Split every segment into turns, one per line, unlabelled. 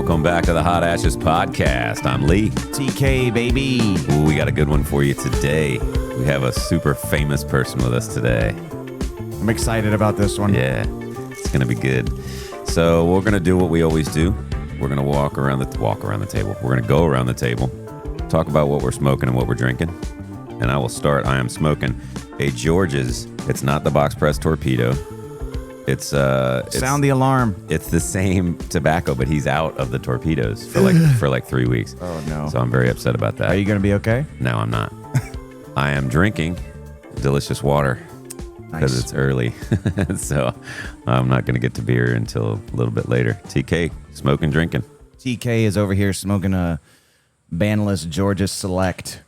Welcome back to the Hot Ashes Podcast. I'm Lee.
TK, baby.
Ooh, we got a good one for you today. We have a super famous person with us today.
I'm excited about this one.
Yeah, it's going to be good. So we're going to do what we always do. We're going to walk around the table. We're going to go around the table, talk about what we're smoking and what we're drinking. And I will start. I am smoking a George's. It's not the box press torpedo. It's
Sound the alarm.
It's the same tobacco, but he's out of the torpedoes for like 3 weeks.
Oh no!
So I'm very upset about that.
Are you going to be okay?
No, I'm not. I am drinking delicious water because it's early, so I'm not going to get to beer until a little bit later. TK, smoking, drinking.
TK is over here smoking a banless Georgia Select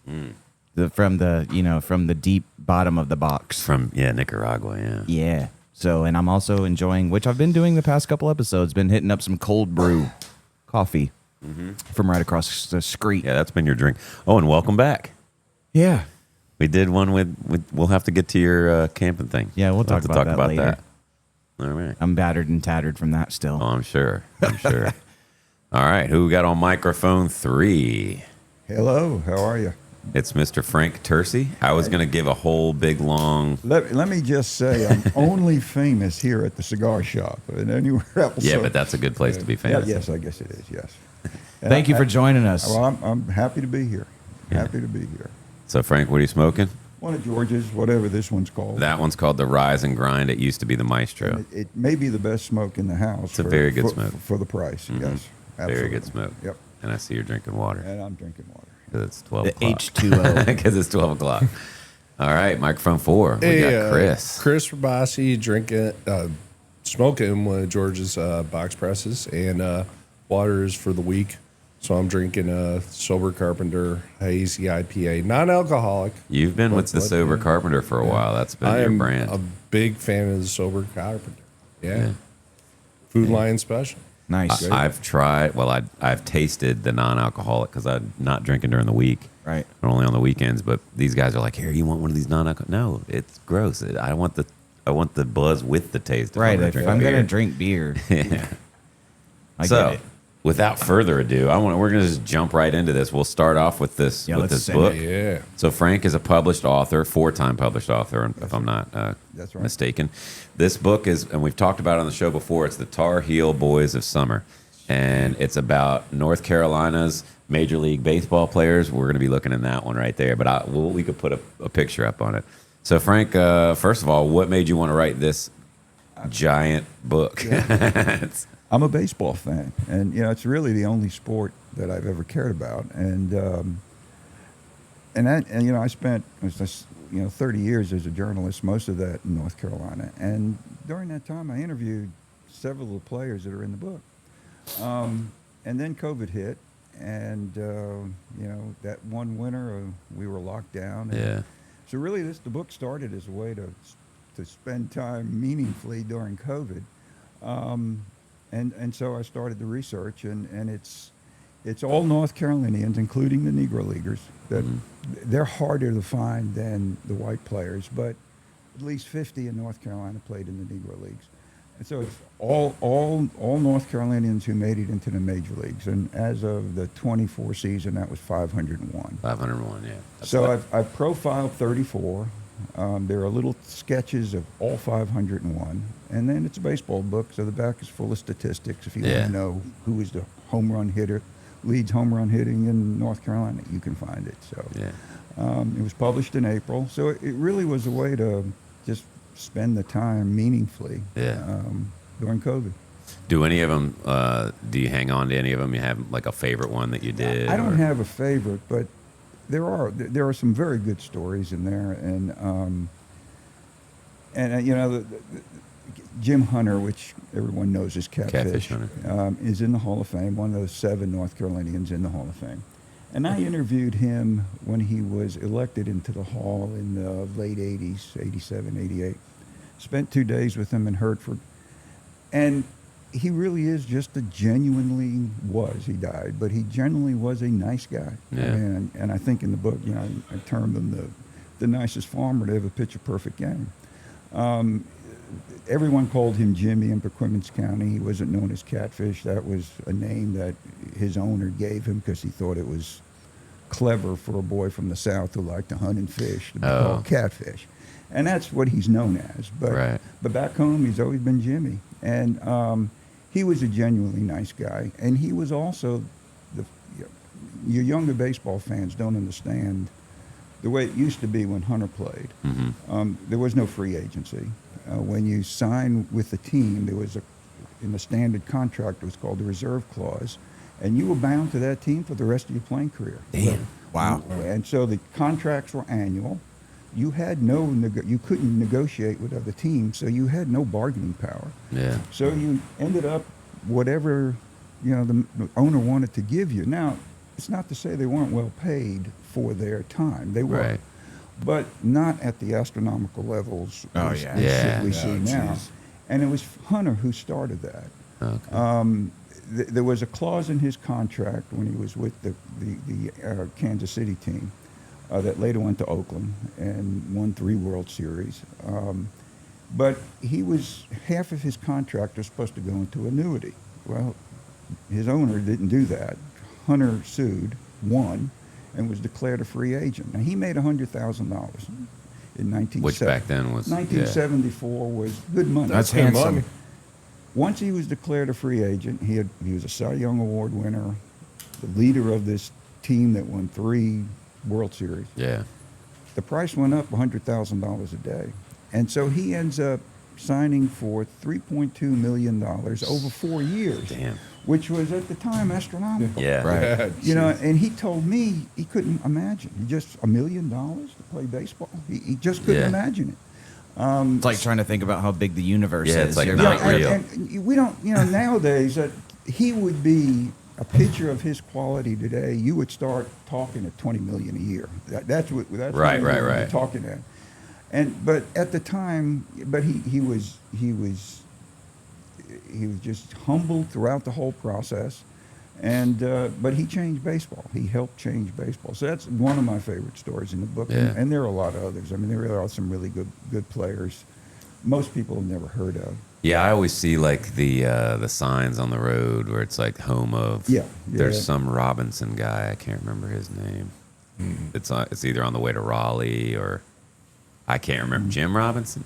from the deep bottom of the box.
From Nicaragua. Yeah.
Yeah. So, and I'm also enjoying, which I've been doing the past couple episodes, been hitting up some cold brew coffee from right across the street.
Yeah, that's been your drink. Oh, and welcome back.
Yeah.
We did one with we'll have to get to your camping thing.
Yeah, we'll talk about that later.
All right.
I'm battered and tattered from that still.
Oh, I'm sure. All right, who we got on microphone 3?
Hello, how are you?
It's Mr. Frank Tursi. I was going to give a whole big long...
Let me just say, I'm only famous here at the cigar shop and anywhere else.
Yeah, but that's a good place to be famous.
Yes, I guess it is, yes.
Thank you for joining us.
Well, I'm happy to be here. Happy to be here.
So, Frank, what are you smoking?
One of George's, whatever this one's called.
That one's called the Rise and Grind. It used to be the Maestro.
It may be the best smoke in the house.
It's a very good smoke.
For the price, yes. Absolutely.
Very good smoke.
Yep.
And I see you're drinking water.
And I'm drinking water.
Because it's 12
The
o'clock.
H2O.
Because it's 12 o'clock. All right, microphone 4. We got Chris.
Chris Rabasi drinking, smoking one of George's box presses, and water is for the week. So I'm drinking a Sober Carpenter Hazy IPA, non-alcoholic.
You've been with the Sober Carpenter for a while. That's been your brand.
I am a big fan of the Sober Carpenter. Yeah. Food Lion Special.
Nice.
I've tried, I've tasted the non-alcoholic because I'm not drinking during the week.
Right.
But only on the weekends. But these guys are like, here, you want one of these non-alcoholic? No, it's gross. I want the buzz with the taste.
Right. If I'm going to drink beer.
Yeah.
I get it.
Without further ado, we're going to just jump right into this. We'll start off with this book.
Yeah.
So Frank is a published author, 4-time published author, if I'm not
That's right.
mistaken. This book is, and we've talked about it on the show before, it's the Tar Heel Boys of Summer. And it's about North Carolina's Major League Baseball players. We're going to be looking in that one right there. But we could put a picture up on it. So Frank, first of all, what made you want to write this giant book?
Yeah. I'm a baseball fan, and it's really the only sport that I've ever cared about, and I spent 30 years as a journalist, most of that in North Carolina, and during that time I interviewed several of the players that are in the book, and then COVID hit, and that one winter we were locked down.
Yeah.
So really, the book started as a way to spend time meaningfully during COVID. And so I started the research, and it's all North Carolinians, including the Negro Leaguers. That they're harder to find than the white players, but at least 50 in North Carolina played in the Negro Leagues, and so it's all North Carolinians who made it into the major leagues. And as of the 24 season, that was 501.
501, yeah.
So I've profiled 34. There are little sketches of all 501, and then it's a baseball book, so the back is full of statistics. If you want to know who is the home run hitter, leads home run hitting in North Carolina, you can find it. So it was published in April, so it really was a way to just spend the time meaningfully during COVID.
Do any of them, do you hang on to any of them? You have like a favorite one that you did?
I don't have a favorite, but there are some very good stories in there, and Jim Hunter, which everyone knows as Catfish
Hunter,
is in the Hall of Fame, one of those 7 North Carolinians in the Hall of Fame. And I interviewed him when he was elected into the Hall in the late 80s, 87, 88. Spent 2 days with him in Hertford. And he really is just he died, but he genuinely was a nice guy.
Yeah.
And I think in the book, I termed him the nicest farmer to ever pitch a perfect game. everyone called him Jimmy in Paquimins County. He wasn't known as Catfish. That was a name that his owner gave him because he thought it was clever for a boy from the South who liked to hunt and fish to be called Catfish. And that's what he's known as. But back home, he's always been Jimmy. And he was a genuinely nice guy. And he was also, your younger baseball fans don't understand the way it used to be when Hunter played. There was no free agency. When you sign with the team, there was in the standard contract, it was called the reserve clause, and you were bound to that team for the rest of your playing career.
Damn. Wow.
And so the contracts were annual. You had you couldn't negotiate with other teams, so you had no bargaining power.
Yeah.
So you ended up whatever, the owner wanted to give you. Now, it's not to say they weren't well paid for their time. They were.
Right.
But not at the astronomical levels we see now.
Geez.
And it was Hunter who started that.
Okay.
There was a clause in his contract when he was with the Kansas City team that later went to Oakland and won 3 World Series. But half of his contract was supposed to go into annuity. Well, his owner didn't do that. Hunter sued, won, and was declared a free agent. Now, he made $100,000 in 1970.
Which back then was
1974 was good money.
That's
Good
handsome.
money.
Once he was declared a free agent, he was a Cy Young Award winner, the leader of this team that won 3 World Series.
Yeah.
The price went up $100,000 a day. And so he ends up signing for $3.2 million over 4 years.
Damn.
Which was at the time astronomical.
Yeah.
Right.
Yeah,
And he told me he couldn't imagine. Just $1 million to play baseball. He just couldn't imagine it.
It's like trying to think about how big the universe
Yeah,
is.
it's like
You're
not
not-
real.
And we don't, nowadays, he would be a pitcher of his quality today. You would start talking at $20 million a year. That's what
Right.
you're talking at. But at the time, he was just humbled throughout the whole process, but he changed baseball. He helped change baseball. So that's one of my favorite stories in the book,
Yeah.
and there are a lot of others. I mean, there are some really good players. Most people have never heard of.
Yeah, I always see like the signs on the road where it's like home of.
Yeah,
There's
yeah.
some Robinson guy. I can't remember his name. It's either on the way to Raleigh or I can't remember. Jim Robinson.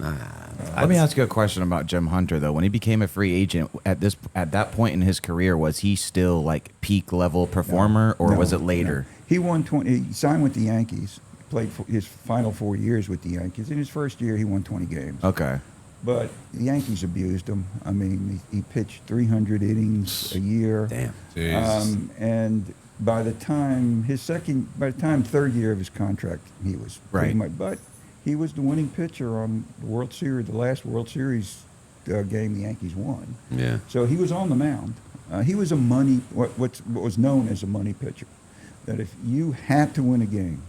Let me ask you a question about Jim Hunter though. When he became a free agent at that point in his career, was he still like peak level performer, or
No,
was it later?
no. He won 20. He signed with the Yankees. Played for his final 4 years with the Yankees. In his first year, he won 20 games.
Okay.
But the Yankees abused him. I mean, he pitched 300 innings a year.
Damn.
Jeez.
And by the time third year of his contract, he was pretty
Right.
much. But he was the winning pitcher on the World Series, the last World Series game the Yankees won.
Yeah.
So he was on the mound. He was what was known as a money pitcher. That if you had to win a game,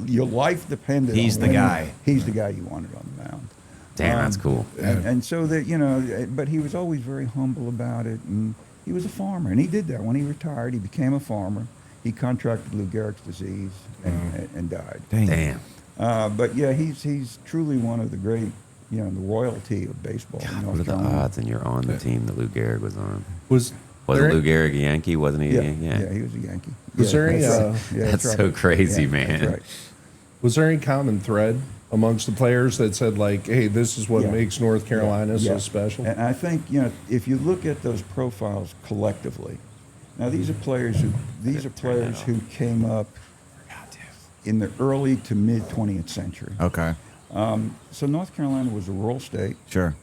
your life depended.
He's
on
the
winning,
guy.
He's the guy you wanted on the mound.
Damn, that's cool.
And so that but he was always very humble about it, and he was a farmer, and he did that when he retired. He became a farmer. He contracted Lou Gehrig's disease and died.
Dang.
But yeah, he's truly one of the great, the royalty of baseball in
God,
North
what are the
Carolina.
odds? And you're on the team that Lou Gehrig was on.
Was
Wasn't
there-
Lou Gehrig a Yankee? Wasn't he?
Yeah,
a Yankee?
yeah, he was a Yankee.
Was there any,
that's right.
uh,
Yeah,
That's
right.
so crazy, man.
That's right.
Was there any common thread amongst the players that said like, "Hey, this is what
Yeah.
makes North Carolina
Yeah.
so special"?
And I think if you look at those profiles collectively, now these are players who came up in the early to mid 20th century.
Okay.
So North Carolina was a rural state.
Sure.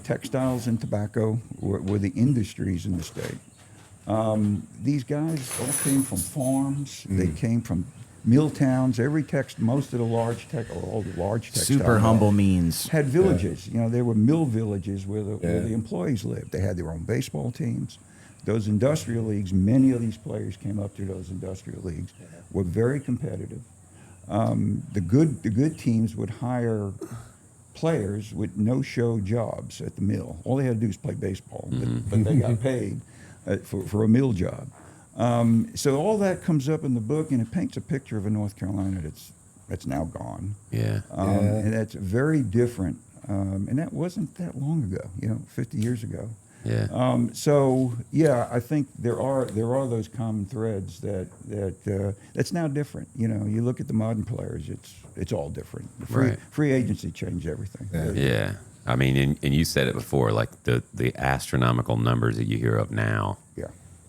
Textiles and tobacco were the industries in the state. These guys all came from farms. They came from mill towns. Most of the large all the large textile
Super humble means.
had villages. There were mill villages where the employees lived. They had their own baseball teams. Those industrial leagues, many of these players came up through those industrial leagues, were very competitive. The good teams would hire players with no-show jobs at the mill. All they had to do was play baseball, but they got paid for a mill job. So all that comes up in the book, and it paints a picture of a North Carolina that's now gone.
Yeah.
And that's very different and that wasn't that long ago. 50 years ago.
Yeah.
So yeah, I think there are those common threads that's now different. You look at the modern players; it's all different.
Right.
Free agency changed everything.
Yeah. I mean, and you said it before, like the astronomical numbers that you hear of now.
Yeah.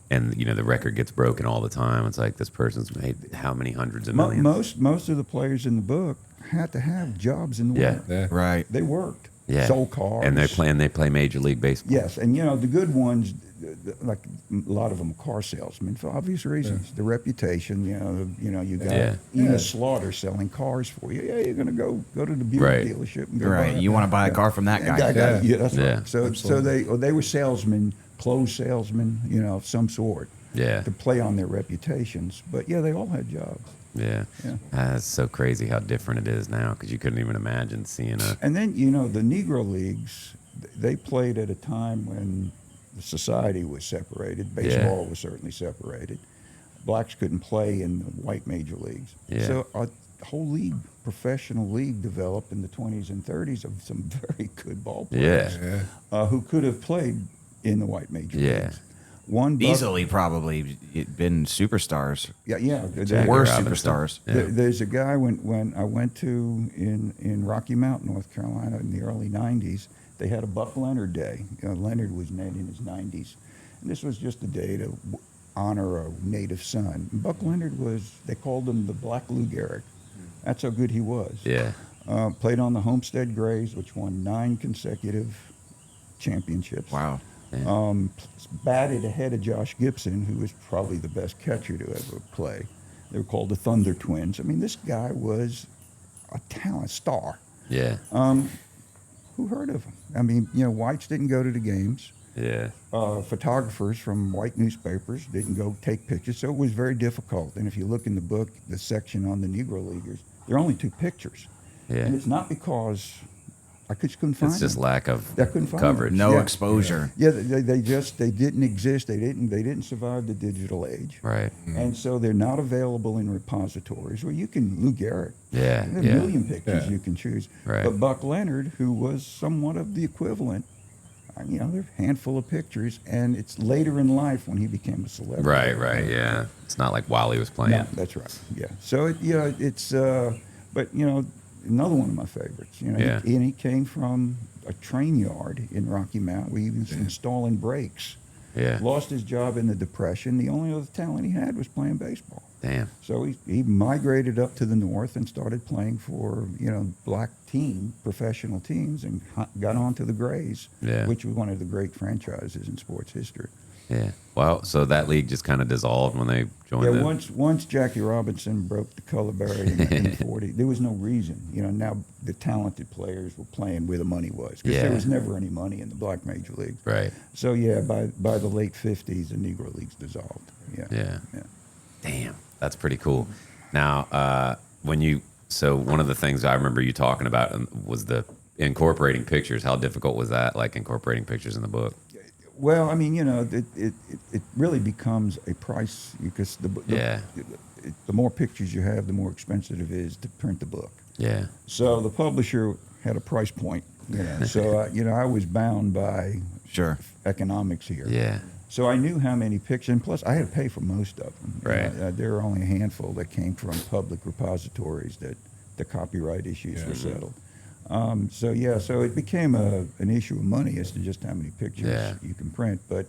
And the record gets broken all the time. It's like this person's made how many hundreds of millions?
Most of the players in the book had to have jobs in the
Yeah.
winter.
Yeah.
Right.
They worked.
Yeah.
Sold cars.
And they play Major League Baseball.
Yes, and the good ones, like a lot of them, car salesmen for obvious reasons. The reputation, you got
Yeah.
Ina Slaughter selling cars for you. Yeah, you're gonna go to the Buick
Right.
dealership and go
Right.
buy
You want to buy a car from that guy.
Yeah, that's
Yeah.
right. So they were salesmen, clothes salesmen, of some sort.
Yeah.
To play on their reputations, but yeah, they all had jobs.
Yeah.
Yeah.
It's so crazy how different it is now because you couldn't even imagine seeing a.
And then the Negro Leagues, they played at a time when the society was separated. Baseball was certainly separated. Blacks couldn't play in the white major leagues.
Yeah.
So a whole league, professional league, developed in the 20s and 30s of some very good ball players who could have played in the white major leagues. One
Easily, probably been superstars.
Yeah.
Jackie
Were
Robinson.
superstars.
Yeah.
There's a guy when I went to in Rocky Mount, North Carolina, in the early '90s. They had a Buck Leonard Day. Leonard was in his 90s, and this was just a day to honor a native son. Buck Leonard they called him the Black Lou Gehrig. That's how good he was.
Yeah.
Played on the Homestead Grays, which won 9 consecutive championships.
Wow.
Batted ahead of Josh Gibson, who was probably the best catcher to ever play. They were called the Thunder Twins. I mean, this guy was a talent star.
Yeah.
Who heard of him? I mean, whites didn't go to the games.
Yeah.
Photographers from white newspapers didn't go take pictures, so it was very difficult. And if you look in the book, the section on the Negro Leaguers, there are only 2 pictures.
Yeah.
And it's not because I couldn't find
It's just
them.
lack of
I couldn't find
coverage.
them.
No
Yeah.
exposure.
Yeah, they didn't exist. They didn't survive the digital age.
Right.
And so they're not available in repositories where you can Lou Gehrig.
Yeah.
There are
Yeah.
a million pictures you can choose.
Right.
But Buck Leonard, who was somewhat of the equivalent, there are a handful of pictures, and it's later in life when he became a celebrity.
Right. Yeah. It's not like while he was playing.
No, that's right. Yeah. So it's but another one of my favorites.
Yeah.
He came from a train yard in Rocky Mount where he was installing brakes.
Yeah.
Lost his job in the Depression. The only other talent he had was playing baseball.
Damn.
So he migrated up to the north and started playing for black professional teams, and got onto the Grays, which was one of the great franchises in sports history.
Yeah. Well, so that league just kind of dissolved when they joined.
Yeah, once Jackie Robinson broke the color barrier in 40, there was no reason. Now the talented players were playing where the money was, because there was never any money in the black major leagues.
Right.
So yeah, by the late 50s, the Negro Leagues dissolved. Yeah.
Damn, that's pretty cool. Now, one of the things I remember you talking about was the incorporating pictures. How difficult was that? Like incorporating pictures in the book?
Well, I mean, it really becomes a price, because the more pictures you have, the more expensive it is to print the book.
Yeah.
So the publisher had a price point, So I was bound by economics here.
Yeah.
So I knew how many pictures, and plus I had to pay for most of them.
Right.
There were only a handful that came from public repositories that the copyright issues were settled. So it became an issue of money as to just how many pictures you can print, but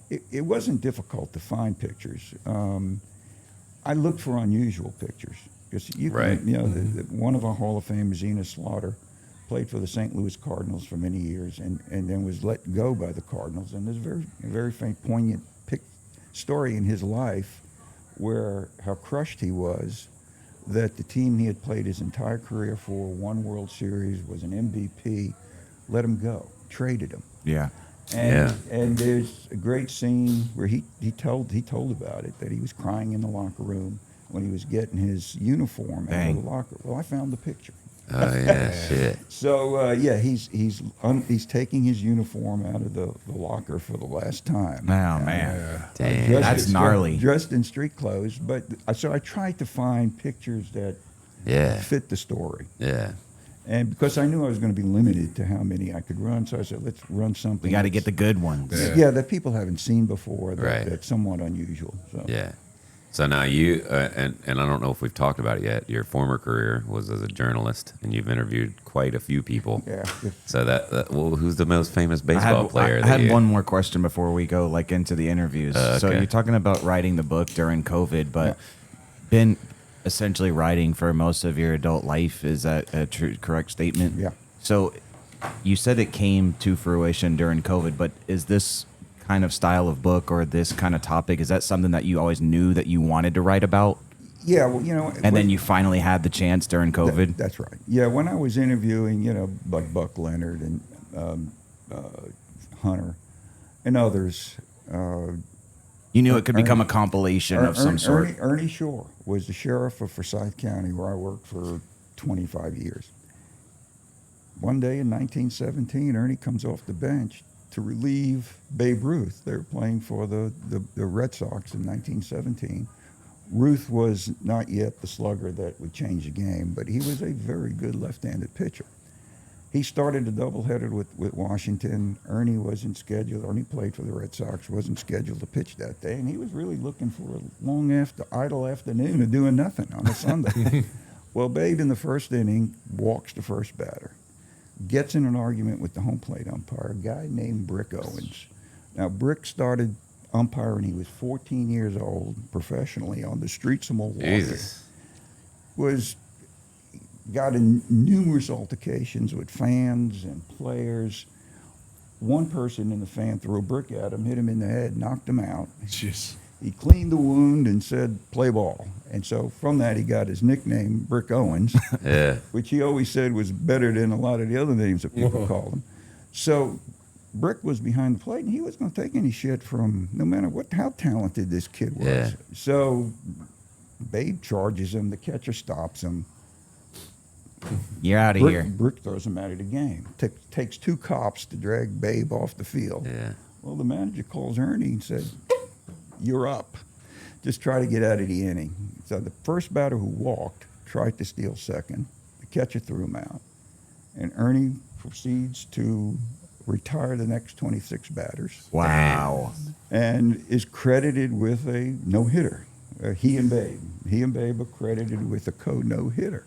it wasn't difficult to find pictures. I looked for unusual pictures, because one of our Hall of Famers, Ina Slaughter, played for the St. Louis Cardinals for many years, and then was let go by the Cardinals. And there's a very faint, poignant story in his life where how crushed he was that the team he had played his entire career for, won World Series, was an MVP, let him go, traded him.
Yeah.
And there's a great scene where he told about it, that he was crying in the locker room when he was getting his uniform out of the locker. Well, I found the picture.
Oh yeah, shit.
So he's taking his uniform out of the locker for the last time.
Oh man,
damn,
that's gnarly.
Dressed in street clothes, but so I tried to find pictures that fit the story.
Yeah.
And because I knew I was going to be limited to how many I could run, so I said, let's run something.
We got to get the good ones.
Yeah, that people haven't seen before.
Right.
That's somewhat unusual. So.
Yeah. So now you, and I don't know if we've talked about it yet, your former career was as a journalist, and you've interviewed quite a few people.
Yeah.
So well, who's the most famous baseball player?
I had one more question before we go into the interviews. So
okay.
you're talking about writing the book during COVID, but been essentially writing for most of your adult life. Is that a correct statement?
Yeah.
So you said it came to fruition during COVID, but is this kind of style of book or this kind of topic, is that something that you always knew that you wanted to write about?
Yeah, well,
and then you finally had the chance during COVID?
That's right. Yeah, when I was interviewing, like Buck Leonard and Hunter and others.
You knew it could become a compilation of some sort.
Ernie Shore was the sheriff of Forsyth County, where I worked for 25 years. One day in 1917, Ernie comes off the bench to relieve Babe Ruth. They were playing for the Red Sox in 1917. Ruth was not yet the slugger that would change the game, but he was a very good left-handed pitcher. He started a doubleheader with Washington. Ernie wasn't scheduled. Ernie played for the Red Sox, wasn't scheduled to pitch that day, and he was really looking for a idle afternoon of doing nothing on a Sunday. Well, Babe in the first inning walks the first batter, gets in an argument with the home plate umpire, a guy named Brick Owens. Now, Brick started umpiring. He was 14 years old, professionally on the streets of Milwaukee.
Jesus.
Got in numerous altercations with fans and players. One person in the fan threw a brick at him, hit him in the head, knocked him out.
Jeez.
He cleaned the wound and said, play ball. And so from that, he got his nickname, Brick Owens,
Yeah.
which he always said was better than a lot of the other names that people called him. So Brick was behind the plate, and he wasn't going to take any shit from no matter how talented this kid was.
Yeah.
So Babe charges him. The catcher stops him.
You're out of here.
Brick throws him out of the game. Takes two cops to drag Babe off the field.
Yeah.
Well, the manager calls Ernie and said, you're up. Just try to get out of the inning. So the first batter who walked tried to steal second. The catcher threw him out. And Ernie proceeds to retire the next 26 batters.
Wow.
And is credited with a no-hitter. He and Babe are credited with a code no-hitter.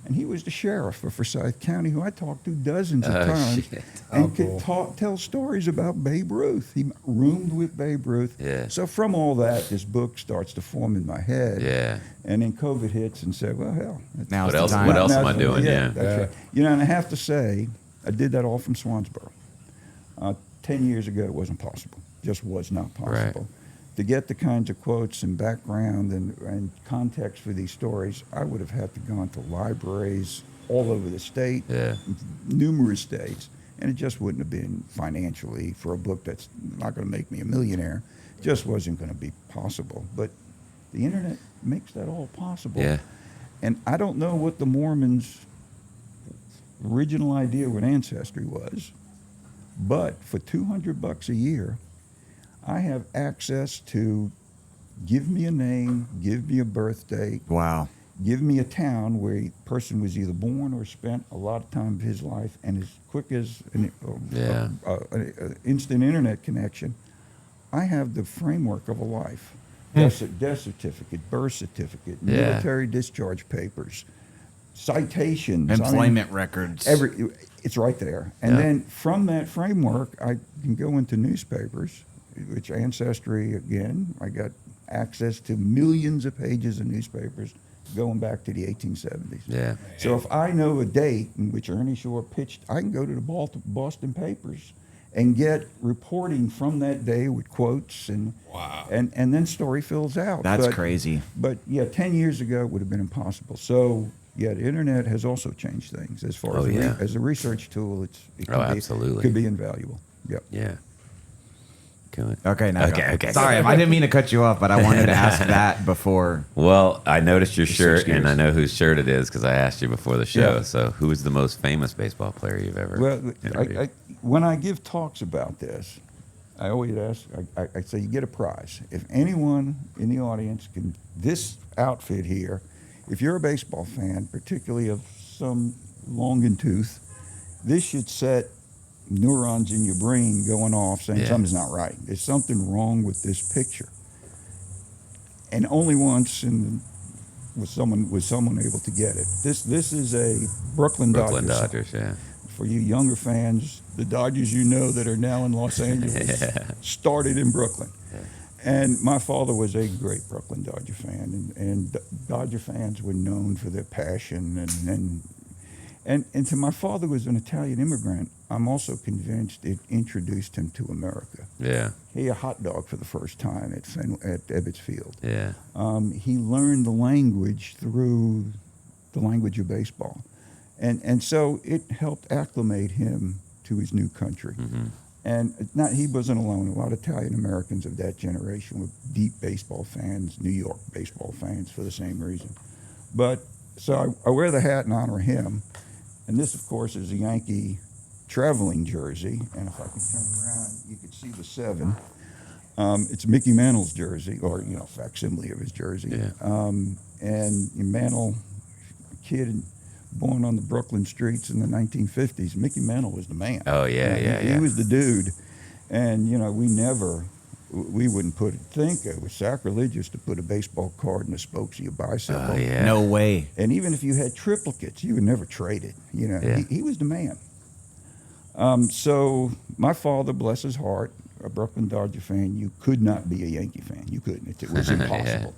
And he was the sheriff of Forsyth County, who I talked to dozens of times,
shit.
and could tell stories about Babe Ruth. He roomed with Babe Ruth.
Yeah.
So from all that, this book starts to form in my head.
Yeah.
And then COVID hits and said, well, hell.
Now
What
it's
else?
the time.
What else am I
That's-
doing? Yeah.
That's right. And I have to say, I did that all from Swansboro. 10 years ago, it wasn't possible. Just was not possible.
Right.
To get the kinds of quotes and background and context for these stories, I would have had to gone to libraries all over the state,
Yeah.
numerous states, and it just wouldn't have been financially for a book that's not going to make me a millionaire. Just wasn't going to be possible. But the internet makes that all possible.
Yeah.
And I don't know what the Mormons' original idea with Ancestry was, but for $200 a year, I have access to give me a name, give me a birth date,
Wow.
give me a town where a person was either born or spent a lot of time of his life, and as quick as an instant internet connection, I have the framework of a life. Death certificate, birth certificate,
Yeah.
military discharge papers, citations.
Employment records.
It's right there. And
Yeah.
then from that framework, I can go into newspapers, which Ancestry, again, I got access to millions of pages of newspapers going back to the 1870s.
Yeah.
So if I know a date in which Ernie Shore pitched, I can go to the Boston papers and get reporting from that day with quotes, and and then story fills out.
That's crazy.
But yeah, 10 years ago it would have been impossible. So yeah, the internet has also changed things as far as a research tool. It
absolutely.
could be invaluable. Yep.
Yeah. Good.
Okay, now
Okay, okay.
Sorry, I didn't mean to cut you off, but I wanted to ask that before.
Well, I noticed your shirt,
excuse.
and I know whose shirt it is because I asked you before the show.
Yeah.
So, who is the most famous baseball player you've ever
Well,
interviewed?
when I give talks about this, I always ask, I say, you get a prize. If anyone in the audience can, this outfit here, if you're a baseball fan, particularly of some long in tooth. This should set neurons in your brain going off saying something's not right. There's something wrong with this picture. And only once was someone able to get it. This is a Brooklyn
Dodgers, yeah.
For you younger fans, the Dodgers that are now in Los Angeles started in Brooklyn.
Yeah.
And my father was a great Brooklyn Dodger fan, and Dodger fans were known for their passion. And to my father, who was an Italian immigrant, I'm also convinced it introduced him to America.
Yeah.
He ate a hot dog for the first time at Ebbets Field.
Yeah.
He learned the language through the language of baseball. And so it helped acclimate him to his new country.
Mm-hmm.
And he wasn't alone. A lot of Italian Americans of that generation were deep baseball fans, New York baseball fans for the same reason. But so I wear the hat in honor of him. And this, of course, is a Yankee traveling jersey. And if I can turn around, you can see the 7. It's Mickey Mantle's jersey, or facsimile of his jersey.
Yeah.
And Mantle, a kid born on the Brooklyn streets in the 1950s, Mickey Mantle was the man.
Oh yeah,
He was the dude, and we wouldn't think it was sacrilegious to put a baseball card in the spokes of your bicycle.
Oh yeah.
No way.
And even if you had triplicates, you would never trade it. He was the man. So my father, bless his heart, a Brooklyn Dodger fan, you could not be a Yankee fan. You couldn't. It was impossible.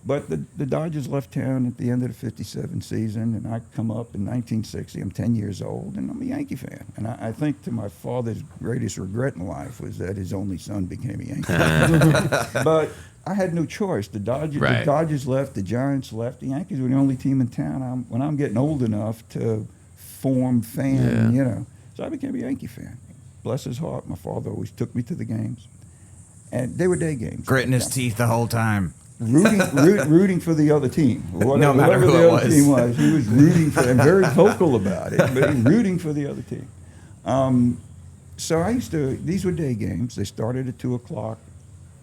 But the Dodgers left town at the end of the 57 season, and I come up in 1960. I'm 10 years old, and I'm a Yankee fan. And I think to my father's greatest regret in life was that his only son became a Yankee fan. But I had no choice. The Dodgers left, the Giants left. The Yankees were the only team in town when I'm getting old enough to form fan, So I became a Yankee fan. Bless his heart, my father always took me to the games. And they were day games.
Gritting his teeth the whole time.
Rooting for the other team.
No matter who
the
it
other team was, he was rooting for them. Very vocal about it, but rooting for the other team. So these were day games. They started at 2 o'clock.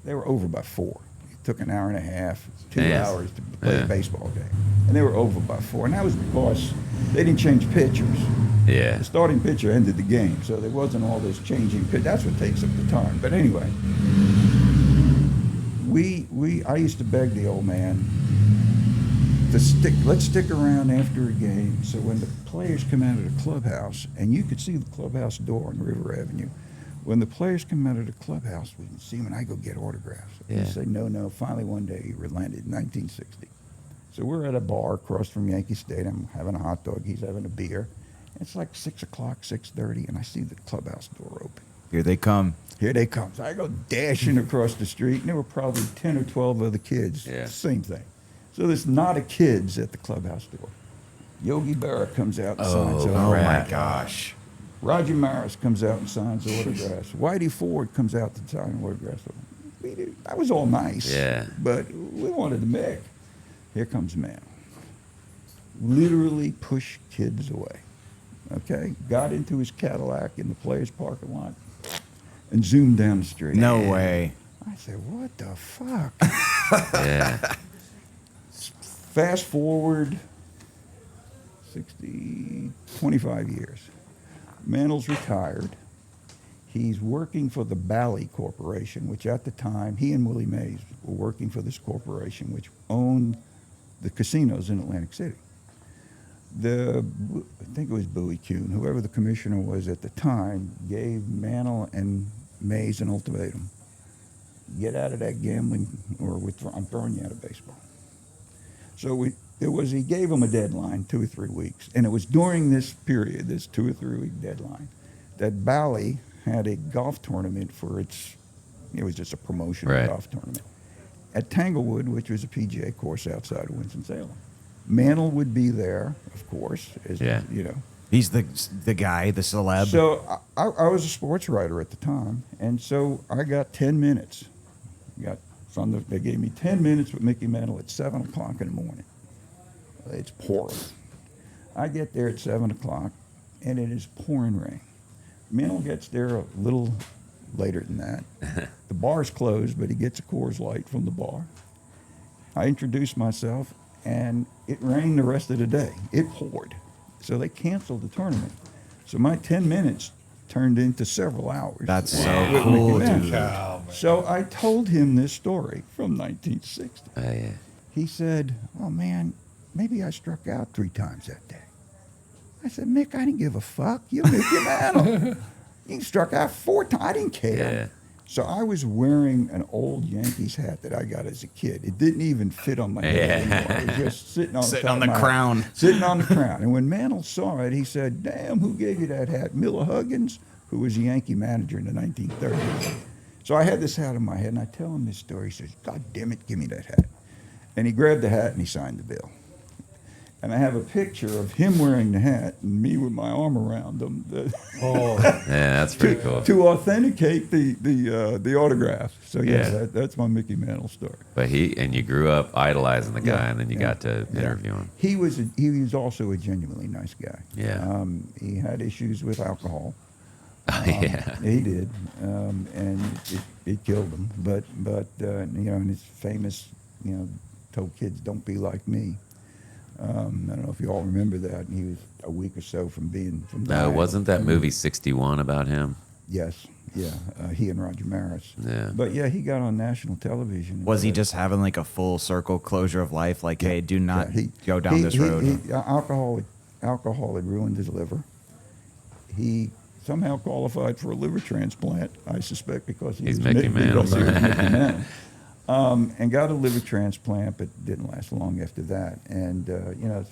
They were over by 4. It took an hour and a half, 2 hours to play a baseball game. And they were over by 4. And that was because they didn't change pitchers.
Yeah.
The starting pitcher ended the game, so there wasn't all this changing pitch. That's what takes up the time. But anyway, I used to beg the old man to let's stick around after a game. So when the players come out of the clubhouse, and you could see the clubhouse door on River Avenue, when the players come out of the clubhouse, we can see them, and I go get autographs. And
Yeah.
he said, no. Finally, one day, he relented, 1960. So we're at a bar across from Yankee Stadium, having a hot dog. He's having a beer. It's like 6 o'clock, 6:30, and I see the clubhouse door open.
Here they come.
Here they come. So I go dashing across the street, and there were probably 10 or 12 other kids.
Yeah.
Same thing. So there's not a kids at the clubhouse door. Yogi Berra comes out and signs
Oh
autographs.
my gosh.
Roger Maris comes out and signs autographs. Whitey Ford comes out to sign autographs. That was all nice.
Yeah.
But we wanted to make. Here comes man. Literally push kids away. Okay? Got into his Cadillac in the players' parking lot and zoomed down the street.
No way.
I said, what the fuck?
Yeah.
Fast forward 25 years. Mantle's retired. He's working for the Bally Corporation, which at the time, he and Willie Mays were working for this corporation, which owned the casinos in Atlantic City. I think it was Bowie Kuhn, whoever the commissioner was at the time, gave Mantle and Mays an ultimatum. Get out of that gambling or I'm throwing you out of baseball. So he gave them a deadline, 2 or 3 weeks. And it was during this period, this 2 or 3 week deadline, that Bally had a golf tournament it was just a promotional golf tournament, at Tanglewood, which was a PGA course outside of Winston-Salem. Mantle would be there, of course,
He's the guy, the celeb.
So I was a sports writer at the time, and so I got 10 minutes. They gave me 10 minutes with Mickey Mantle at 7 o'clock in the morning. It's pouring. I get there at 7 o'clock, and it is pouring rain. Mantle gets there a little later than that. The bar's closed, but he gets a Coors Light from the bar. I introduce myself, and it rained the rest of the day. It poured. So they canceled the tournament. So my 10 minutes turned into several hours.
That's so
with
cool,
Mickey Mantle.
dude.
Oh, man.
So I told him this story from 1960.
Oh, yeah.
He said, "Oh man, maybe I struck out 3 times that day." I said, "Mick, I didn't give a fuck. You're Mickey Mantle. You struck out 4 times. I didn't care."
Yeah.
So I was wearing an old Yankees hat that I got as a kid. It didn't even fit on my head anymore. It was just sitting on
Sitting
top
on
of
the
my
crown.
head. Sitting on the crown. And when Mantle saw it, he said, "Damn, who gave you that hat?" Miller Huggins, who was a Yankee manager in the 1930s. So I had this hat on my head, and I tell him this story. He says, "God damn it, give me that hat." And he grabbed the hat and he signed the bill. And I have a picture of him wearing the hat and me with my arm around him
Oh,
Yeah, that's pretty cool.
to authenticate the autograph. So yeah,
Yeah.
that's my Mickey Mantle story.
But you grew up idolizing the guy,
Yeah,
and then you
yeah,
got to
yeah.
interview him.
He was also a genuinely nice guy.
Yeah.
He had issues with alcohol.
Yeah.
He did, and it killed him. But and it's famous, told kids, "Don't be like me." I don't know if you all remember that. He was a week or so from
No,
dying.
wasn't that movie 61 about him?
Yes, yeah. He and Roger Maris.
Yeah.
But yeah, he got on national television.
Was he just having like a full circle closure of life? Like, hey, do not go down this road.
Alcohol had ruined his liver. He somehow qualified for a liver transplant, I suspect, because
He's Mickey Mantle.
because he was Mickey Mantle. And got a liver transplant, but didn't last long after that. And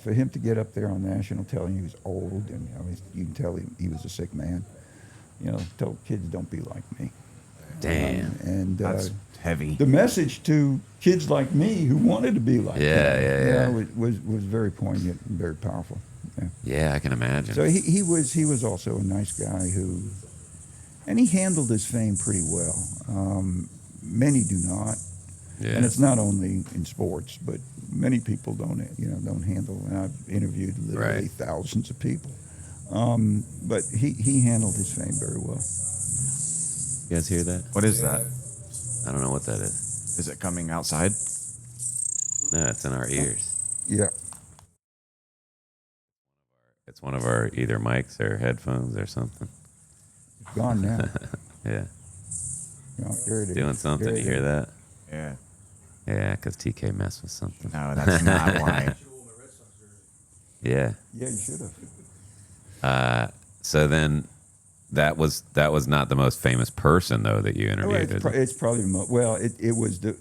for him to get up there on national television, he was old, and you can tell he was a sick man. Told kids, "Don't be like me."
Damn.
And
That's heavy.
the message to kids like me who wanted to be like
Yeah,
him,
yeah.
was very poignant and very powerful. Yeah.
Yeah, I can imagine.
So he was also a nice guy and he handled his fame pretty well. Many do not.
Yeah.
And it's not only in sports, but many people don't handle. And I've interviewed literally
Right.
thousands of people. But he handled his fame very well.
You guys hear that?
What is that?
I don't know what that is.
Is it coming outside?
No, it's in our ears.
Yeah.
It's one of our either mics or headphones or something.
It's gone now.
Yeah.
There it is.
Doing something.
There
You
it
hear
is.
that?
Yeah.
Yeah, because TK messed with something.
No, that's not why.
Yeah.
Yeah, you should have.
So then that was not the most famous person, though, that you
Well,
interviewed. is it?
it's probably the most. Well, it was to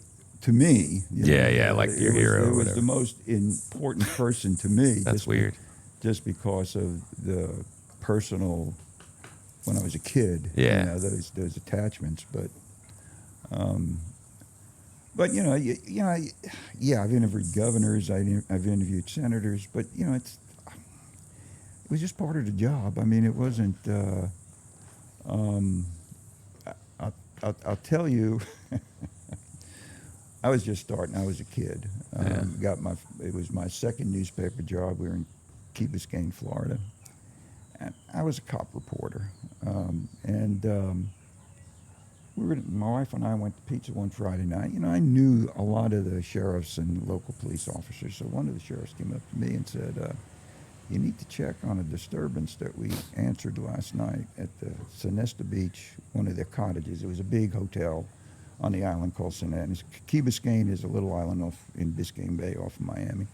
me.
Yeah, like your hero or
It was
whatever.
the most important person to me.
That's weird.
Just because of the personal. When I was a kid,
Yeah.
those attachments, but I've interviewed governors, I've interviewed senators, but it was just part of the job. I mean, it wasn't. I'll tell you, I was just starting. I was a kid. It was my second newspaper job. We were in Key Biscayne, Florida. And I was a cop reporter, my wife and I went to pizza one Friday night. I knew a lot of the sheriffs and local police officers. So one of the sheriffs came up to me and said, "You need to check on a disturbance that we answered last night at the Sonesta Beach, one of their cottages. It was a big hotel on the island called Sonesta. Key Biscayne is a little island off in Biscayne Bay off of Miami."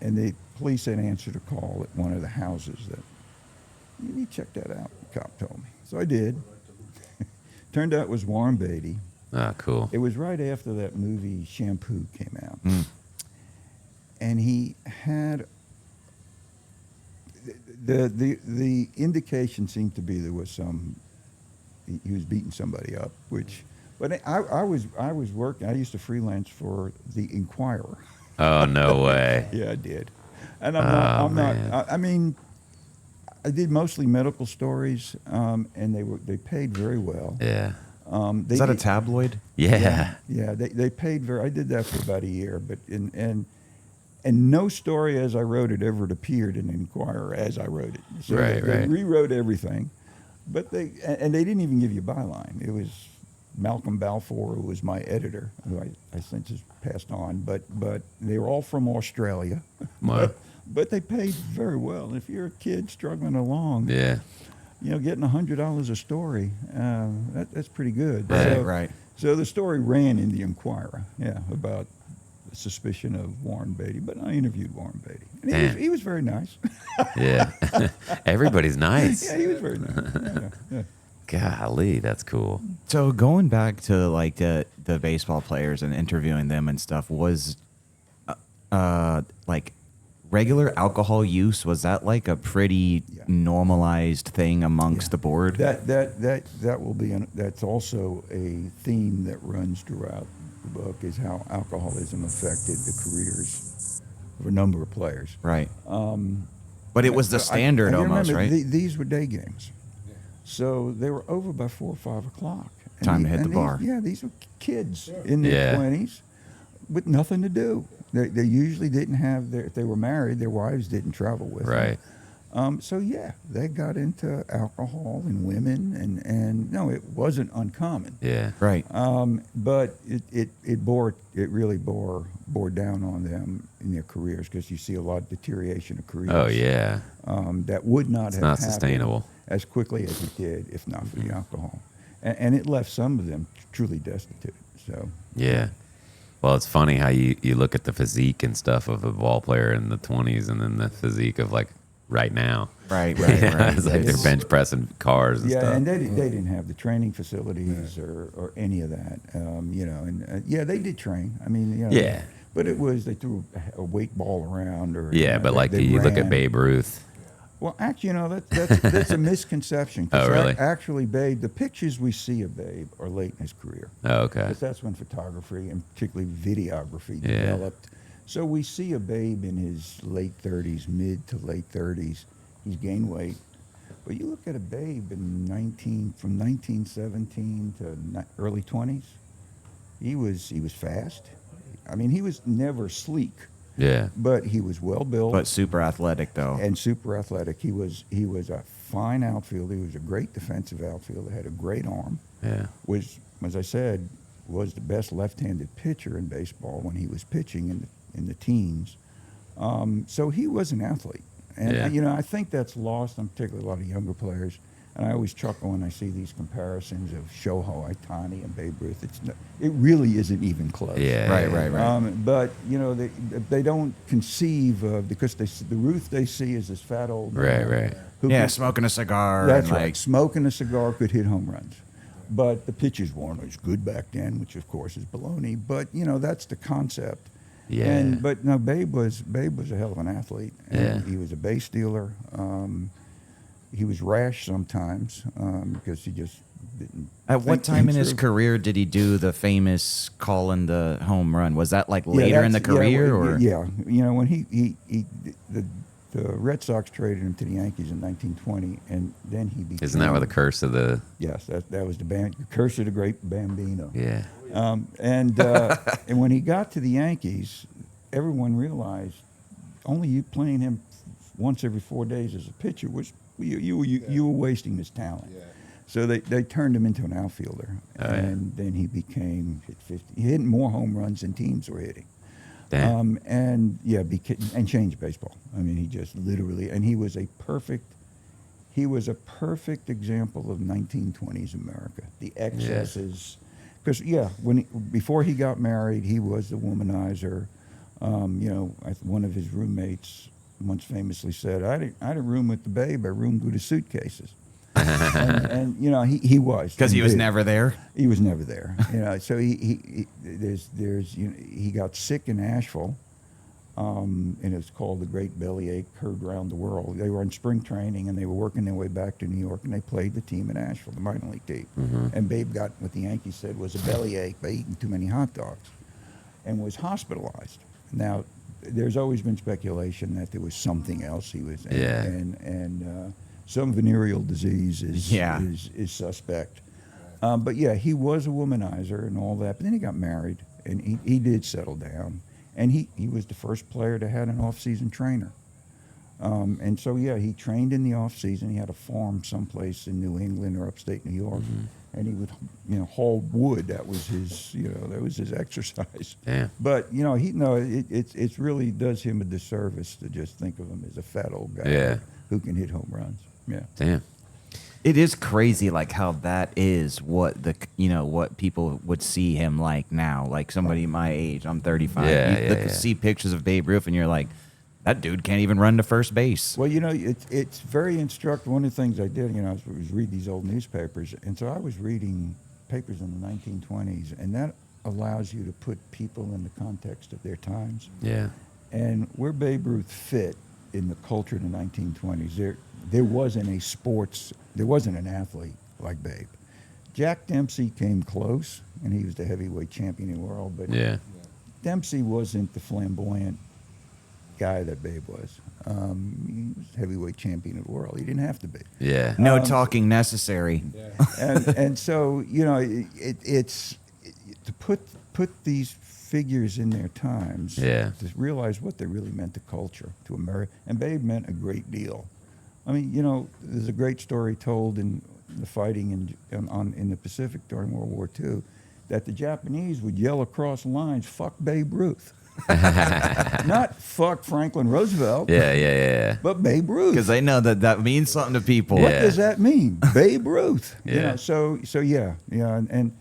And the police had answered a call at one of the houses that, "You need to check that out," the cop told me. So I did. Turned out it was Warren Beatty.
Ah, cool.
It was right after that movie Shampoo came out. And he had, the indication seemed to be there was he was beating somebody up, but I was working, I used to freelance for the Inquirer.
Oh, no way.
Yeah, I did. And I mean, I did mostly medical stories, and they paid very well.
Yeah.
Is that a tabloid?
Yeah.
Yeah, they paid very. I did that for about a year, but and no story as I wrote it ever appeared in the Inquirer as I wrote it. So
Right.
they rewrote everything, but they didn't even give you a byline. It was Malcolm Balfour, who was my editor, who I since has passed on, but they were all from Australia.
Wow.
but they paid very well. If you're a kid struggling along,
Yeah.
Getting $100 a story, that's pretty good.
Right.
So the story ran in the Inquirer, about the suspicion of Warren Beatty. But I interviewed Warren Beatty, and he was very nice.
Yeah. Everybody's nice.
Yeah, he was very nice. Yeah.
Golly, that's cool.
So going back to like the baseball players and interviewing them and stuff, was like regular alcohol use, was that like a pretty normalized thing amongst the board?
That will be that's also a theme that runs throughout the book, is how alcoholism affected the careers of a number of players.
Right. But it was the standard almost,
remember,
right?
These were day games, so they were over by 4 or 5 o'clock.
Time to hit the bar.
These were kids in their 20s with nothing to do. They usually didn't have if they were married, their wives didn't travel with
Right.
them. So they got into alcohol and women, and no, it wasn't uncommon.
Yeah.
Right.
But it really bore down on them in their careers, because you see a lot of deterioration of careers.
Oh, yeah.
That would not have
not
happened
sustainable.
as quickly as it did if not for the alcohol, and it left some of them truly destitute. So
Yeah. Well, it's funny how you look at the physique and stuff of a ball player in the 20s and then the physique of like right now.
Right.
It's like they're bench pressing cars and stuff.
and they didn't have the training facilities or any of that. They did train. I mean,
Yeah.
but it was, they threw a weight ball around, or
Yeah, but like
they
you look at
ran.
Babe Ruth.
Well, actually, that's a misconception. 'Cause
Oh, really?
Actually, Babe, the pictures we see of Babe are late in his career.
Oh, okay.
Because that's when photography and particularly videography
Yeah.
developed. So we see a Babe in his late 30s, mid to late 30s. He's gained weight. But you look at a Babe from 1917 to early 20s, he was fast. I mean, he was never sleek,
Yeah.
but he was well built.
But super athletic though.
And super athletic. He was a fine outfielder. He was a great defensive outfielder. Had a great arm.
Yeah.
Was, as I said, was the best left-handed pitcher in baseball when he was pitching in the teens. So he was an athlete, and I think that's lost on particularly a lot of younger players. And I always chuckle when I see these comparisons of Shohei Ohtani and Babe Ruth. It really isn't even close.
Yeah.
Right.
But they don't conceive of, because the Ruth they see is this fat old man
Right.
who
Yeah,
could-
smoking a cigar.
that's
and
right.
like,
Smoking a cigar could hit home runs, but the pitches weren't as good back then, which of course is baloney. But that's the concept.
Yeah.
But no, Babe was a hell of an athlete. And he was a base stealer. He was rash sometimes because he just didn't.
At what
think
time in
things
his
through.
career did he do the famous calling the home run? Was that like later in the career, or?
When the Red Sox traded him to the Yankees in 1920, and then he became.
Isn't that where the curse of the?
Yes, that was the curse of the great Bambino.
Yeah.
And when he got to the Yankees, everyone realized only you playing him once every 4 days as a pitcher was you were wasting his talent.
Yeah.
So they turned him into an outfielder, and then he became hit 50. He hit more home runs than teams were hitting.
Damn.
And changed baseball. I mean, he just literally, and he was a perfect example of 1920s America. The excesses, because before he got married, he was the womanizer. One of his roommates once famously said, "I had a room with the Babe. I roomed with his suitcases." and he was,
Because he was
indeed.
never there.
He was never there. So he got sick in Asheville, and it was called the Great Bellyache, heard around the world. They were in spring training, and they were working their way back to New York, and they played the team in Asheville, the minor league team. And Babe got what the Yankees said was a bellyache by eating too many hot dogs, and was hospitalized. Now, there's always been speculation that there was something else he was in, and some venereal disease is suspect. But he was a womanizer and all that. But then he got married, and he did settle down. And he was the first player to have an off-season trainer. And so, yeah, he trained in the off season. He had a farm someplace in New England or upstate New York, and he would, haul wood. That was his, that was his exercise.
Yeah.
But it really does him a disservice to just think of him as a fat old guy who can hit home runs. Yeah.
Damn.
It is crazy, like how that is what what people would see him like now. Like somebody my age, I'm 35. You see pictures of Babe Ruth, and you're like, that dude can't even run to first base.
Well, it's very instructive. One of the things I did, I was read these old newspapers, and so I was reading papers in the 1920s, and that allows you to put people in the context of their times.
Yeah.
And where Babe Ruth fit in the culture in the 1920s, there wasn't an athlete like Babe. Jack Dempsey came close, and he was the heavyweight champion in the world, but Dempsey wasn't the flamboyant guy that Babe was. He was heavyweight champion of the world. He didn't have to be.
Yeah.
No talking necessary.
And so, it's to put these figures in their times, to realize what they really meant to culture, to America. And Babe meant a great deal. I mean, there's a great story told in the fighting in the Pacific during World War II that the Japanese would yell across lines, "Fuck Babe Ruth." Not "fuck Franklin Roosevelt."
Yeah.
But Babe Ruth.
Because they know that means something to people.
What does that mean? Babe Ruth.
Yeah.
So and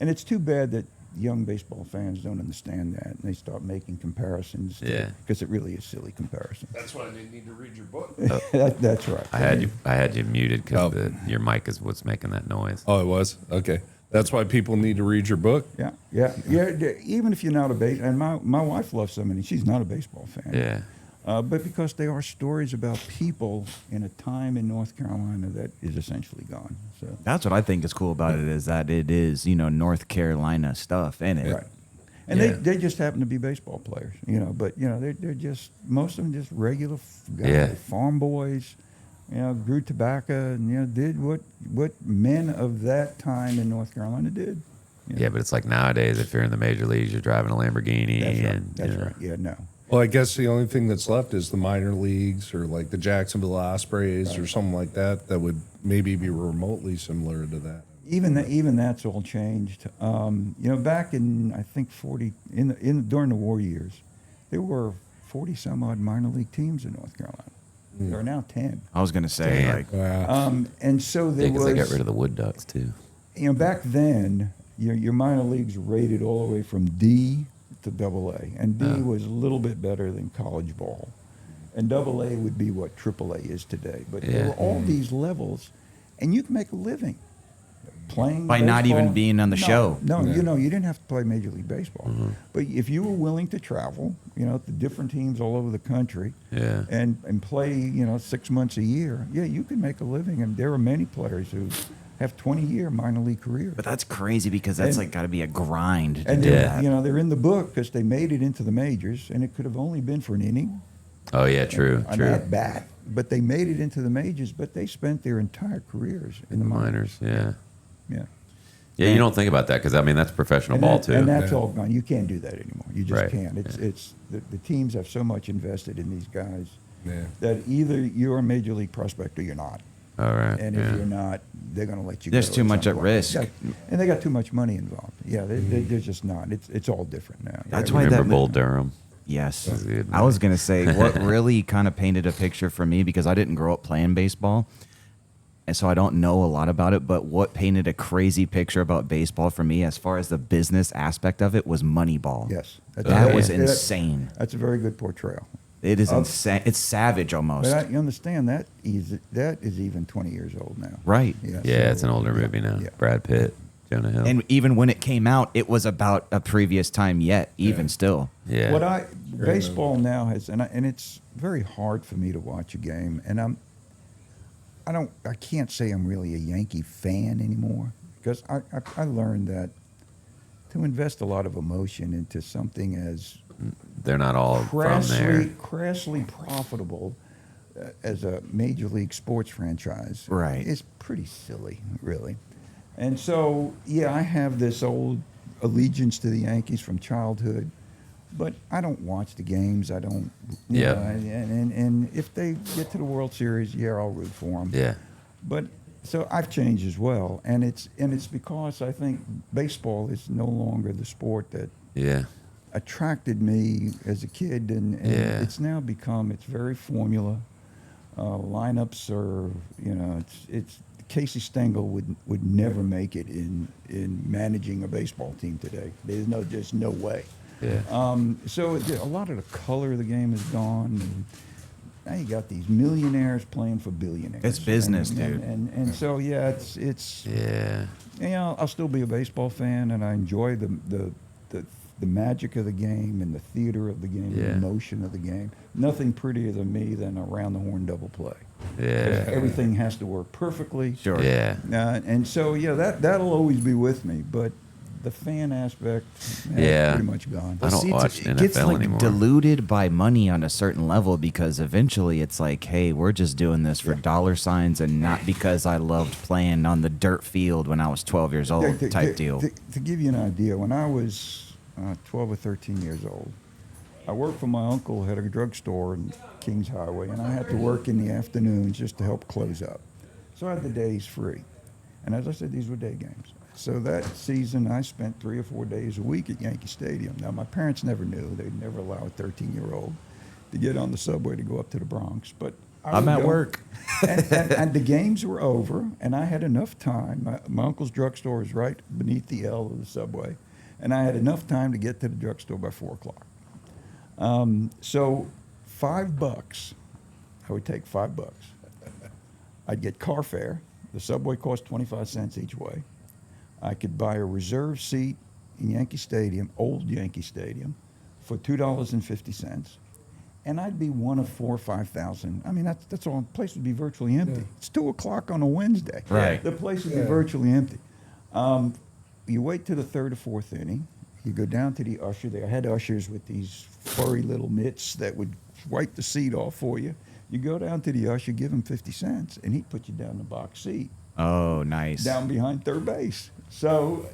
it's too bad that young baseball fans don't understand that, and they start making comparisons. Because it really is silly comparison.
That's why they need to read your book.
That's right.
I had you muted because your mic is what's making that noise.
Oh, it was? Okay. That's why people need to read your book?
Yeah. Even if you're not a base, and my wife loves so many. She's not a baseball fan.
Yeah.
But because they are stories about people in a time in North Carolina that is essentially gone. So
That's what I think is cool about it, is that it is, North Carolina stuff in it.
right. And they just happen to be baseball players, But they're just, most of them just regular guys, farm boys. Grew tobacco and did what men of that time in North Carolina did.
Yeah, but it's like nowadays, if you're in the major leagues, you're driving a Lamborghini.
That's right. Yeah, no.
Well, I guess the only thing that's left is the minor leagues or like the Jacksonville Ospreys or something like that would maybe be remotely similar to that.
Even that's all changed. Back in I think during the war years, there were 40 some odd minor league teams in North Carolina. There are now 10.
I was going to say,
and so there was.
They got rid of the wood ducks too.
Back then, your minor leagues rated all the way from D to AA, and D was a little bit better than college ball, and AA would be what AAA is today. But there were all these levels, and you can make a living playing
by
baseball.
not even being on the show.
No, you didn't have to play Major League Baseball. But if you were willing to travel, to different teams all over the country, and play, 6 months a year, you could make a living. And there are many players who have 20-year minor league careers.
But that's crazy because that's got to be a grind to
and
do
they're,
that.
They're in the book because they made it into the majors, and it could have only been for an inning.
Oh yeah, true.
At bat, but they made it into the majors. But they spent their entire careers in the minors.
Yeah.
Yeah.
You don't think about that because that's professional ball too.
And that's all gone. You can't do that anymore. You just
Right.
can't. It's the teams have so much invested in these guys that either you're a major league prospect or you're not.
All right.
And if you're not, they're going to let you
There's
go.
too much at risk.
And they got too much money involved. Yeah, they're just not. It's all different now.
That's
You
why
remember
that-
Bull Durham?
Yes.
was good,
I was going to say, what really kind of painted a picture for me, because I didn't grow up playing baseball, and so I don't know a lot about it, but what painted a crazy picture about baseball for me as far as the business aspect of it was Moneyball.
Yes.
That was insane.
That's a very good portrayal.
It is insane. It's savage almost.
But you understand that is even 20 years old now.
Right.
Yeah,
so-
it's an older movie now.
Yeah.
Brad Pitt, Jonah Hill.
And even when it came out, it was about a previous time yet, even still.
yeah.
Baseball now has, and it's very hard for me to watch a game, and I can't say I'm really a Yankee fan anymore, because I learned that to invest a lot of emotion into something as
They're not all from there.
crassly profitable as a major league sports franchise,
Right.
is pretty silly, really. And so, I have this old allegiance to the Yankees from childhood. But I don't watch the games. I don't.
Yeah.
And if they get to the World Series, yeah, I'll root for them.
Yeah.
But so I've changed as well, and it's because I think baseball is no longer the sport that attracted me as a kid, and it's now become, it's very formula. Lineups are, it's Casey Stengel would never make it in managing a baseball team today. There's just no way.
Yeah.
So a lot of the color of the game is gone. And now you got these millionaires playing for billionaires.
It's business, dude.
And so it's I'll still be a baseball fan, and I enjoy the magic of the game and the theater of the game, the emotion of the game. Nothing prettier than me than a round the horn double play.
Yeah.
Everything has to work perfectly.
Sure.
Yeah.
And so that'll always be with me, but the fan aspect, pretty much gone.
I don't watch
it gets
NFL anymore.
Diluted by money on a certain level, because eventually it's like, hey, we're just doing this for dollar signs and not because I loved playing on the dirt field when I was 12 years old type deal.
To give you an idea, when I was 12 or 13 years old, I worked for my uncle, had a drugstore in Kings Highway, and I had to work in the afternoons just to help close up. So I had the days free. And as I said, these were day games. So that season, I spent 3 or 4 days a week at Yankee Stadium. Now, my parents never knew. They'd never allow a 13-year-old to get on the subway to go up to the Bronx. But
I'm at work.
and the games were over, and I had enough time. My uncle's drugstore is right beneath the L of the subway, and I had enough time to get to the drugstore by 4 o'clock. So $5, I would take $5. I'd get car fare. The subway cost 25 cents each way. I could buy a reserve seat in Yankee Stadium, old Yankee Stadium, for $2.50, and I'd be one of 4,000 or 5,000. I mean, that's all. The place would be virtually empty. Yeah. It's 2 o'clock on a Wednesday.
Right.
The place would be virtually empty. You wait to the 3rd or 4th inning. You go down to the usher. They had ushers with these furry little mitts that would wipe the seat off for you. You go down to the usher, give him 50 cents, and he'd put you down in the box seat.
Oh, nice.
Down behind third base. So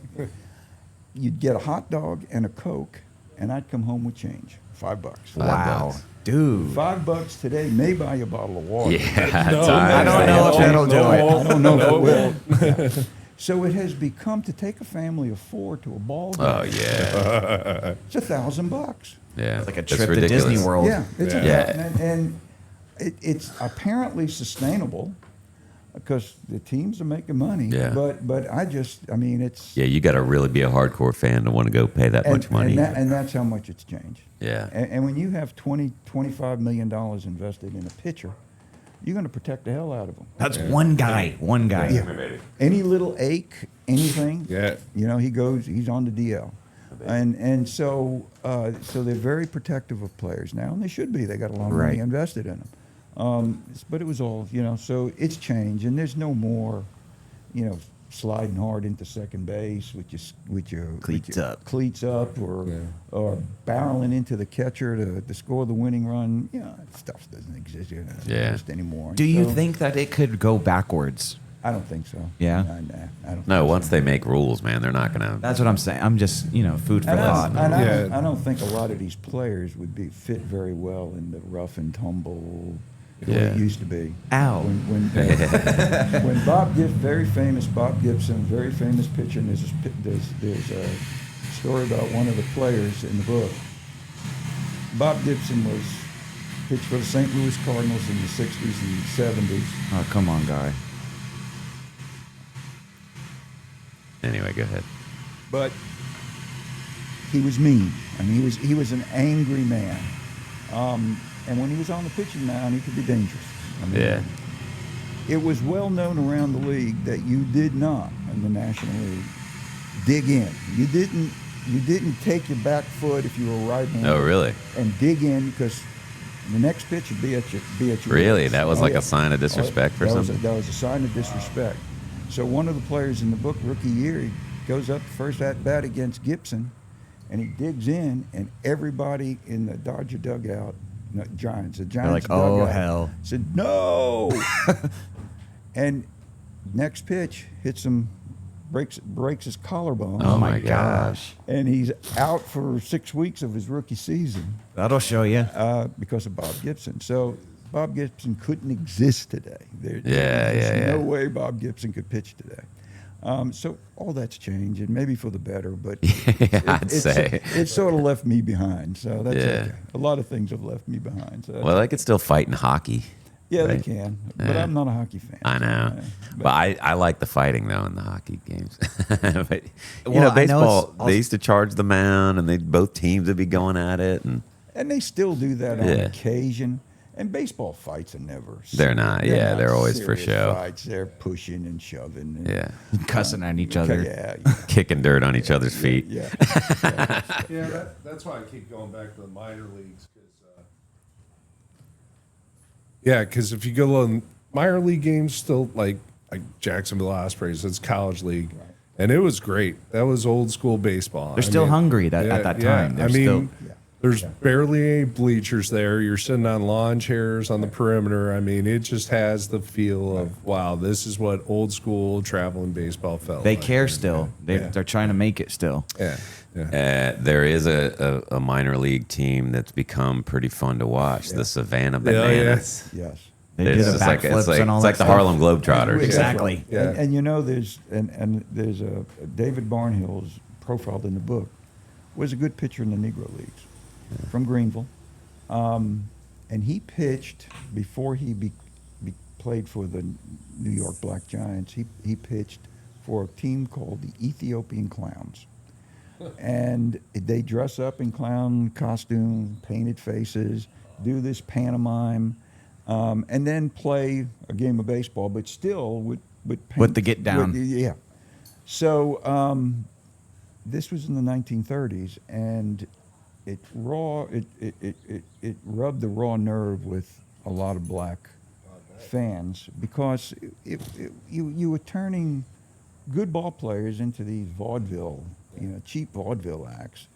you'd get a hot dog and a Coke, and I'd come home with change, $5.
Wow. Dude.
$5 today may buy you a bottle of water.
Yeah.
I don't know if that'll do it.
I don't know if it will. Yeah. So it has become, to take a family of 4 to a ball game.
Oh, yeah.
It's $1,000.
Yeah.
It's like a
That's
trip to
ridiculous.
Disney World.
Yeah. It's
Yeah.
and it's apparently sustainable because the teams are making money.
Yeah.
But I mean, it's...
Yeah, you got to really be a hardcore fan to want to go pay that much money.
And that's how much it's changed.
Yeah.
And when you have $25 million invested in a pitcher, you're going to protect the hell out of him.
That's one guy. One guy.
Yeah. Any little ache, anything,
Yeah.
he's on the DL. And so they're very protective of players now, and they should be. They got a lot of money invested in them. But it was all, so it's changed, and there's no more, sliding hard into second base with your cleats up, or barreling into the catcher to score the winning run. That stuff doesn't exist anymore.
Do you think that it could go backwards?
I don't think so.
Yeah?
I don't.
No,
think
once
so.
they make rules, man, they're not going to.
That's what I'm saying. I'm just, food for thought.
I don't think a lot of these players would fit very well in the rough and tumble the way it used to be.
Ow.
When Bob Gibson, very famous pitcher, and there's a story about one of the players in the book. Bob Gibson pitched for the St. Louis Cardinals in the 60s and 70s.
Oh, come on, guy.
Anyway, go ahead.
But he was mean. I mean, he was an angry man. And when he was on the pitching mound, he could be dangerous. I mean, it was well known around the league that you did not, in the National League, dig in. You didn't take your back foot if you were right-handed.
Oh, really?
And dig in, because the next pitch would be at your
Really?
legs.
That was like a sign of disrespect for something?
That was a sign of disrespect. So one of the players in the book, rookie year, he goes up first at bat against Gibson, and he digs in, and everybody in the Dodger dugout, the Giants
They're like,
dugout,
oh, hell.
said, no! And next pitch hits him breaks his collarbone.
Oh my gosh.
And he's out for 6 weeks of his rookie season
That'll show you.
because of Bob Gibson. So Bob Gibson couldn't exist today.
Yeah.
No way Bob Gibson could pitch today. So all that's changed, and maybe for the better, but
I'd say.
it sort of left me behind. So that's
Yeah.
okay. A lot of things have left me behind. So that's
Well, I could still fight in hockey.
yeah,
right.
they can, but
Yeah.
I'm not a hockey fan.
I know. But I like the fighting, though, in the hockey games. But, you
Well,
know,
I know
baseball,
it's also-
they used to charge the mound, and both teams would be going at it. And
they still do that on
Yeah.
occasion. And baseball fights are never.
They're not, yeah, they're always for
serious
show.
Fights. They're pushing and shoving. And,
yeah,
Cussing at each other.
Yeah,
kicking dirt on each other's feet.
yeah.
Yeah, that's why I keep going back to the minor leagues. Because if you go on minor league games, still like Jacksonville Ospreys, it's college league. And it was great. That was old school baseball.
They're still hungry at that time. They're still,
there's barely any bleachers there. You're sitting on lawn chairs on the perimeter. I mean, it just has the feel of, wow, this is what old school traveling baseball felt
they
like.
care still. They're trying to make it still.
Yeah.
There is a minor league team that's become pretty fun to watch. The Savannah
Yeah, yeah.
Bananas.
Yes.
They do
It's
the
just like
backflips and all
it's like
that
the
stuff.
Harlem Globetrotters.
Exactly.
Yeah.
And you know, there's a David Barnhill's profiled in the book was a good pitcher in the Negro Leagues from Greenville, and he pitched before he played for the New York Black Giants. He pitched for a team called the Ethiopian Clowns, and they dress up in clown costume, painted faces, do this pantomime. And then play a game of baseball, but still with
With the get down.
yeah. So this was in the 1930s, and it rubbed the raw nerve with a lot of black fans because you were turning good ball players into these vaudeville, cheap vaudeville acts,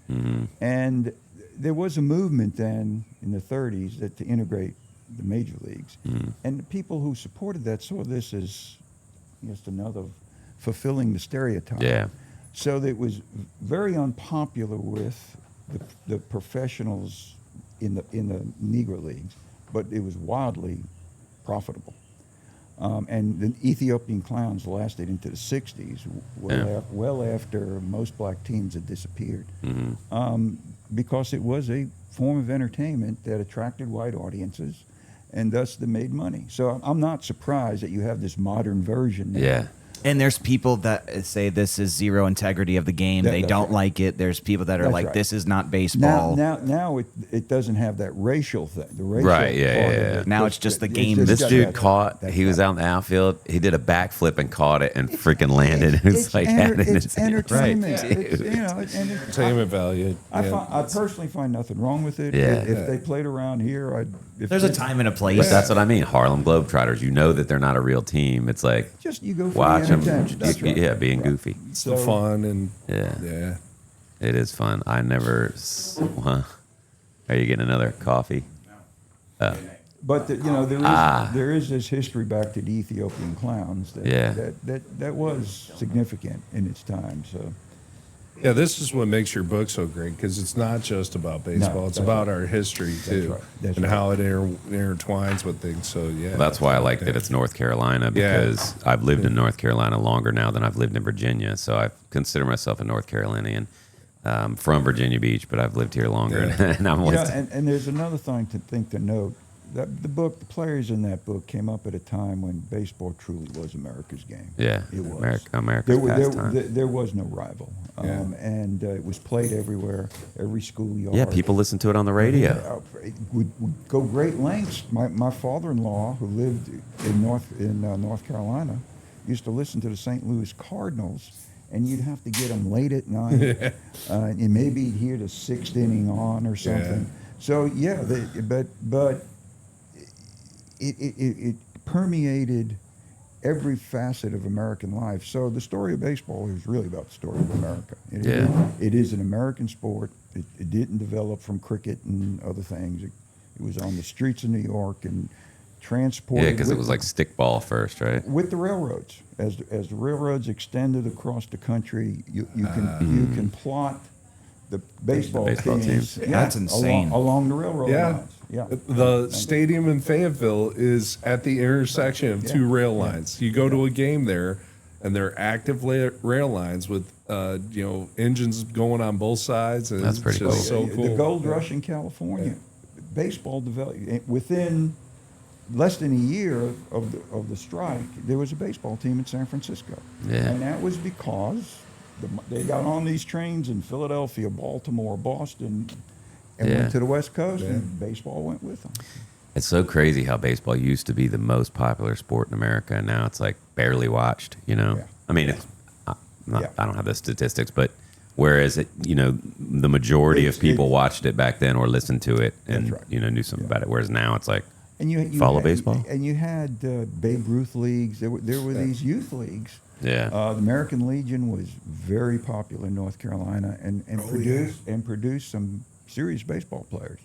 and there was a movement then in the 30s to integrate the major leagues, and the people who supported that saw this as just another fulfilling the stereotype.
Yeah.
So that it was very unpopular with the professionals in the Negro leagues, but it was wildly profitable. And the Ethiopian Clowns lasted into the 60s, well after most black teams had disappeared, because it was a form of entertainment that attracted white audiences, and thus they made money. So I'm not surprised that you have this modern version now.
Yeah.
And there's people that say this is zero integrity of the game. They
That's
don't
right.
like it. There's people that are
That's
like,
right.
this is not baseball.
Now it doesn't have that racial thing. The racial
Right, yeah,
part
yeah,
of
yeah.
it.
Now it's just the game.
just
This
got
dude
that-
caught.
that-
He was out in the outfield. He did a backflip and caught it and freaking landed. It was like
it's entertainment.
Right.
It's, and
Entertainment value.
I personally find nothing wrong with it.
Yeah.
If they played around here,
There's a time and a place.
But that's what I mean. Harlem Globetrotters. You know that they're not a real team. It's like
just you go for
watch
the
them.
entertainment. That's right.
Yeah, being
Right.
goofy.
It's the fun and
Yeah. It is fun. I never. Huh? Are you getting another coffee?
But there is this history back to the Ethiopian Clowns that was significant in its time. So
Yeah, this is what makes your book so great because it's not just about baseball; it's
that's
about
right.
our history too,
right. That's
and
right.
how it intertwines with things. So yeah,
That's why I like that it's North Carolina because I've lived in North Carolina longer now than I've lived in Virginia. So I consider myself a North Carolinian. From Virginia Beach, but I've lived here longer, and I'm always.
and there's another thing to note. That the players in that book came up at a time when baseball truly was America's game.
Yeah,
It was.
America's pastime.
There was no rival, and it was played everywhere, every schoolyard.
Yeah, people listen to it on the radio.
It would go great lengths. My father-in-law, who lived in North Carolina, used to listen to the St. Louis Cardinals, and you'd have to get them late at night, and maybe you'd hear the sixth inning on or something. So but it permeated every facet of American life. So the story of baseball is really about the story of America. It is an American sport. It didn't develop from cricket and other things. It was on the streets of New York, and transported.
Yeah, because it was like stickball first, right?
With the railroads. As the railroads extended across the country, you can plot the baseball teams.
teams.
That's insane.
Along the railroad lines. Yeah.
The stadium in Fayetteville is at the intersection of two rail lines. You go to a game there, and they're active rail lines with engines going on both sides. And
That's pretty
it's just
cool.
so cool.
The gold rush in California, baseball developed within less than a year of the strike. There was a baseball team in San Francisco, and that was because they got on these trains in Philadelphia, Baltimore, Boston, and went to the West Coast, and baseball went with them.
It's so crazy how baseball used to be the most popular sport in America, and now it's like barely watched.
Yeah.
I mean, I don't have the statistics, but whereas the majority of people watched it back then or listened to it and knew something about it, whereas now it's like
and you
follow
had,
baseball.
And you had Babe Ruth leagues. There were these youth leagues.
Yeah.
The American Legion was very popular in North Carolina and produced some serious baseball players.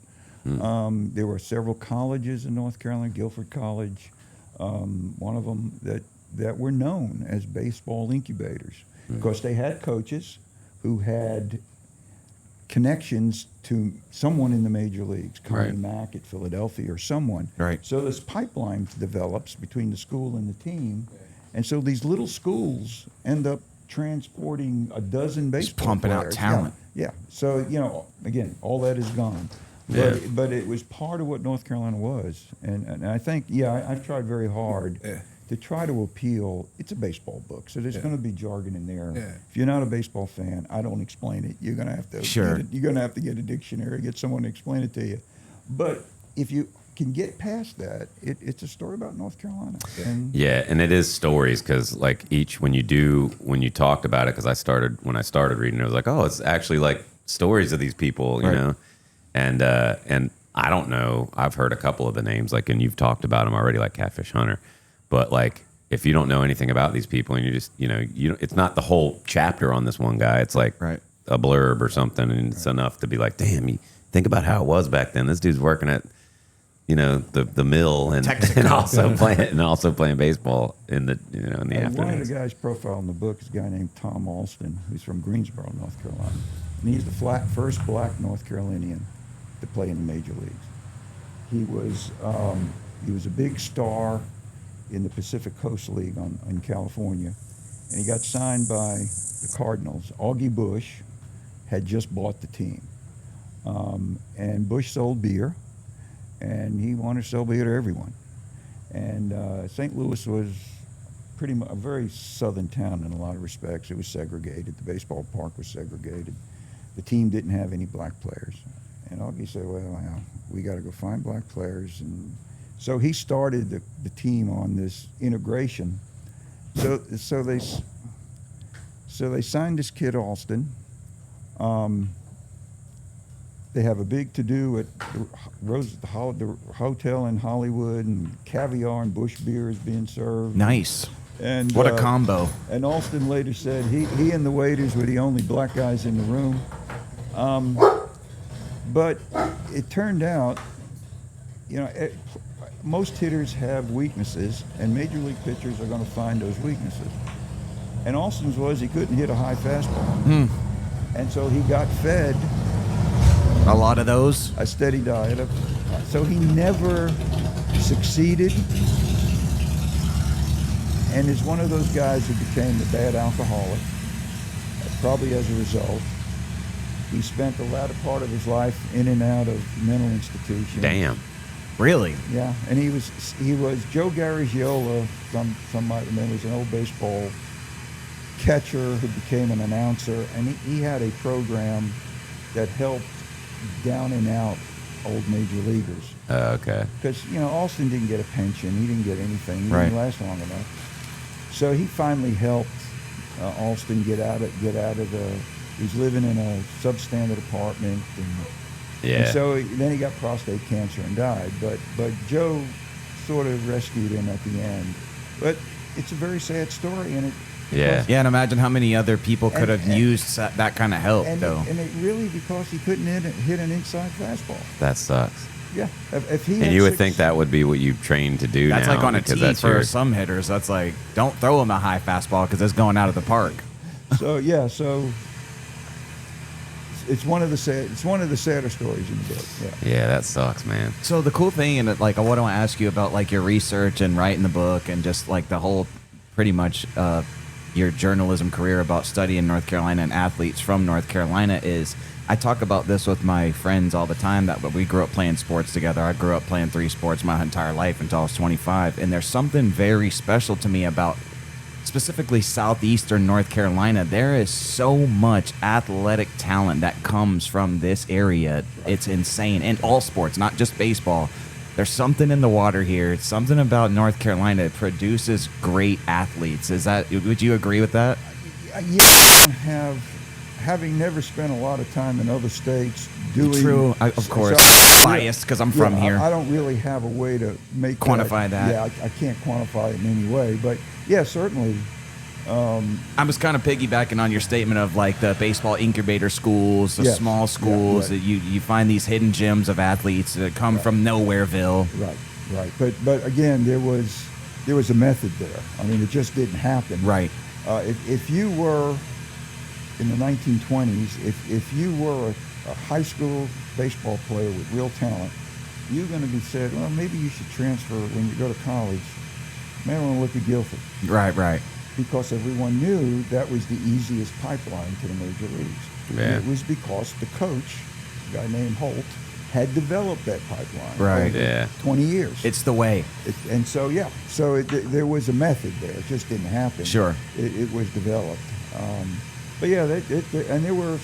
There were several colleges in North Carolina, Guilford College, one of them that were known as baseball incubators. Of course, they had coaches who had connections to someone in the major leagues, Connie Mack at Philadelphia or someone.
Right.
So this pipeline develops between the school and the team. And so these little schools end up transporting a dozen baseball
pumping out
players.
talent.
Yeah. So, again, all that is gone.
Yeah.
But it was part of what North Carolina was. And I think, I've tried very hard to try to appeal. It's a baseball book, so there's going to be jargon in there.
Yeah.
If you're not a baseball fan, I don't explain it. You're going to have to you're going to have to get a dictionary, get someone to explain it to you. But if you can get past that, it's a story about North Carolina. And
it is stories because like when you talked about it, because when I started reading it, I was like, oh, it's actually like stories of these people, you know, and I don't know, I've heard a couple of the names, like, and you've talked about them already, like Catfish Hunter, but like if you don't know anything about these people and you just it's not the whole chapter on this one guy, it's like a blurb or something, and it's enough to be like, damn, you think about how it was back then. This dude's working at the mill and also playing baseball in the in the afternoons.
One of the guys profiled in the book is a guy named Tom Alston, who's from Greensboro, North Carolina, and he's the first black North Carolinian to play in the major leagues. He was a big star in the Pacific Coast League in California, and he got signed by the Cardinals. Augie Bush had just bought the team, and Bush sold beer. And he wanted to sell beer to everyone. And St. Louis was pretty much a very southern town in a lot of respects. It was segregated. The baseball park was segregated. The team didn't have any black players. And Augie said, well, we got to go find black players. And so he started the team on this integration. So they signed this kid Alston. They have a big to-do at the hotel in Hollywood, and caviar and Bush beer is being served.
Nice.
And
what a combo.
And Alston later said he and the waiters were the only black guys in the room. But it turned out, most hitters have weaknesses, and major league pitchers are going to find those weaknesses. And Alston's was he couldn't hit a high fastball. And so he got fed
a lot of those.
A steady diet of, so he never succeeded, and is one of those guys who became the bad alcoholic. Probably as a result, he spent the latter part of his life in and out of mental institutions.
Damn.
Really?
Yeah, and he was Joe Garagiola. Some might remember, was an old baseball catcher who became an announcer, and he had a program that helped down and out old major leaguers.
Okay.
Because Alston didn't get a pension, he didn't get anything, he didn't last long enough. So he finally helped Alston get out of the. He's living in a substandard apartment, and so then he got prostate cancer and died. But Joe sort of rescued him at the end. But it's a very sad story, and it.
Yeah, and imagine how many other people could have used that kind of help, though.
And it really, because he couldn't hit an inside fastball.
That sucks.
Yeah. If he
And
had
you would
six-
think that would be what you trained to do
That's
now.
like on a
because
tee
that's
for
your-
some hitters. That's like, don't throw him a high fastball because it's going out of the park.
So it's one of the sadder stories in the book. Yeah.
Yeah, that sucks, man.
So the cool thing, and like, I want to ask you about like your research and writing the book, and just like the whole, pretty much, your journalism career about studying North Carolina and athletes from North Carolina is. I talk about this with my friends all the time that we grew up playing sports together. I grew up playing 3 sports my entire life until I was 25, and there's something very special to me about specifically southeastern North Carolina. There is so much athletic talent that comes from this area. It's insane. In all sports, not just baseball. There's something in the water here. It's something about North Carolina. It produces great athletes. Would you agree with that?
Yeah, having never spent a lot of time in other states doing.
True, of course.
So,
Biased because I'm from here.
I don't really have a way to make
Quantify that.
Yeah, I can't quantify it in any way, but yeah, certainly.
I was kind of piggybacking on your statement of like the baseball incubator schools, the
Yes.
small schools.
Yeah,
That you find these hidden gems of athletes that come from Nowhereville.
Right. But again, there was a method there. I mean, it just didn't happen.
Right.
If you were in the 1920s, if you were a high school baseball player with real talent, you're going to be said, well, maybe you should transfer when you go to college. May want to look at Guilford.
Right.
Because everyone knew that was the easiest pipeline to the major leagues.
Yeah.
And it was because the coach, a guy named Holt, had developed that pipeline
Right.
over
Yeah.
20 years.
It's the way.
And so, there was a method there. It just didn't happen.
Sure.
It was developed. But yeah, and there were,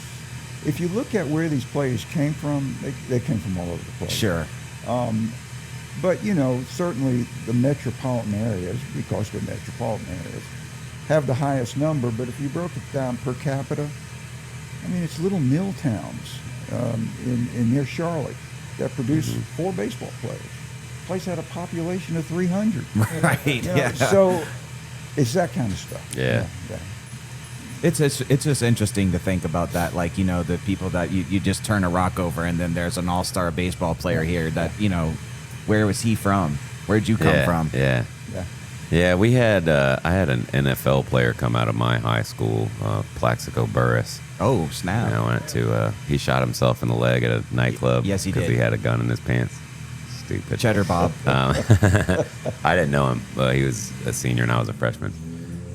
if you look at where these players came from, they came from all over the place.
Sure.
But, certainly the metropolitan areas, because they're metropolitan areas, have the highest number. But if you broke it down per capita, I mean, it's little mill towns in near Charlotte that produce 4 baseball players. The place had a population of 300.
Right. Yeah.
So it's that kind of stuff.
Yeah.
It's just interesting to think about that. Like, the people that you just turn a rock over, and then there's an all-star baseball player here that, where was he from? Where'd you come from?
Yeah. Yeah, we had I had an NFL player come out of my high school, Plaxico Burris.
Oh, snap.
I went to he shot himself in the leg at a nightclub.
Yes, he
because
did.
he had a gun in his pants. Stupid.
Cheddar Bob.
I didn't know him. He was a senior and I was a freshman.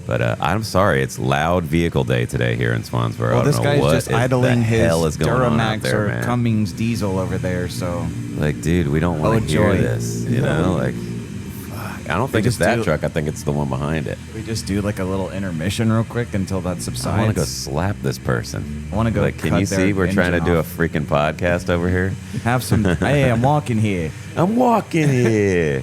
But I'm sorry, it's loud vehicle day today here in Swansboro.
Well,
I
this
don't know
guy's
what
just
the
idling his
hell is going on out
Duramax
there,
or
man.
Cummins diesel over there, so...
Like, dude, we don't want
Oh,
to hear
joy.
this. You know, like, fuck. I don't think it's
just
that
do-
truck. I think it's the one behind it.
We just do like a little intermission real quick until that subsides.
I want to go slap this person.
I wanna go
Like, can
cut
you
their
see we're trying to
engine
do a
off.
freaking podcast over here?
Have some... Hey, I'm walking here.
I'm walking here.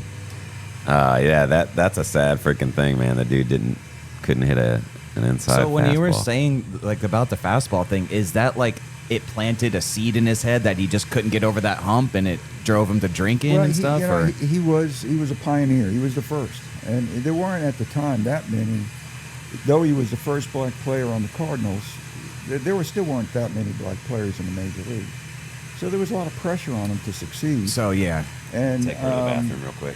Yeah, that's a sad freaking thing, man. The dude couldn't hit an inside.
So when you were
fastball.
saying like about the fastball thing, is that like it planted a seed in his head that he just couldn't get over that hump and it drove him to drinking and stuff? Or
he was a pioneer. He was the first, and there weren't at the time that many. Though he was the first black player on the Cardinals, there still weren't that many black players in the major league. So there was a lot of pressure on him to succeed.
so yeah,
And
take her to the bathroom real quick.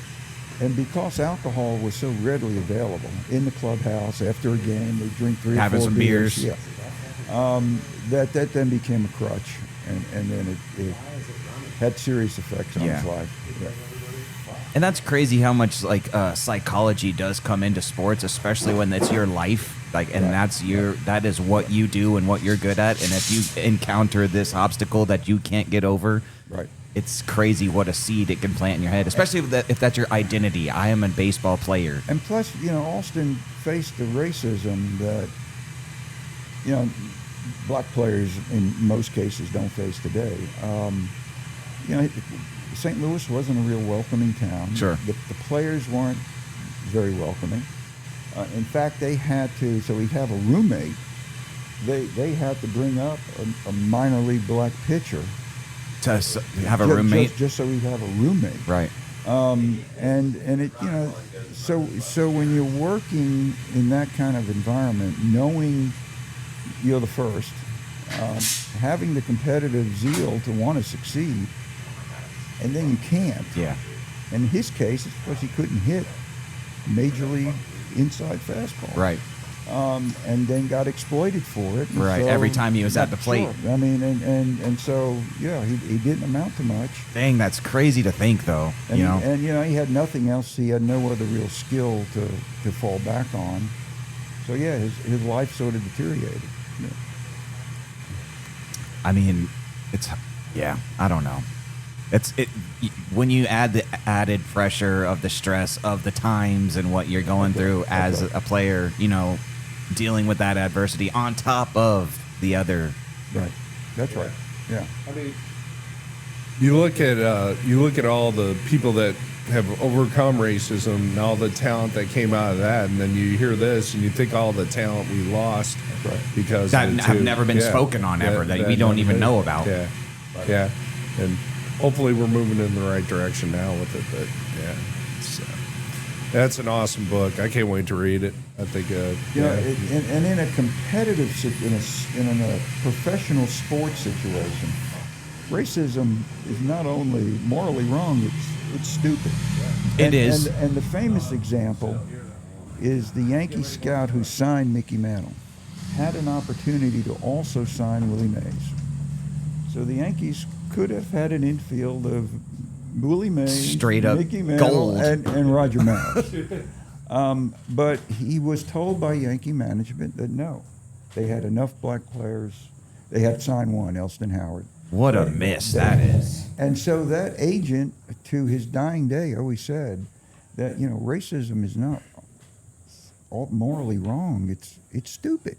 and because alcohol was so readily available in the clubhouse after a game, they drink 3
Having
or 4
some beers.
Yeah. That then became a crutch, and then it had serious effects on
Yeah.
his life. Yeah.
and that's crazy how much like psychology does come into sports, especially when it's your life. Like, and that is what you do and what you're good at. And if you encounter this obstacle that you can't get over,
Right.
it's crazy what a seed it can plant in your head, especially if that's your identity. I am a baseball player.
And plus, Alston faced the racism that, black players in most cases don't face today. St. Louis wasn't a real welcoming town.
Sure.
The players weren't very welcoming. In fact, they had to, so he'd have a roommate. They had to bring up a minor league black pitcher.
To have a roommate,
Just so he'd have a roommate.
right?
And it, so when you're working in that kind of environment, knowing you're the first, having the competitive zeal to want to succeed, and then you can't.
Yeah.
And in his case, it's because he couldn't hit major league inside fastball.
Right.
And then got exploited for it. And
Right.
so-
Every time he was at the plate.
Sure. I mean, and so, yeah, he didn't amount to much.
Dang, that's crazy to think, though.
And,
you know?
he had nothing else. He had no other real skill to fall back on. So, yeah, his life sort of deteriorated. Yeah.
I mean, I don't know. When you add the added pressure of the stress of the times and what you're going through as a player, dealing with that adversity on top of the other.
Right. That's right. Yeah.
I mean, you look at all the people that have overcome racism and all the talent that came out of that, and then you hear this and you think all the talent we lost because
That
of it
have
too.
never been spoken on ever, that we don't even know about.
Yeah, yeah, and hopefully we're moving in the right direction now with it. But yeah, that's an awesome book. I can't wait to read it. I think,
and in a competitive, in a professional sports situation, racism is not only morally wrong; it's stupid.
It is.
And the famous example is the Yankee scout who signed Mickey Mantle had an opportunity to also sign Willie Mays. So the Yankees could have had an infield of Willie Mays,
straight up
Mickey Mantle,
gold,
and Roger Maris. But he was told by Yankee management that no, they had enough black players. They had signed one, Elston Howard.
What a miss that is.
And so that agent, to his dying day, always said that racism is not all morally wrong. It's stupid.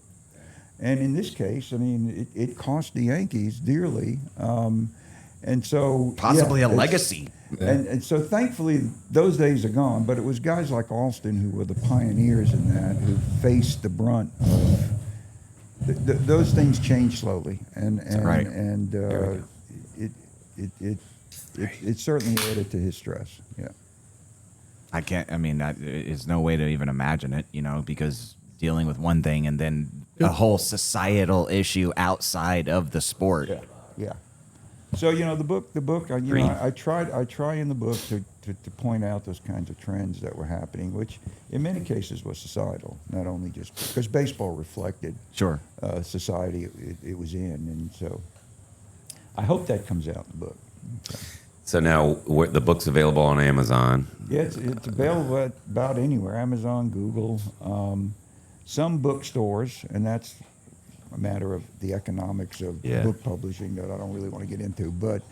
And in this case, I mean, it cost the Yankees dearly. And so
Possibly a legacy.
And so thankfully those days are gone. But it was guys like Alston who were the pioneers in that, who faced the brunt of those things change slowly, and
right.
And it certainly added to his stress. Yeah,
I can't. I mean, there's no way to even imagine it, because dealing with one thing and then a whole societal issue outside of the sport.
Yeah. So the book. I try in the book to point out those kinds of trends that were happening, which in many cases was societal, not only just because baseball reflected society it was in, and so I hope that comes out in the book. Okay.
So now the book's available on Amazon.
Yeah, it's available at about anywhere, Amazon, Google, some bookstores, and that's a matter of the economics of book publishing that I don't really want to get into, but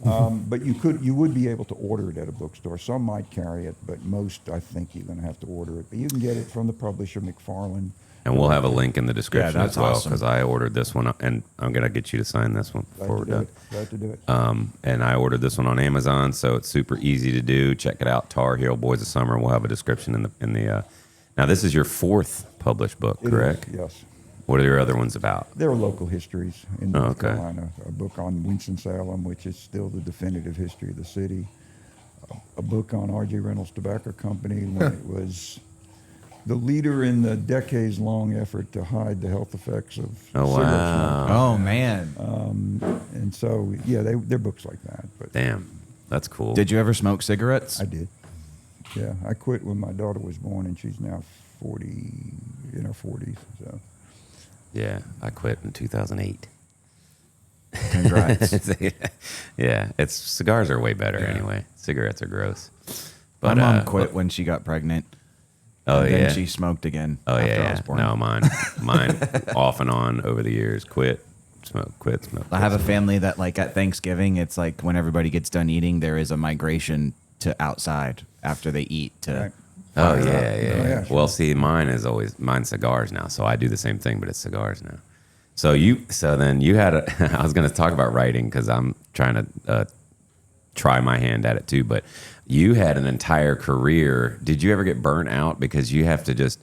you would be able to order it at a bookstore. Some might carry it, but most, I think, you're going to have to order it. But you can get it from the publisher, McFarland.
And we'll have a link in the description
that's
as well,
awesome.
because I ordered this one, and I'm going to get you to sign this one before we're done.
Glad to do it.
And I ordered this one on Amazon, so it's super easy to do. Check it out, Tar Heel Boys of Summer. We'll have a description in the. Now, this is your fourth published book, correct?
It is, yes.
What are your other ones about?
There are local histories in North
okay.
Carolina. A book on Winston-Salem, which is still the definitive history of the city. A book on R.J. Reynolds Tobacco Company when it was the leader in the decades-long effort to hide the health effects of cigarette smoke.
Oh, man.
And so, yeah, they're books like that. But
Damn, that's cool.
Did you ever smoke cigarettes?
I did. Yeah, I quit when my daughter was born, and she's now 40, in her 40s. So.
Yeah, I quit in 2008.
Congrats.
Cigars are way better anyway. Cigarettes are gross.
My
But
mom quit when she got pregnant.
Oh
and
yeah.
then she smoked again. after I was born.
No, mine off and on over the years. Quit, smoke.
I have a family that, like, at Thanksgiving, it's like when everybody gets done eating, there is a migration to outside after they eat to.
Right.
Oh yeah.
yeah, sure.
Well, see, mine's cigars now, so I do the same thing, but it's cigars now. So then you had I was going to talk about writing because I'm trying to try my hand at it too, but you had an entire career. Did you ever get burnt out because you have to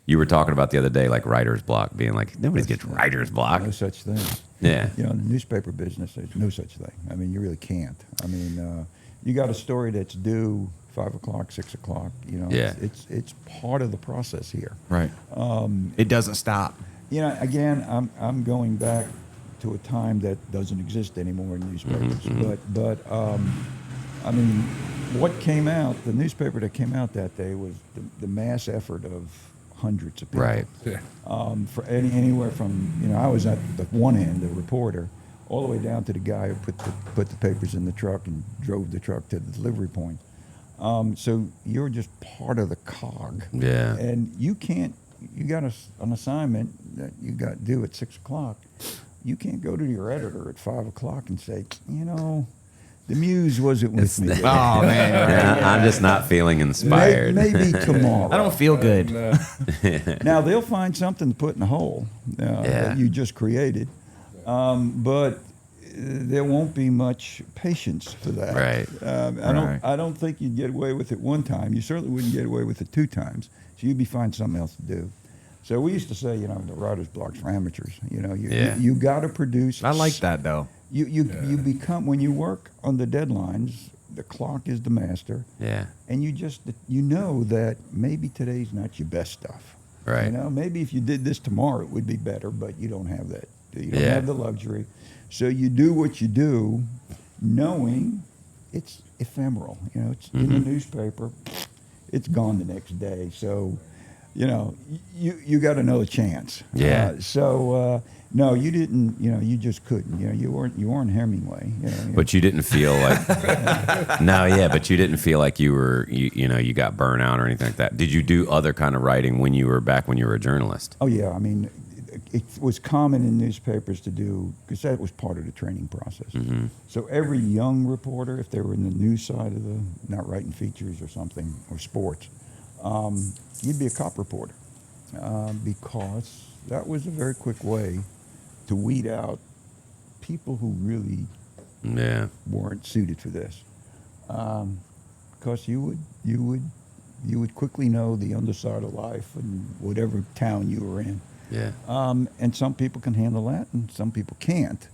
you were talking about the other day, like writer's block, being like, nobody gets writer's block.
No such thing.
Yeah.
In the newspaper business, there's no such thing. I mean, you really can't. I mean, you got a story that's due 5 o'clock, 6 o'clock. It's part of the process here.
Right. It doesn't stop.
Again, I'm going back to a time that doesn't exist anymore in newspapers.
Mm-hmm.
But I mean, what came out, the newspaper that came out that day was the mass effort of hundreds of people.
Right.
Yeah.
For anywhere from, I was at the one end, the reporter, all the way down to the guy who put the papers in the truck and drove the truck to the delivery point. So you're just part of the cog.
Yeah.
And you got an assignment that you got due at 6 o'clock. You can't go to your editor at 5 o'clock and say, the muse wasn't with me.
Oh man,
Yeah, I'm just not feeling inspired.
Maybe tomorrow.
I don't feel good.
Now they'll find something to put in the hole that you just created, but there won't be much patience for that.
Right.
I don't think you'd get away with it one time. You certainly wouldn't get away with it 2 times. So you'd be finding something else to do. So we used to say, the writer's block's for amateurs. You got to produce.
I like that though.
You become, when you work on the deadlines, the clock is the master.
Yeah.
And you know that maybe today's not your best stuff.
Right.
Maybe if you did this tomorrow it would be better, but you don't have that. You don't have the luxury. So you do what you do knowing it's ephemeral. It's in the newspaper. It's gone the next day. So, you got another chance.
Yeah.
No, you didn't. You just couldn't. You weren't Hemingway.
But you didn't feel like but you didn't feel like you were you got burnt out or anything like that. Did you do other kind of writing when you were a journalist?
Oh yeah, I mean, it was common in newspapers to do, because that was part of the training process.
Mm-hmm.
So every young reporter, if they were in the news side of not writing features or something, or sports, you'd be a cop reporter, because that was a very quick way to weed out people who really weren't suited for this, because you would quickly know the underside of life in whatever town you were in.
Yeah.
And some people can handle that, and some people can't.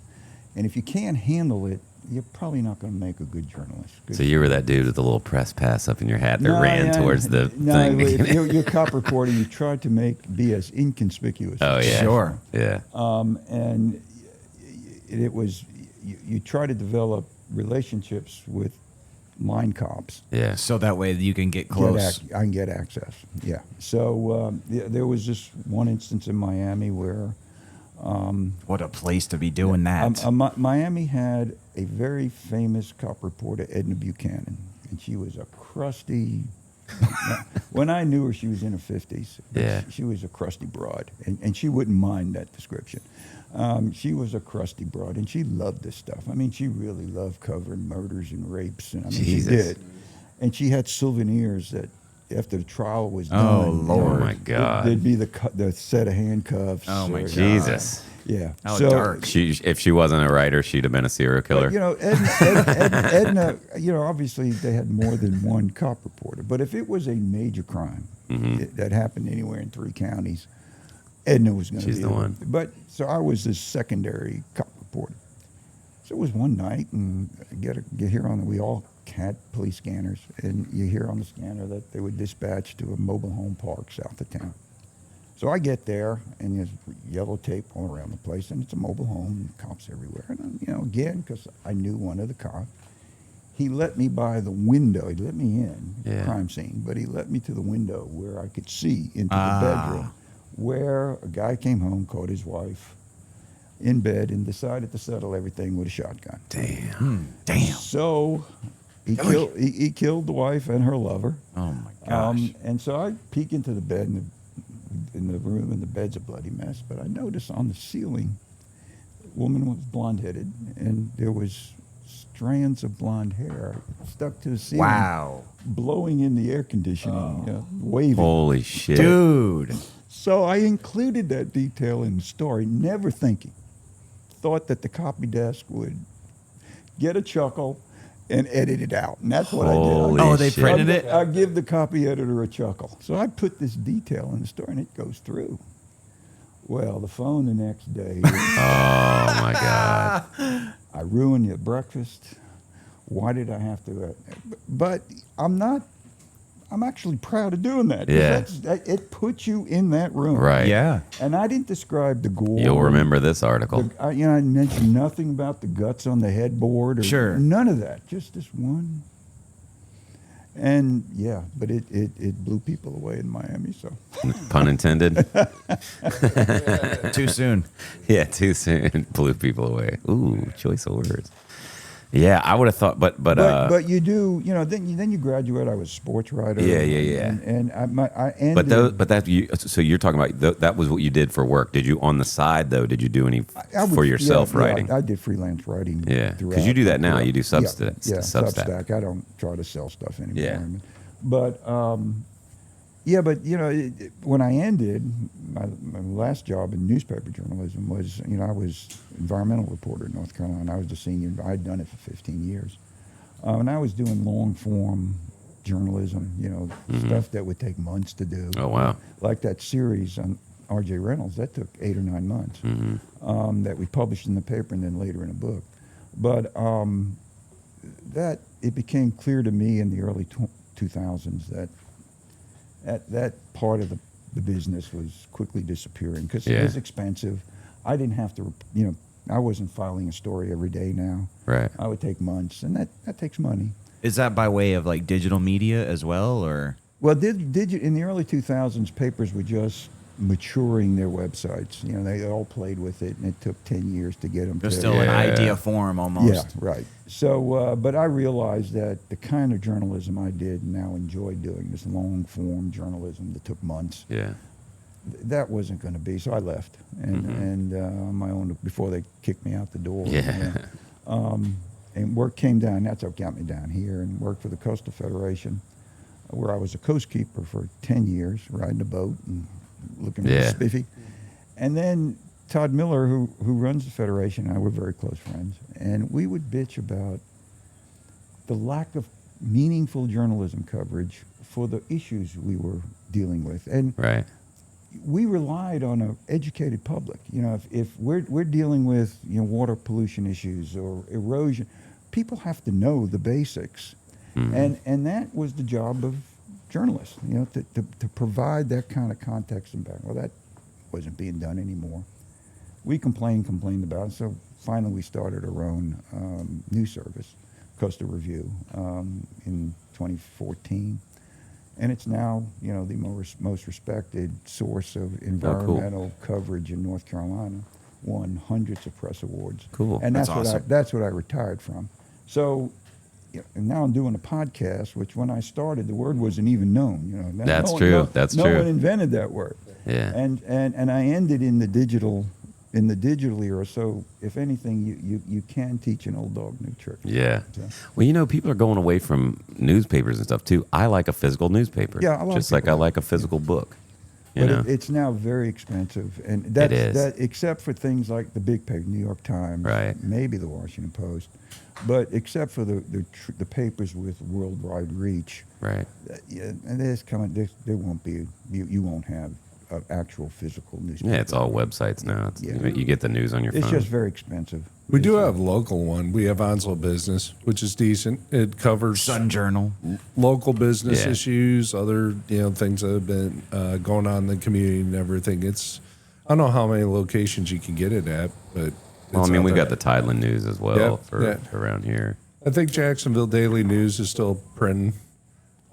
And if you can't handle it, you're probably not going to make a good journalist.
So you were that dude with the little press pass up in your hat that ran towards the thing.
If you're a cop reporter, you try to be as inconspicuous.
Oh yeah,
sure.
Yeah.
And it was you try to develop relationships with line cops.
Yeah.
So that way you can get close.
I can get access. Yeah. So there was this one instance in Miami where.
What a place to be doing that.
Miami had a very famous cop reporter, Edna Buchanan, and she was a crusty. When I knew her, she was in her 50s.
Yeah.
She was a crusty broad, and she wouldn't mind that description. She was a crusty broad, and she loved this stuff. I mean, she really loved covering murders and rapes, and she did. And she had souvenirs that, after the trial was done,
oh Lord,
my God,
there'd be the set of handcuffs.
Oh my God.
Jesus.
Yeah.
How
so
dark.
If she wasn't a writer, she'd have been a serial killer.
But, Edna, obviously they had more than one cop reporter. But if it was a major crime that happened anywhere in 3 counties, Edna was going to be
She's the one.
But so I was this secondary cop reporter. So it was one night, and get here on we all had police scanners, and you hear on the scanner that they would dispatch to a mobile home park south of town. So I get there, and there's yellow tape all around the place, and it's a mobile home, and cops everywhere. And again, because I knew one of the cops, he let me by the window. He let me in the crime scene, but he let me to the window where I could see into the bedroom, where a guy came home, caught his wife in bed, and decided to settle everything with a shotgun.
Damn.
So he killed the wife and her lover.
Oh my gosh.
And so I peek into the bed, in the room, and the bed's a bloody mess. But I noticed on the ceiling, a woman was blonde-headed, and there was strands of blonde hair stuck to the ceiling.
Wow.
Blowing in the air conditioning, waving.
Holy shit.
Dude.
So I included that detail in the story, never thinking. Thought that the copy desk would get a chuckle and edit it out. And that's what I did.
Oh, they printed it?
I give the copy editor a chuckle. So I put this detail in the story, and it goes through. Well, the phone the next day.
Oh, my God.
I ruined your breakfast. Why did I have to? But I'm actually proud of doing that.
Yeah.
It puts you in that room.
Right.
Yeah.
And I didn't describe the gore.
You'll remember this article.
I mentioned nothing about the guts on the headboard. Or
Sure.
None of that. Just this one And yeah, but it blew people away in Miami. So
Pun intended.
Too soon.
Yeah, too soon. Blew people away. Ooh, choice of words. Yeah, I would have thought,
but you do, then you graduate. I was a sports writer.
Yeah.
And I ended.
So you're talking about that was what you did for work. Did you on the side though? Did you do any for yourself writing?
I did freelance writing.
Yeah, because you do that now. You do Substack.
Yeah,
Substack.
Substack. I don't try to sell stuff anymore.
Yeah.
But when I ended, my last job in newspaper journalism was, I was environmental reporter in North Carolina. I was the senior. I'd done it for 15 years. And I was doing long form journalism, stuff that would take months to do.
Oh, wow.
Like that series on R.J. Reynolds, that took 8 or 9 months that we published in the paper and then later in a book. But that it became clear to me in the early 2000s that part of the business was quickly disappearing because it was expensive. I didn't have to, I wasn't filing a story every day now.
Right.
I would take months, and that takes money.
Is that by way of like digital media as well, or?
Well, in the early 2000s, papers were just maturing their websites. They all played with it, and it took 10 years to get them.
They're still in idea form almost.
Yeah, right. So, but I realized that the kind of journalism I did and now enjoy doing, this long form journalism that took months, that wasn't going to be. So I left and on my own before they kicked me out the door.
Yeah.
And work came down. That's what got me down here, and worked for the Coastal Federation, where I was a coastkeeper for 10 years, riding a boat and looking really spiffy. And then Todd Miller, who runs the Federation, and I were very close friends, and we would bitch about the lack of meaningful journalism coverage for the issues we were dealing with. And we relied on an educated public. If we're dealing with water pollution issues or erosion, people have to know the basics. And that was the job of journalists, to provide that kind of context and background. Well, that wasn't being done anymore. We complained about it, so finally we started our own news service, Coastal Review, in 2014. And it's now, the most respected source of environmental coverage in North Carolina. Won hundreds of press awards.
Cool.
And that's
awesome.
That's what I retired from. So, and now I'm doing a podcast, which when I started, the word wasn't even known.
That's true.
No one invented that word.
Yeah.
And I ended in the digital era. So if anything, you can teach an old dog new tricks.
Yeah.
So.
Well, people are going away from newspapers and stuff too. I like a physical newspaper.
Yeah,
just like I like a physical book.
But it's now very expensive, and
it is.
That except for things like the big paper, New York Times, maybe the Washington Post, but except for the papers with worldwide reach, and there won't be you won't have an actual physical newspaper.
Yeah, it's all websites now. You get the news on your phone.
It's just very expensive.
We do have a local one. We have Onslow Business, which is decent. It covers
Sun Journal,
local business issues, other things that have been going on in the community and everything. I don't know how many locations you can get it at, but
we've got the Tideland News as well for around here.
I think Jacksonville Daily News is still printing.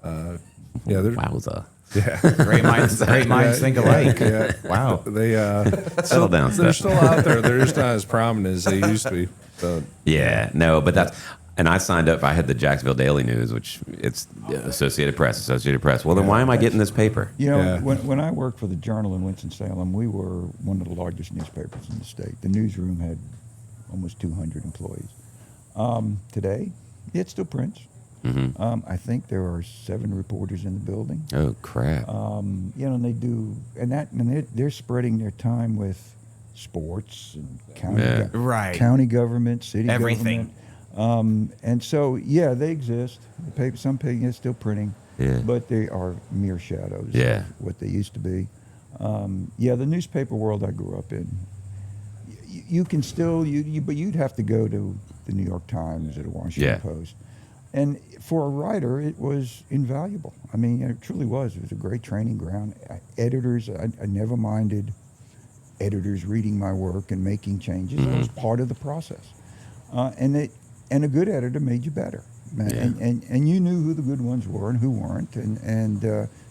Wowza.
Yeah,
great minds think alike.
Yeah.
Wow,
they
settle down.
They're still out there. They're just not as prominent as they used to be. So.
Yeah, no, but and I signed up. I had the Jacksonville Daily News, which it's Associated Press. Well, then why am I getting this paper?
When I worked for the Journal in Winston-Salem, we were one of the largest newspapers in the state. The newsroom had almost 200 employees. Today, it still prints. I think there are 7 reporters in the building.
Oh crap!
And they do, and they're spreading their time with sports and county government, city
everything.
Government. And so they exist. Some papers still printing, but they are mere shadows of what they used to be. The newspaper world I grew up in. You can still but you'd have to go to the New York Times or the Washington Post. And for a writer, it was invaluable. I mean, it truly was. It was a great training ground. Editors, I never minded editors reading my work and making changes. That was part of the process. And a good editor made you better. And you knew who the good ones were and who weren't, and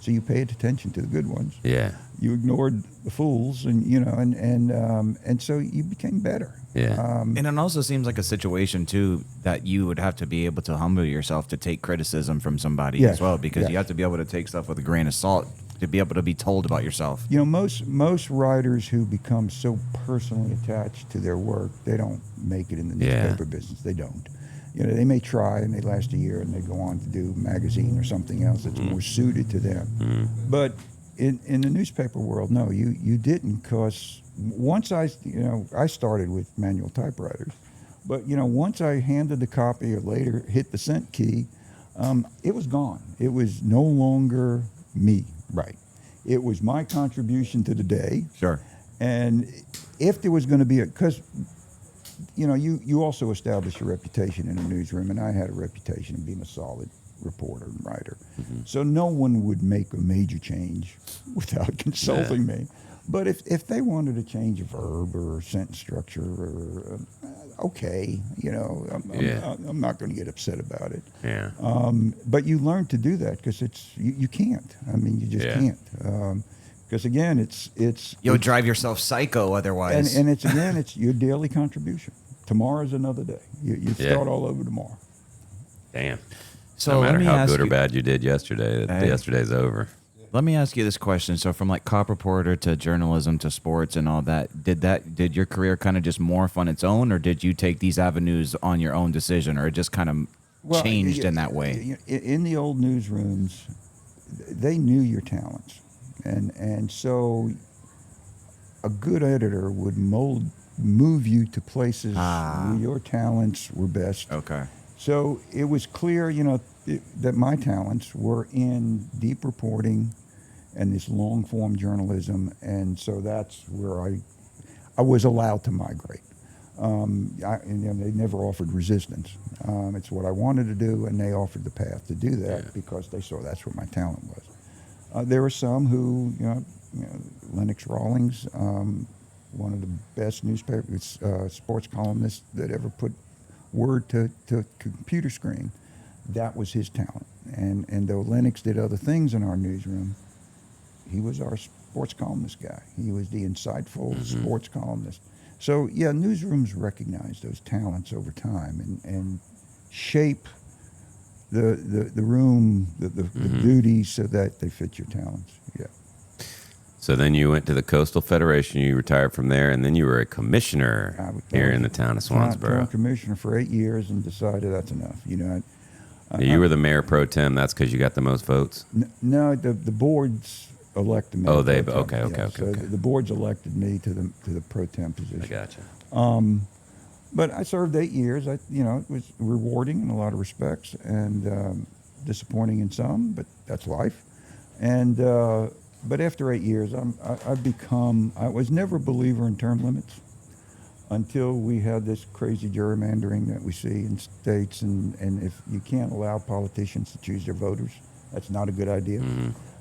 so you paid attention to the good ones.
Yeah.
You ignored the fools, and and so you became better.
Yeah.
And it also seems like a situation too that you would have to be able to humble yourself to take criticism from somebody
Yes.
as well, because
Yes.
you have to be able to take stuff with a grain of salt to be able to be told about yourself.
Most writers who become so personally attached to their work, they don't make it in the newspaper business. They don't. They may try and they last a year and they go on to do magazine or something else that's more suited to them. But in the newspaper world, no, you didn't, because once I started with manual typewriters, but once I handed the copy or later hit the sent key, it was gone. It was no longer me. Right. It was my contribution to the day.
Sure.
And if there was going to be because you also establish a reputation in a newsroom, and I had a reputation of being a solid reporter and writer. So no one would make a major change without consulting me. But if they wanted to change a verb or a sentence structure, or okay, I'm not going to get upset about it.
Yeah.
But you learn to do that because you can't. I mean, you just can't. Because again, it's
You'll drive yourself psycho otherwise.
and it's your daily contribution. Tomorrow's another day. You start all over tomorrow.
Damn.
So
no
let
matter
me
how
ask
good or
you-
bad you did yesterday, yesterday's over.
Let me ask you this question. So from like cop reporter to journalism to sports and all that, did your career kind of just morph on its own, or did you take these avenues on your own decision, or it just kind of changed in that way?
In the old newsrooms, they knew your talents. And so a good editor would move you to places where your talents were best.
Okay.
So it was clear, that my talents were in deep reporting and this long-form journalism, and so that's where I was allowed to migrate. They never offered resistance. It's what I wanted to do, and they offered the path to do that because they saw that's where my talent was. There were some who, Lennox Rawlings, one of the best sports columnists that ever put word to computer screen. That was his talent. And though Lennox did other things in our newsroom, he was our sports columnist guy. He was the insightful sports columnist. So, newsrooms recognize those talents over time and shape the room, the duties so that they fit your talents. Yeah.
So then you went to the Coastal Federation, you retired from there, and then you were a commissioner here in the town of Swansboro.
Commissioner for 8 years and decided that's enough.
You were the mayor pro tem. That's because you got the most votes?
No, the boards elected me.
Oh, they
pro tem.
okay.
So the boards elected me to the pro tem position.
I gotcha.
But I served 8 years. It was rewarding in a lot of respects and disappointing in some, but that's life. And but after 8 years, I was never a believer in term limits until we had this crazy gerrymandering that we see in states, and if you can't allow politicians to choose their voters, that's not a good idea.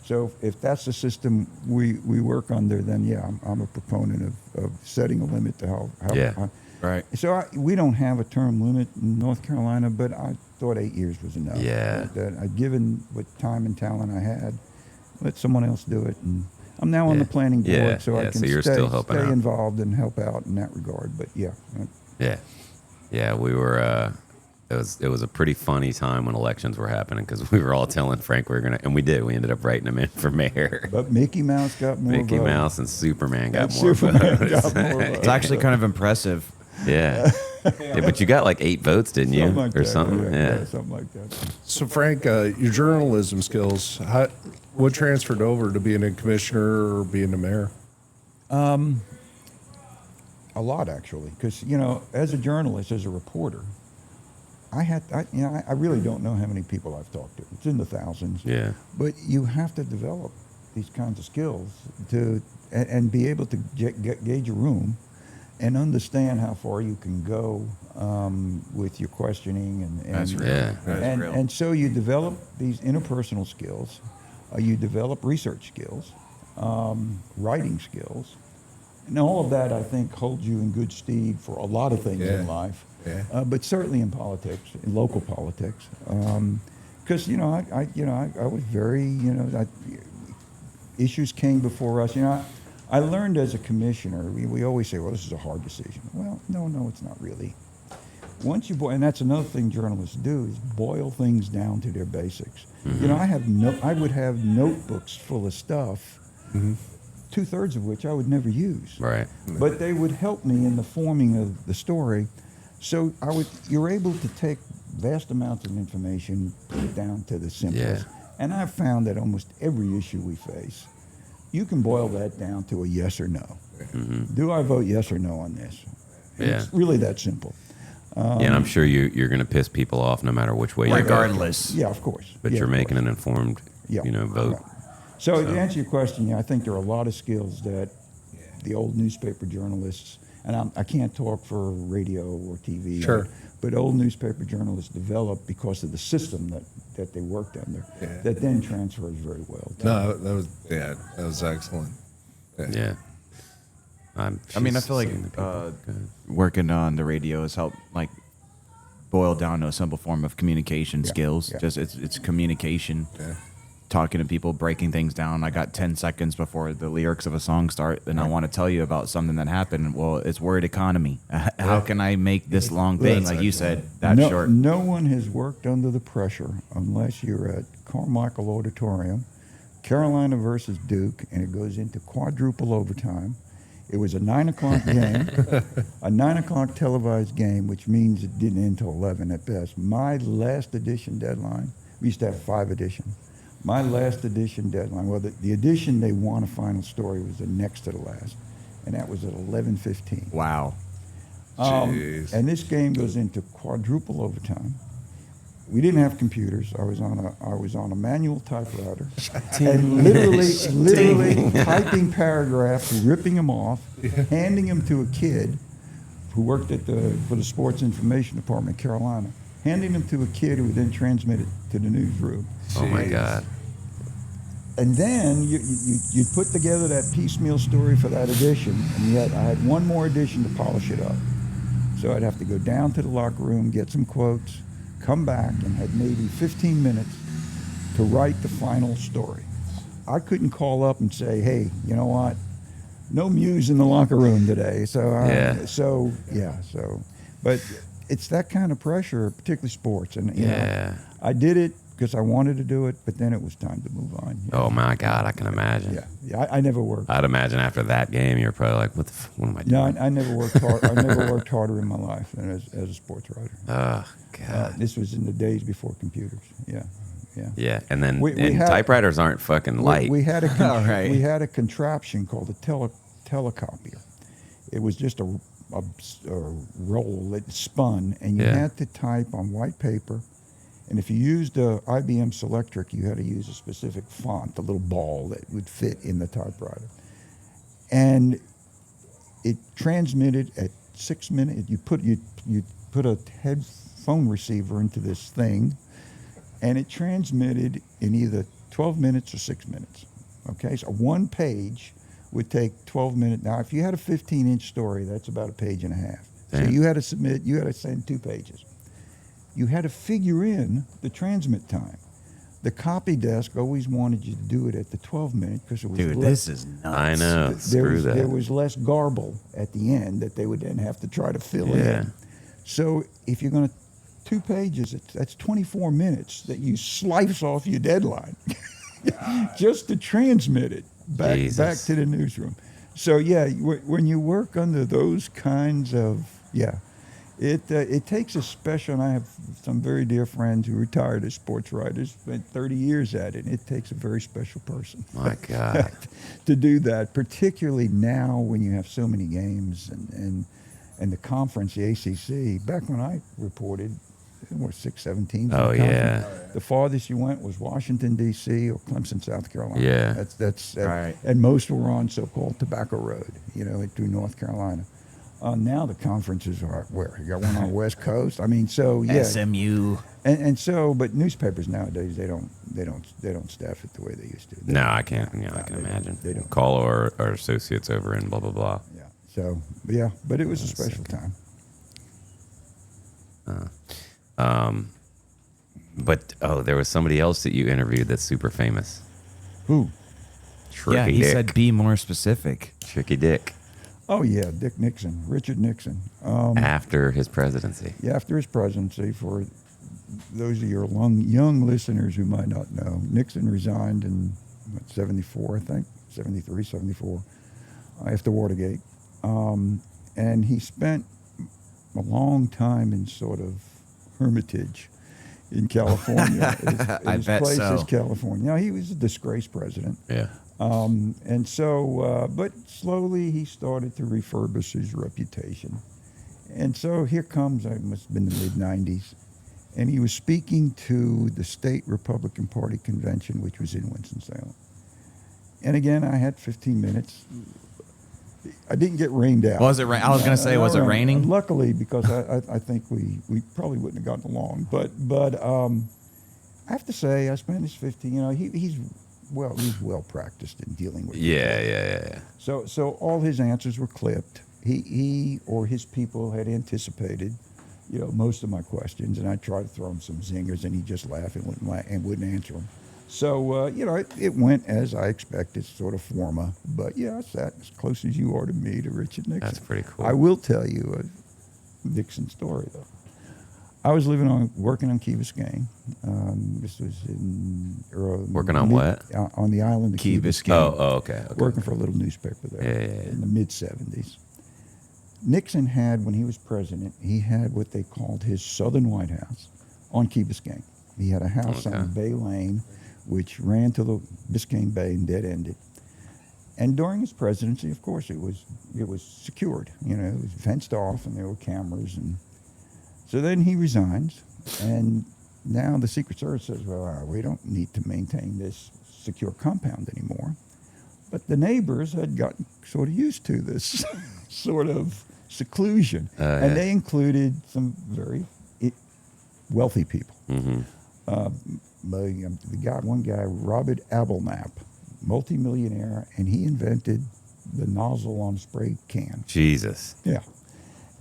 So if that's the system we work under, then I'm a proponent of setting a limit to how
Right.
So we don't have a term limit in North Carolina, but I thought 8 years was enough.
Yeah.
That given what time and talent I had, let someone else do it. And I'm now on the planning board, so I can
you're still helping
stay
out.
involved and help out in that regard. But
Yeah, we were. It was a pretty funny time when elections were happening because we were all telling Frank we were gonna, and we did. We ended up writing him in for mayor.
But Mickey Mouse got more
Mickey
votes.
Mouse and Superman got
And
more
Superman
votes.
got more votes.
It's actually kind of impressive.
Yeah, but you got like 8 votes, didn't you,
Something like
or
that,
something? Yeah.
something like that.
So Frank, your journalism skills, what transferred over to being a commissioner or being a mayor?
A lot, actually, because as a journalist, as a reporter, I really don't know how many people I've talked to. It's in the thousands.
Yeah.
But you have to develop these kinds of skills and be able to gauge a room and understand how far you can go with your questioning and
That's real.
Yeah.
That's real.
and so you develop these interpersonal skills, you develop research skills, writing skills, and all of that I think holds you in good stead for a lot of things in life. but certainly in politics, in local politics, because I was very issues came before us. I learned as a commissioner. We always say, well, this is a hard decision. Well, no, it's not really. Once you boil, and that's another thing journalists do, is boil things down to their basics. I would have notebooks full of stuff, 2/3 of which I would never use.
Right.
But they would help me in the forming of the story. So you're able to take vast amounts of information, put it down to the simplest.
Yeah.
And I've found that almost every issue we face, you can boil that down to a yes or no. Do I vote yes or no on this? And it's really that simple.
And I'm sure you're going to piss people off no matter which way you go.
Regardless.
Yeah, of course.
But you're making an informed, vote.
Right. So to answer your question, I think there are a lot of skills that the old newspaper journalists, and I can't talk for radio or TV, but old newspaper journalists developed because of the system that they worked under, that then transfers very well.
That was excellent.
Yeah.
I feel like working on the radio has helped boil down to a simple form of communication skills. Just it's communication. Talking to people, breaking things down. I got 10 seconds before the lyrics of a song start, and I want to tell you about something that happened. Well, it's word economy. How can I make this long thing, like you said, short?
No one has worked under the pressure unless you're at Carmichael Auditorium, Carolina versus Duke, and it goes into quadruple overtime. It was a 9 o'clock game, a 9 o'clock televised game, which means it didn't end till 11 at best. My last edition deadline, we used to have 5 editions. My last edition deadline, well, the edition they won a final story was the next to the last, and that was at 11:15.
Wow.
And this game goes into quadruple overtime. We didn't have computers. I was on a manual typewriter, and literally typing paragraphs, ripping them off, handing them to a kid who worked for the sports information department in Carolina, handing them to a kid who would then transmit it to the newsroom.
Oh my God.
And then you put together that piecemeal story for that edition, and yet I had one more edition to polish it up. So I'd have to go down to the locker room, get some quotes, come back, and had maybe 15 minutes to write the final story. I couldn't call up and say, hey, you know what? No Muse in the locker room today. But it's that kind of pressure, particularly sports. And you know, I did it because I wanted to do it, but then it was time to move on.
Oh my God, I can imagine.
Yeah, I never worked.
I'd imagine after that game, you're probably like, what am I doing?
No, I never worked hard. I never worked harder in my life than as a sports writer.
Oh God.
This was in the days before computers.
Yeah, and then typewriters aren't fucking light.
We had a contraption called a telecopier. It was just a roll that spun, and you had to type on white paper. And if you used a IBM Selectric, you had to use a specific font, a little ball that would fit in the typewriter. And it transmitted at 6 minutes. You put a headphone receiver into this thing, and it transmitted in either 12 minutes or 6 minutes. Okay, so one page would take 12 minutes. Now, if you had a 15-inch story, that's about a page and a half.
Damn.
So you had to send 2 pages. You had to figure in the transmit time. The copy desk always wanted you to do it at the 12 minute because it was
this is nuts.
I know. Screw that.
There was less garble at the end that they would then have to try to fill in. So if you're going to 2 pages, that's 24 minutes that you slice off your deadline just to transmit it back to the newsroom. So when you work under those kinds of it takes a special, and I have some very dear friends who retired as sports writers, spent 30 years at it, and it takes a very special person.
My God.
to do that, particularly now when you have so many games and the conference, the ACC. Back when I reported, there were 6-7 teams.
Oh, yeah.
The farthest you went was Washington, D.C. or Clemson, South Carolina.
Yeah.
That's
right.
And most were on so-called Tobacco Road, through North Carolina. Now the conferences are where you got one on the West Coast. I mean,
SMU,
but newspapers nowadays they don't staff it the way they used to.
No, I can't. I can imagine.
They don't
call our associates over and blah blah blah.
Yeah. So, but it was a special time.
But there was somebody else that you interviewed that's super famous.
Who?
Tricky
Yeah, he
Dick.
said be more specific.
Tricky Dick.
Oh yeah, Dick Nixon, Richard Nixon.
After his presidency.
Yeah, after his presidency, for those of your young listeners who might not know, Nixon resigned in 74, I think, 73, 74, after Watergate. And he spent a long time in sort of hermitage in California. His
bet
place
so.
is California. Now, he was a disgraced president.
Yeah.
And so, but slowly he started to refurbish his reputation. And so here comes, it must have been the mid-90s, and he was speaking to the state Republican Party convention, which was in Winston-Salem. And again, I had 15 minutes. I didn't get rained out.
Was it? I was going to say, was it raining?
Luckily, because I think we probably wouldn't have gotten along. But I have to say, I spent his 15. You know, he's well practiced in dealing with.
Yeah.
So all his answers were clipped. He or his people had anticipated, you know, most of my questions, and I tried to throw him some zingers, and he just laughed and wouldn't answer them. So, you know, it went as I expected, sort of forma. But, yeah, I sat as close as you are to me, to Richard Nixon.
That's pretty cool.
I will tell you a Nixon story, though. I was working on Key Biscayne. This was in...
Working on what?
On the island of Key Biscayne.
Oh, okay.
Working for a little newspaper there in the mid-'70s. Nixon had, when he was president, he had what they called his Southern White House on Key Biscayne. He had a house on Bay Lane, which ran to the Biscayne Bay and dead-ended. And during his presidency, of course, it was secured. You know, it was fenced off, and there were cameras. And so then he resigns, and now the Secret Service says, well, we don't need to maintain this secure compound anymore. But the neighbors had gotten sort of used to this sort of seclusion, and they included some very wealthy people.
Mm-hmm.
One guy, Robert Abelknap, multimillionaire, and he invented the nozzle on a spray can.
Jesus.
Yeah.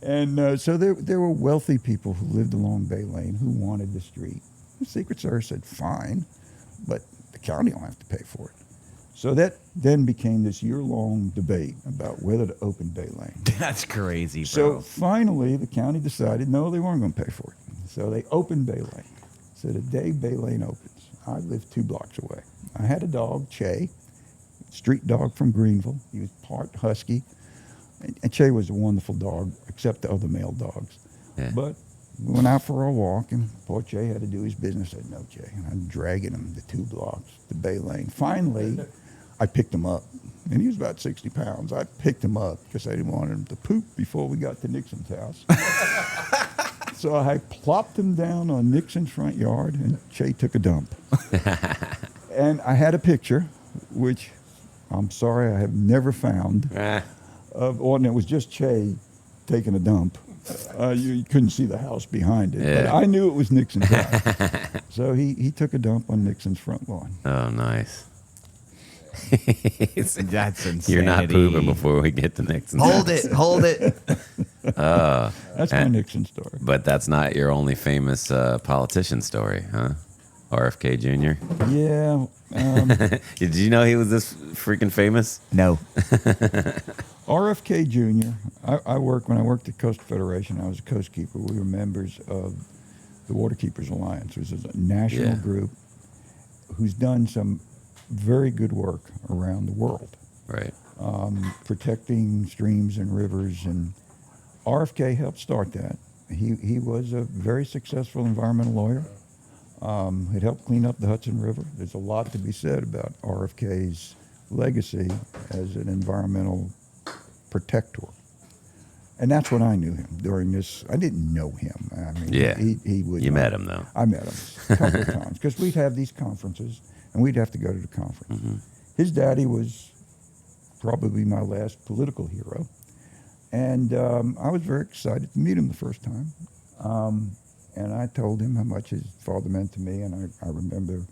And so there were wealthy people who lived along Bay Lane who wanted the street. The Secret Service said, fine, but the county will have to pay for it. So that then became this year-long debate about whether to open Bay Lane.
That's crazy, bro.
So finally, the county decided, no, they weren't going to pay for it. So they opened Bay Lane. So the day Bay Lane opens, I lived 2 blocks away. I had a dog, Che, street dog from Greenville. He was part husky. And Che was a wonderful dog, except the other male dogs.
Yeah.
But we went out for a walk, and poor Che had to do his business. I said, no, Che. And I'm dragging him the 2 blocks to Bay Lane. Finally, I picked him up, and he was about 60 pounds. I picked him up because I didn't want him to poop before we got to Nixon's house. So I plopped him down on Nixon's front yard, and Che took a dump. And I had a picture, which I'm sorry I have never found, and it was just Che taking a dump. You couldn't see the house behind it, but I knew it was Nixon's house. So he took a dump on Nixon's front lawn.
Oh, nice.
That's insanity.
You're not pooping before we get to Nixon.
Hold it.
That's my Nixon story.
But that's not your only famous politician story, huh? RFK Jr.
Yeah.
Did you know he was this freaking famous?
No.
RFK Jr. When I worked at Coast Federation, I was a coastkeeper. We were members of the Waterkeepers Alliance, which is a national group who's done some very good work around the world.
Right.
Protecting streams and rivers, and RFK helped start that. He was a very successful environmental lawyer. It helped clean up the Hudson River. There's a lot to be said about RFK's legacy as an environmental protector. And that's what I knew him during this. I didn't know him. I mean, he would.
You met him, though.
I met him a couple of times because we'd have these conferences, and we'd have to go to the conference. Mm-hmm. His daddy was probably my last political hero. And I was very excited to meet him the first time. And I told him how much his father meant to me. And I remember,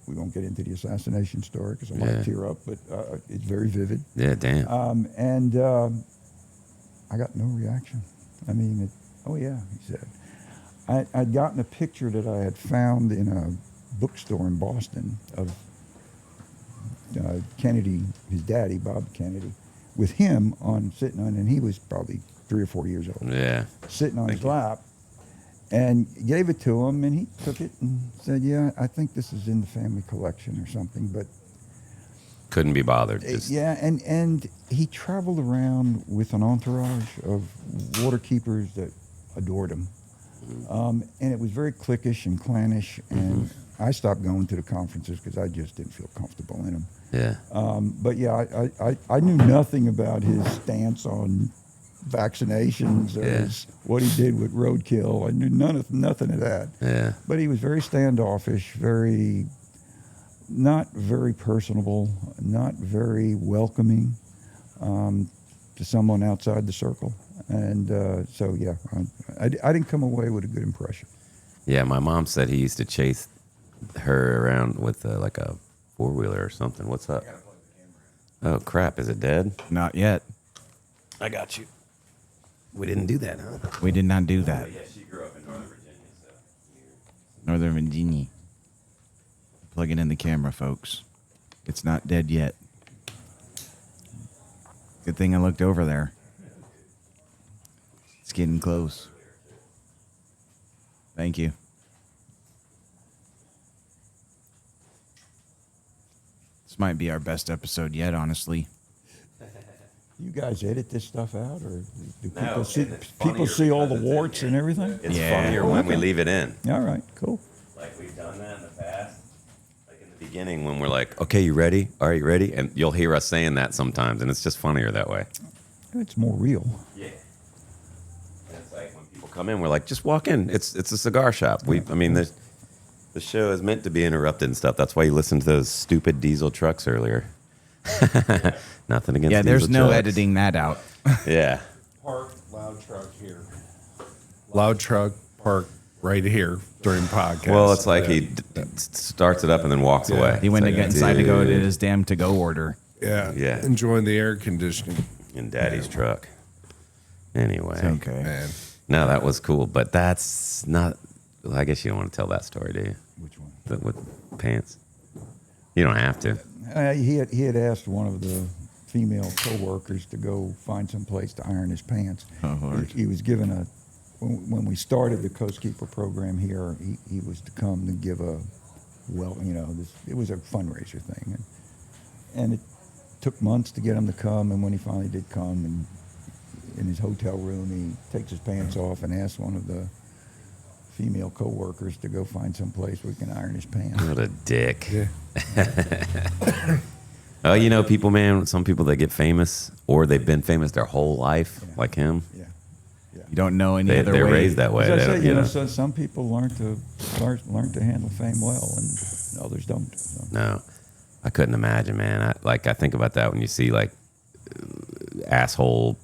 we won't get into the assassination story because I might tear up, but it's very vivid.
Yeah, damn.
And I got no reaction. I mean, oh yeah, he said. I'd gotten a picture that I had found in a bookstore in Boston of Kennedy, his daddy, Bob Kennedy, with him sitting on, and he was probably 3 or 4 years old.
Yeah.
Sitting on his
you.
lap, and gave it to him, and he took it and said, "Yeah, I think this is in the family collection or something." But
Couldn't be bothered. Just,
yeah, and he traveled around with an entourage of waterkeepers that adored him, and it was very cliquish and clannish, and I stopped going to the conferences because I just didn't feel comfortable in them.
Yeah.
But yeah, I knew nothing about his stance on vaccinations or what he did with roadkill. I knew nothing of that.
Yeah.
But he was very standoffish, not very personable, not very welcoming to someone outside the circle. And so, yeah, I didn't come away with a good impression.
Yeah, my mom said he used to chase her around with like a 4-wheeler or something. What's up? Oh, crap. Is it dead?
Not yet.
I got you. We didn't do that, huh?
We did not do that.
Yeah, she grew up in Northern Virginia. So.
Northern Virginia. Plugging in the camera, folks. It's not dead yet. Good thing I looked over there. It's getting close. Thank you. This might be our best episode yet, honestly.
You guys edit this stuff out, or do
No,
people see,
and it's funnier
people see all the
because it's in
warts
here.
and everything?
It's
Yeah.
funnier when we leave it in.
All right, cool.
Like we've done that in the past. Like in the beginning when we're like, okay, you ready? Are you ready? And you'll hear us saying that sometimes, and it's just funnier that way.
It's more real.
Yeah. And it's like when people come in, we're like, just walk in. It's a cigar shop. I mean, the show is meant to be interrupted and stuff. That's why you listened to those stupid diesel trucks earlier. Nothing against
Yeah, there's
diesel
no
trucks.
editing that out.
Yeah.
Park, loud truck here. Loud truck, park right here during podcast.
Well, it's like he starts it up and then walks
Yeah.
away.
He went to
It's
get
like,
inside to go to
dude.
his damn to-go order.
Yeah.
Yeah.
Enjoying the air conditioning.
In Daddy's truck. Anyway.
It's okay.
Man.
No, that was cool, but that's not. Well, I guess you don't want to tell that story, do you?
Which one?
With pants. You don't have to.
He had asked one of the female coworkers to go find some place to iron his pants.
Oh, Lord.
He was given when we started the Coast Keeper program here, he was to come and give it was a fundraiser thing, and it took months to get him to come. And when he finally did come, and in his hotel room, he takes his pants off and asks one of the female coworkers to go find some place where he can iron his pants.
What a dick.
Yeah.
Oh, people, man, some people that get famous or they've been famous their whole life, like him.
Yeah.
You don't know any
They,
other
they're
way.
raised that way.
As I
They
say,
don't-
you know, so some people learn to handle fame well, and others don't. So.
No, I couldn't imagine, man. I think about that when you see like asshole,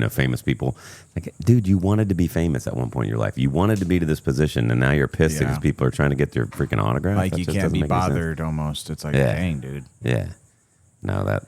famous people. Like, dude, you wanted to be famous at one point in your life. You wanted to be to this position, and now you're pissed
Yeah.
because people are trying to get their freaking autograph.
Like,
That
you
just
can't
doesn't
be
make any sense.
bothered almost. It's like,
Yeah.
dang, dude.
Yeah. No, that's.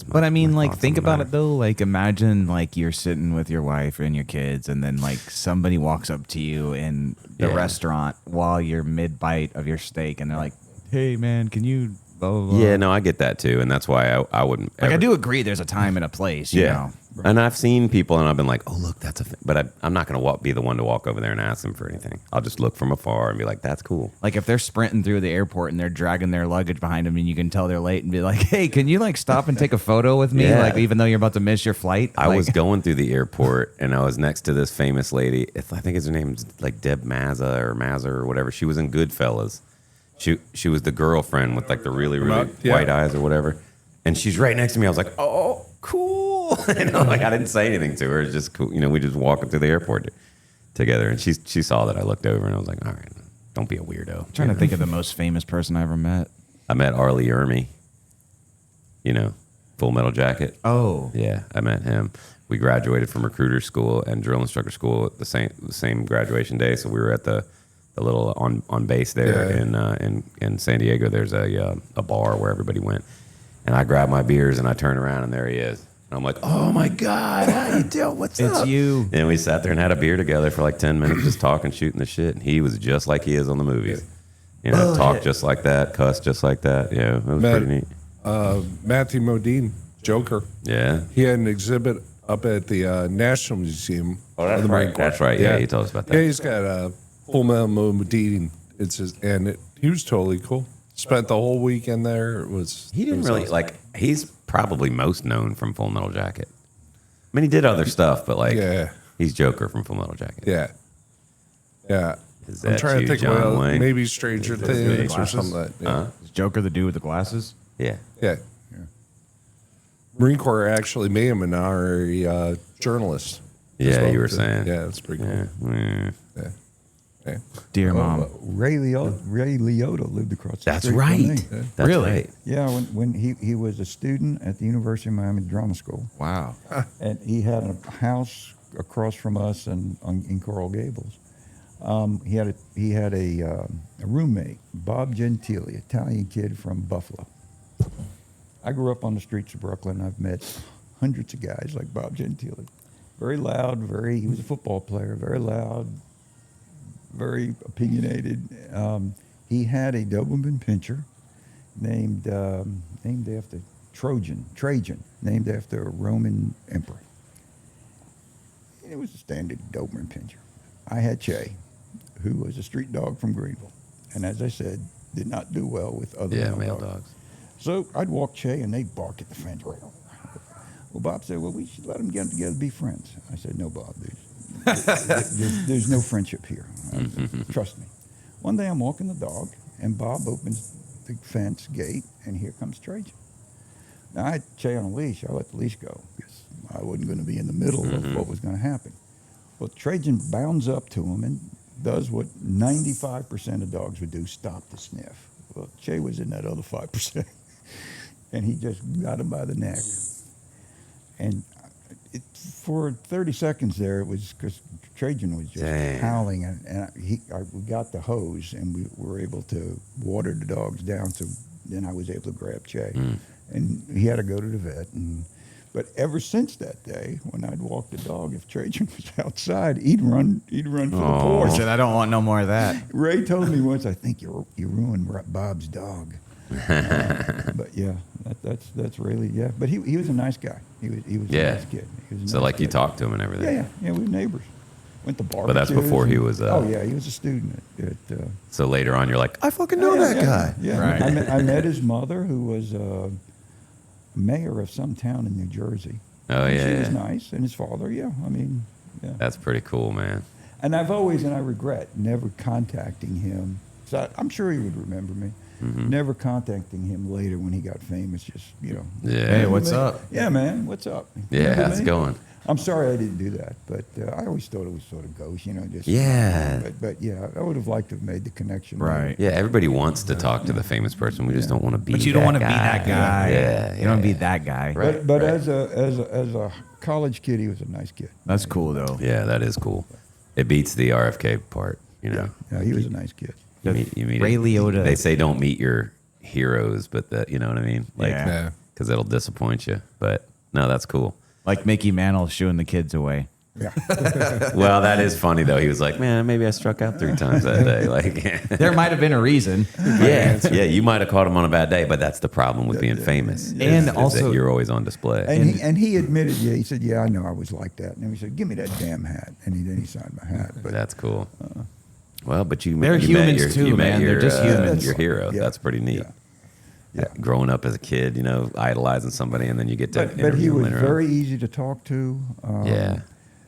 But I mean,
my
like,
thoughts
think
on the
about
matter.
it though. Like, imagine like you're sitting with your wife and your kids, and then like somebody walks up to you in the
Yeah.
restaurant while you're mid bite of your steak, and they're like, "Hey, man, can you?" Blah, blah, blah.
Yeah, no, I get that too, and that's why I wouldn't.
Like, I
ever-
do agree. There's a time and a place. You know.
And I've seen people, and I've been like, "Oh, look, that's a." But I'm not going to be the one to walk over there and ask them for anything. I'll just look from afar and be like, "That's cool."
Like if they're sprinting through the airport and they're dragging their luggage behind them, and you can tell they're late, and be like, "Hey, can you like stop and take a photo with me?"
Yeah.
Like even though you're about to miss your flight.
I
Like,
was going through the airport, and I was next to this famous lady. I think her name's like Deb Mazza or whatever. She was in Goodfellas. She was the girlfriend with like the really white eyes or whatever. And she's right next to me. I was like, "Oh, cool." Like I didn't say anything to her. It's just cool. We just walking through the airport together, and she saw that I looked over, and I was like, "All right, don't be a weirdo."
I'm trying to think of the most famous person I ever met.
I met Arlie Ermy. Full Metal Jacket.
Oh,
Yeah, I met him. We graduated from recruiter school and drill instructor school at the same graduation day. So we were at the little on base there in San Diego. There's a bar where everybody went, and I grabbed my beers and I turned around and there he is. And I'm like, oh my God, how you doing? What's up?
It's you.
And we sat there and had a beer together for like 10 minutes, just talking, shooting the shit. And he was just like he is on the movies. You know, talk just like that, cuss just like that. Yeah, it was pretty neat.
Matthew Modine, Joker.
Yeah.
He had an exhibit up at the National Museum.
Oh, that's
of the Marine
right.
Corps.
That's right. Yeah, he told us about that.
Yeah, he's got a Full Metal Modine. He was totally cool. Spent the whole weekend there.
He didn't
was
really
awesome.
like. He's probably most known from Full Metal Jacket. I mean, he did other stuff, but like, he's Joker from Full Metal Jacket.
Yeah.
Is
I'm
that
trying
you,
to think
John
about
Wayne?
maybe Stranger Things or something like that.
Is Joker the dude with the glasses?
Yeah.
Yeah. Marine Corps actually made him an honorary journalist. as
Yeah,
well.
you were saying.
Yeah, that's pretty cool.
Yeah. Mm.
Yeah. Yeah.
Dear Mom.
Ray Liotta lived across the
That's
street from me.
right. That's
Really?
right.
Yeah, when he was a student at the University of Miami Drama School,
Wow.
and he had a house across from us in Coral Gables. He had a roommate, Bob Gentili, Italian kid from Buffalo. I grew up on the streets of Brooklyn. I've met hundreds of guys like Bob Gentili. Very loud, he was a football player, very loud, very opinionated. He had a Doberman Pinscher named after Trajan, named after a Roman emperor. It was a standard Doberman Pinscher. I had Che, who was a street dog from Greenville, and as I said, did not do well with other
male dogs.
So I'd walk Che, and they'd bark at the fence. Well, Bob said, well, we should let them get together and be friends. I said, no, Bob, there's no friendship here. Trust me. One day I'm walking the dog, and Bob opens the fence gate, and here comes Trajan. Now, I had Che on a leash. I let the leash go because I wasn't going to be in the middle of what was going to happen. Well, Trajan bounds up to him and does what 95% of dogs would do, stop to sniff. Well, Che was in that other 5%, and he just got him by the neck. And for 30 seconds there, it was because Trajan was just howling, and we got the hose, and we were able to water the dogs down. So then I was able to grab Che, and he had to go to the vet. But ever since that day, when I'd walk the dog, if Trajan was outside, he'd run for the
I
porch.
said, I don't want no more of that.
Ray told me once, I think you ruined Bob's dog. But yeah, that's really But he was a nice guy. He was a nice kid. He was a
So
nice
like you
kid.
talked to him and everything.
Yeah. We were neighbors. Went to barbecues.
But that's before he was.
Oh yeah, he was a student at.
So later on, you're like, I fucking know that guy.
Yeah,
Right.
I met his mother, who was mayor of some town in New Jersey.
Oh
And
yeah.
she was nice, and his father. Yeah.
That's pretty cool, man.
And I regret never contacting him. So I'm sure he would remember me. Never contacting him later when he got famous. Just
Yeah.
Hey, what's up?
Yeah, man. What's up?
Yeah,
Remember
how's it
me?
going?
I'm sorry I didn't do that, but I always thought it was sort of ghost, just.
Yeah.
But yeah, I would have liked to have made the connection.
Right.
Yeah, everybody wants to talk to the famous person. We just don't want to be.
But you don't want to
that
be that guy.
Yeah,
You don't want to be that guy.
Right.
But as a college kid, he was a nice kid.
That's cool, though.
Yeah, that is cool. It beats the RFK part, you know.
Yeah, he was a nice kid.
You meet
Ray Liotta.
They say don't meet your heroes, but you know what I mean? Like,
Yeah.
because it'll disappoint you. But no, that's cool.
Like Mickey Mantle shooing the kids away.
Yeah.
Well, that is funny though. He was like, "Man, maybe I struck out 3 times that day." Like,
There might have been a reason.
yeah, you might have caught him on a bad day, but that's the problem with being famous.
And
is
also-
that you're always on display.
And he admitted, he said, yeah, I know I was like that. And he said, give me that damn hat. And then he signed my hat. But
That's cool. Well, but you
They're
you
humans
met your,
too,
you met
man.
Your,
They're just humans.
Your hero.
Yeah.
That's pretty neat.
Yeah.
Growing up as a kid, idolizing somebody, and then you get to
but he
interview
was
him later on.
very easy to talk to.
Yeah.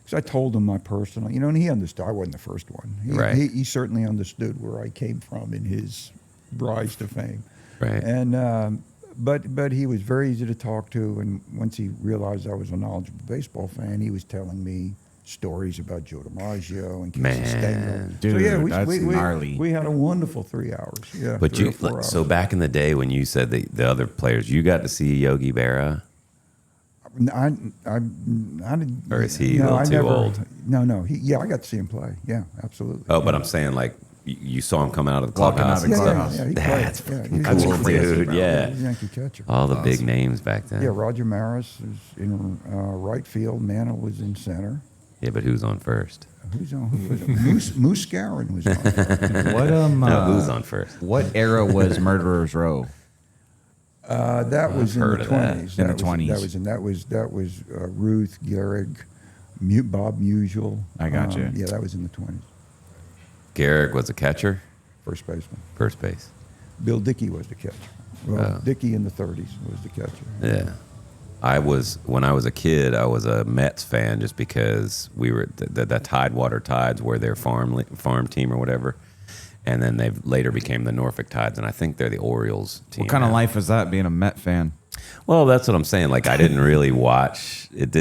Because I told him my personal, and he understood. I wasn't the first one.
Right.
He certainly understood where I came from in his rise to fame.
Right.
And but he was very easy to talk to. And once he realized I was a knowledgeable baseball fan, he was telling me stories about Joe DiMaggio and Casey
Man.
Stengel.
Dude, that's gnarly.
We had a wonderful 3 hours. Yeah.
But
3 or 4 hours.
so back in the day when you said the other players, you got to see Yogi Berra,
I didn't.
or is he a little too old?
No. I got to see him play. Yeah, absolutely.
Oh, but I'm saying like you saw him come out of the
Walking
clubhouse
out
and
of the
stuff.
clubhouse.
He
That's
played.
fucking
He was
cool,
a crazy,
dude.
bro.
Yeah.
He was a Yankee catcher.
All the big names back then.
Yeah, Roger Maris was in right field. Mantle was in center.
Yeah, but who's on first?
Who's on? Who was it? Moose Scarron was on.
What
No, who's on first?
What era was Murderers Row?
That was in
heard
the
of that.
20s.
In the 20s.
That was Ruth, Gehrig, Bob Musial.
I got you.
Yeah, that was in the 20s.
Garrick was a catcher,
First baseman.
first base.
Bill Dickey was the catcher. Well,
Oh.
Dickey in the 30s was the catcher.
Yeah. When I was a kid, I was a Mets fan just because we were the Tidewater Tides were their farm team or whatever, and then they later became the Norfolk Tides, and I think they're the Orioles team.
What kind of
now.
life was that being a Met fan?
Well, that's what I'm saying. Like I didn't really watch. It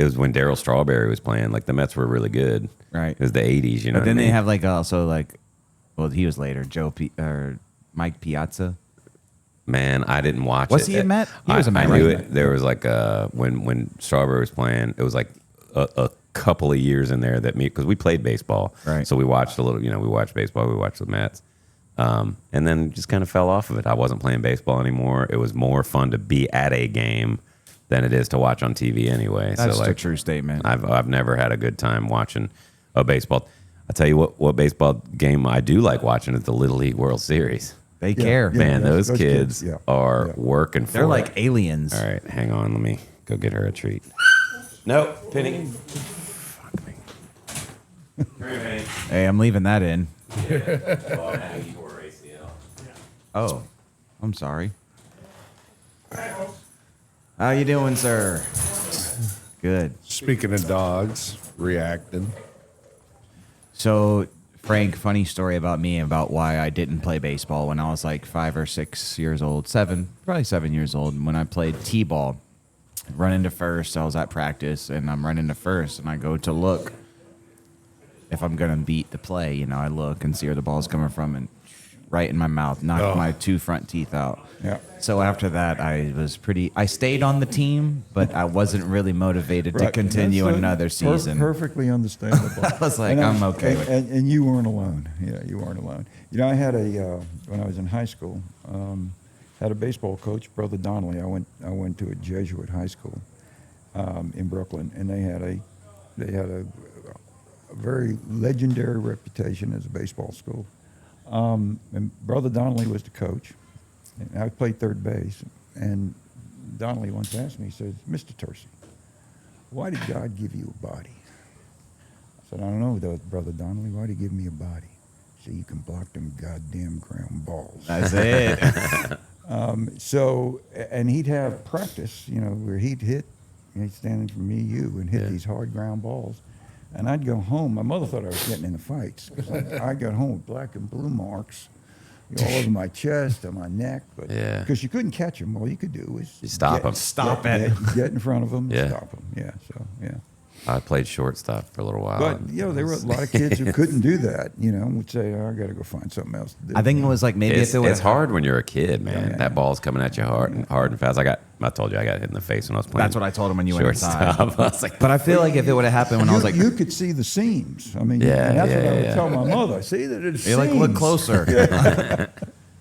was when Darryl Strawberry was playing. Like the Mets were really good.
Right.
It was the '80s. You know.
But then
what I
they
mean?
have like also like, well, he was later, or Mike Piazza.
Man, I didn't watch it.
Was he a Met? He was a Met,
I knew
right?
it. There was like when Strawberry was playing, it was like a couple of years in there because we played baseball,
Right.
So we watched a little. We watched baseball. We watched the Mets, and then just kind of fell off of it. I wasn't playing baseball anymore. It was more fun to be at a game than it is to watch on TV anyway.
That's
so
a
like,
true statement.
I've never had a good time watching a baseball. I tell you what baseball game I do like watching is the Little League World Series.
They
Yeah,
care.
yeah.
Man, those kids
yeah,
are
yeah.
working for
They're
it.
like aliens.
All right, hang on. Let me go get her a treat. Nope, Penny. Fuck me.
Hey, I'm leaving that in.
Oh,
Oh, I'm sorry. How you doing, sir? Good.
Speaking of dogs reacting,
So, Frank, funny story about me about why I didn't play baseball when I was like 5 or 6 years old, probably 7 years old. When I played t-ball, running to first, I was at practice and I'm running to first, and I go to look if I'm gonna beat the play. I look and see where the ball's coming from, and right in my mouth, knocked my 2 front teeth out.
Yeah.
So after that, I stayed on the team, but I wasn't really motivated to
Right.
continue
That's
another season.
Perfectly understandable.
I was like, I'm okay with it.
And you weren't alone. Yeah, you weren't alone. I had when I was in high school, had a baseball coach, Brother Donnelly. I went to a Jesuit high school in Brooklyn, and they had a very legendary reputation as a baseball school. And Brother Donnelly was the coach, and I played third base. And Donnelly once asked me, he says, "Mr. Tursi, why did God give you a body?" I said, "I don't know, Brother Donnelly. Why did he give me a body?" So you can block them goddamn ground balls.
That's it.
So, and he'd have practice, where he'd hit, he'd stand from me, you, and hit these hard ground balls. And I'd go home. My mother thought I was getting into fights, because I got home with black and blue marks all over my chest and my neck. But because you couldn't catch them, all you could do was
stop them.
Get in front of them,
Yeah.
stop them. Yeah. So yeah.
I played shortstop for a little while.
But there were a lot of kids who couldn't do that. Would say, "Oh, I got to go find something else to do."
I think it was like maybe
it's,
if it
it's
was
hard when you're a kid, man.
Yeah.
That ball's coming at you hard and fast. I told you I got hit in the face when I was playing.
That's what I told him when you went inside.
shortstop. I was like,
But I feel like if it would have happened when I was like,
you could see the seams. I mean,
Yeah,
and that's
yeah,
what I would
yeah.
tell my mother. See that it's
you're like, look closer.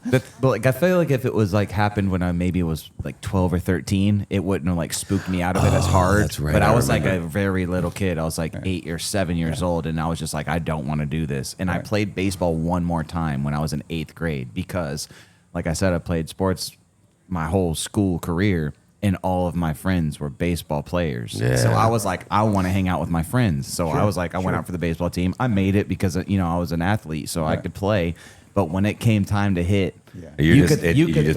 But like, I feel like if it was like happened when I maybe was like 12 or 13, it wouldn't have like spooked me out of it as hard.
that's right.
But
I
I was like
remember.
a very little kid. I was like 8 or 7 years old, and I was just like, I don't want to do this. And I played baseball one more time when I was in 8th grade because, like I said, I played sports my whole school career, and all of my friends were baseball players.
Yeah.
So I was like, I want to hang out with my friends. So I was like, I went out for the baseball team. I made it because I was an athlete, so I could play. But when it came time to hit,
You just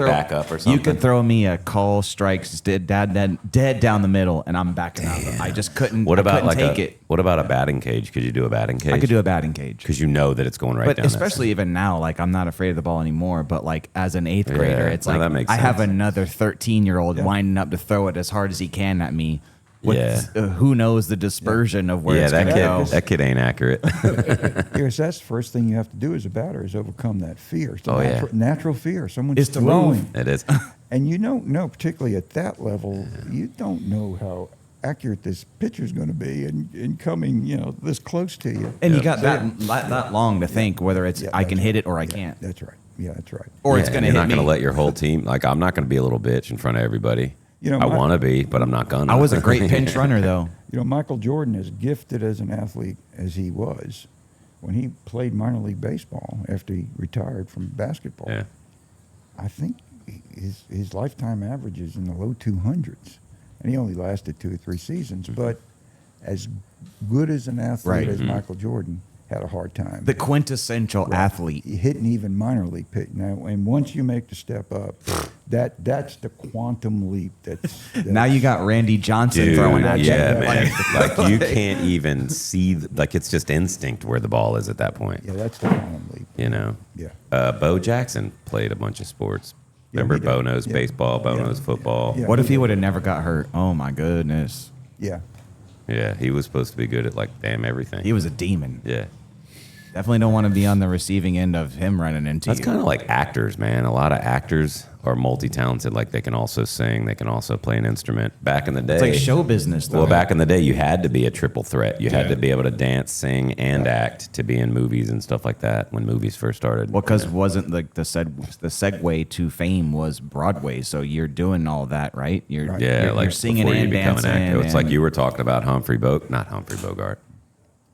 back up or something?
You could throw me a call, strikes, dead down the middle, and I'm backing up. I just couldn't.
What about
I couldn't
like
take it?
What about a batting cage? Could you do a batting cage?
I could do a batting cage.
because you know that it's going right
But
down.
especially even now, like I'm not afraid of the ball anymore. But like as an 8th grader, it's
no,
like
that makes
I have
sense.
another 13-year-old winding up to throw it as hard as he can at me. With,
Yeah.
who knows the dispersion of where
Yeah,
it's going to go?
that kid ain't accurate.
Yes, that's the first thing you have to do as a batter is overcome that fear. It's a
Oh, yeah.
natural fear. Someone's
It's to
throwing.
move.
It is.
And you don't know, particularly at that level, you don't know how accurate this picture's going to be and coming, this close to you.
And you got that long to think whether it's I can hit it or I can't.
That's right. Yeah, that's right.
Or it's going to hit me.
You're not going to let your whole team, like, I'm not going to be a little bitch in front of everybody. I want to be, but I'm not going to.
I was a great pinch runner, though.
Michael Jordan, as gifted as an athlete as he was, when he played minor league baseball after he retired from basketball, I think his lifetime average is in the low 200s. And he only lasted 2 or 3 seasons. But as good as an athlete as Michael Jordan, had a hard time.
The quintessential athlete.
Hitting even minor league pitch. Now, and once you make the step up, that's the quantum leap. That's
now you got Randy Johnson throwing at you.
Yeah, man. Like, you can't even see, like, it's just instinct where the ball is at that point.
Yeah, that's the quantum leap.
Yeah. Bo Jackson played a bunch of sports. Remember, Bo knows baseball, Bo knows football.
Yeah,
what if he would have never got hurt? Oh, my goodness.
Yeah.
Yeah, he was supposed to be good at, like, damn everything.
He was a demon.
Yeah.
Definitely don't want to be on the receiving end of him running into
That's
you.
kind of like actors, man. A lot of actors are multi-talented. Like, they can also sing, they can also play an instrument. Back in the day,
it's like show business, though.
Well, back in the day, you had to be a triple threat. You had to be able to dance, sing, and act to be in movies and stuff like that when movies first started.
Well, because wasn't like the segue to fame was Broadway, so you're doing all that, right? You're singing and dancing.
It's like you were talking about not Humphrey Bogart.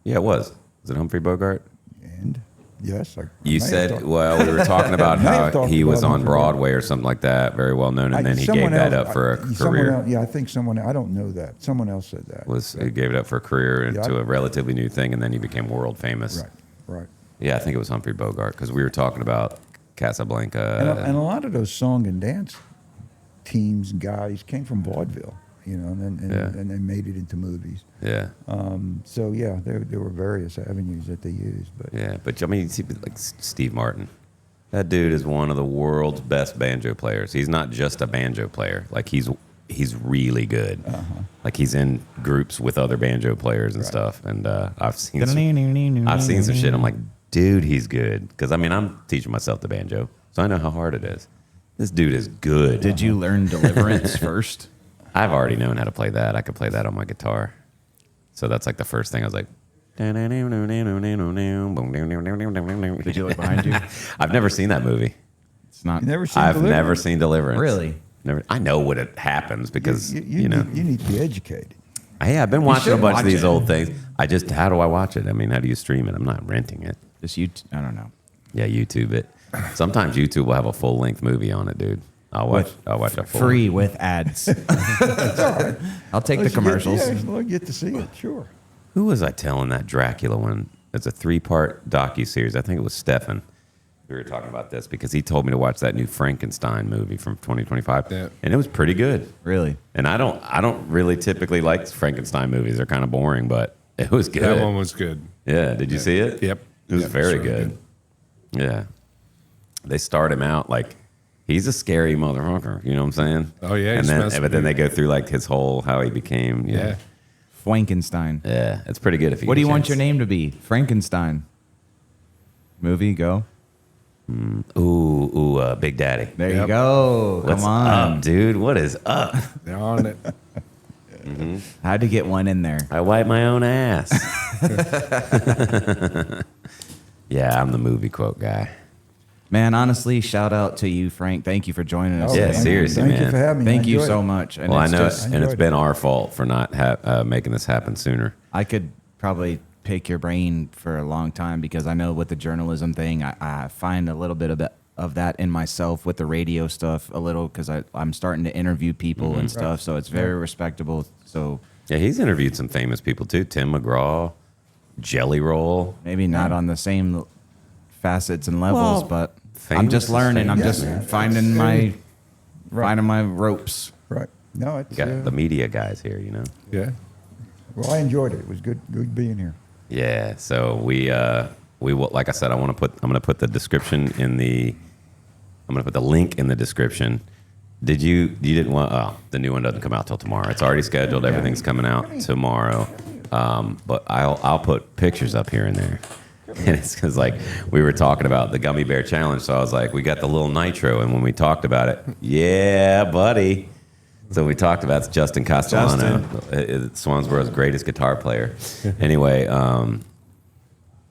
Yeah, it was. Was it Humphrey Bogart?
And yes,
you said. Well, we were talking about how he was on Broadway or something like that, very well known, and then he gave that up for a career.
I think I don't know that. Someone else said that.
He gave it up for a career into a relatively new thing, and then he became world famous.
Right.
Yeah, I think it was Humphrey Bogart because we were talking about Casablanca.
And a lot of those song and dance teams and guys came from vaudeville, and they made it into movies.
Yeah.
So yeah, there were various avenues that they used, but
I mean, you see, like Steve Martin, that dude is one of the world's best banjo players. He's not just a banjo player; like he's really good. Like he's in groups with other banjo players and stuff. And I've seen some shit. I'm like, dude, he's good. Because I mean, I'm teaching myself the banjo, so I know how hard it is. This dude is good.
Did you learn Deliverance first?
I've already known how to play that. I could play that on my guitar. So that's like the first thing I was like. Did
you look behind you?
I've never seen that movie.
It's not.
I've never seen Deliverance.
Really?
Never. I know what it happens because
you need to be educated.
Hey, I've been watching a bunch of these old things. How do I watch it? I mean, how do you stream it? I'm not renting it.
Just I don't know.
Yeah, YouTube it. Sometimes YouTube will have a full length movie on it, dude. I'll watch a full
free with ads.
That's all right.
I'll take the commercials.
We'll get to see it, sure.
Who was I telling that Dracula one? It's a 3-part docuseries. I think it was Stefan. We were talking about this because he told me to watch that new Frankenstein movie from 2025, and it was pretty good.
Really?
And I don't really typically like Frankenstein movies. They're kind of boring, but it was good.
That one was good.
Yeah. Did you see it?
Yep.
It was very good. Yeah. They start him out like he's a scary motherfucker. You know what I'm saying?
Oh yeah.
But then they go through like his whole how he became.
Yeah.
Frankenstein.
Yeah, it's pretty good.
What do you want your name to be? Frankenstein. Movie, go.
Big Daddy.
There you go.
What's
Come on,
up, dude. What is up?
They're on it.
How'd you get one in there?
I wipe my own ass. Yeah, I'm the movie quote guy.
Man, honestly, shout out to you, Frank. Thank you for joining us.
Yeah, seriously,
Thank
man.
you for having me.
Thank you so much. And
well, I know, and it's been
it.
our fault for not making this happen sooner.
I could probably pick your brain for a long time because I know with the journalism thing, I find a little bit of that in myself with the radio stuff a little because I'm starting to interview people and stuff, so it's very respectable. So
yeah, he's interviewed some famous people too. Tim McGraw, Jelly Roll.
Maybe not on the same facets and levels, but I'm just learning. I'm just finding my ropes.
Right. No, it's
You got the media guys here, you know.
Yeah.
well, I enjoyed it. It was good being here.
Yeah. So we will, like I said, I'm going to put the description I'm going to put the link in the description. You didn't want, the new one doesn't come out till tomorrow. It's already scheduled. Everything's coming out tomorrow. But I'll put pictures up here and there. And it's because, like, we were talking about the Gummy Bear Challenge. So I was like, we got the little nitro. And when we talked about it, yeah, buddy. So we talked about Justin Castellano, Swansboro's greatest guitar player. Anyway,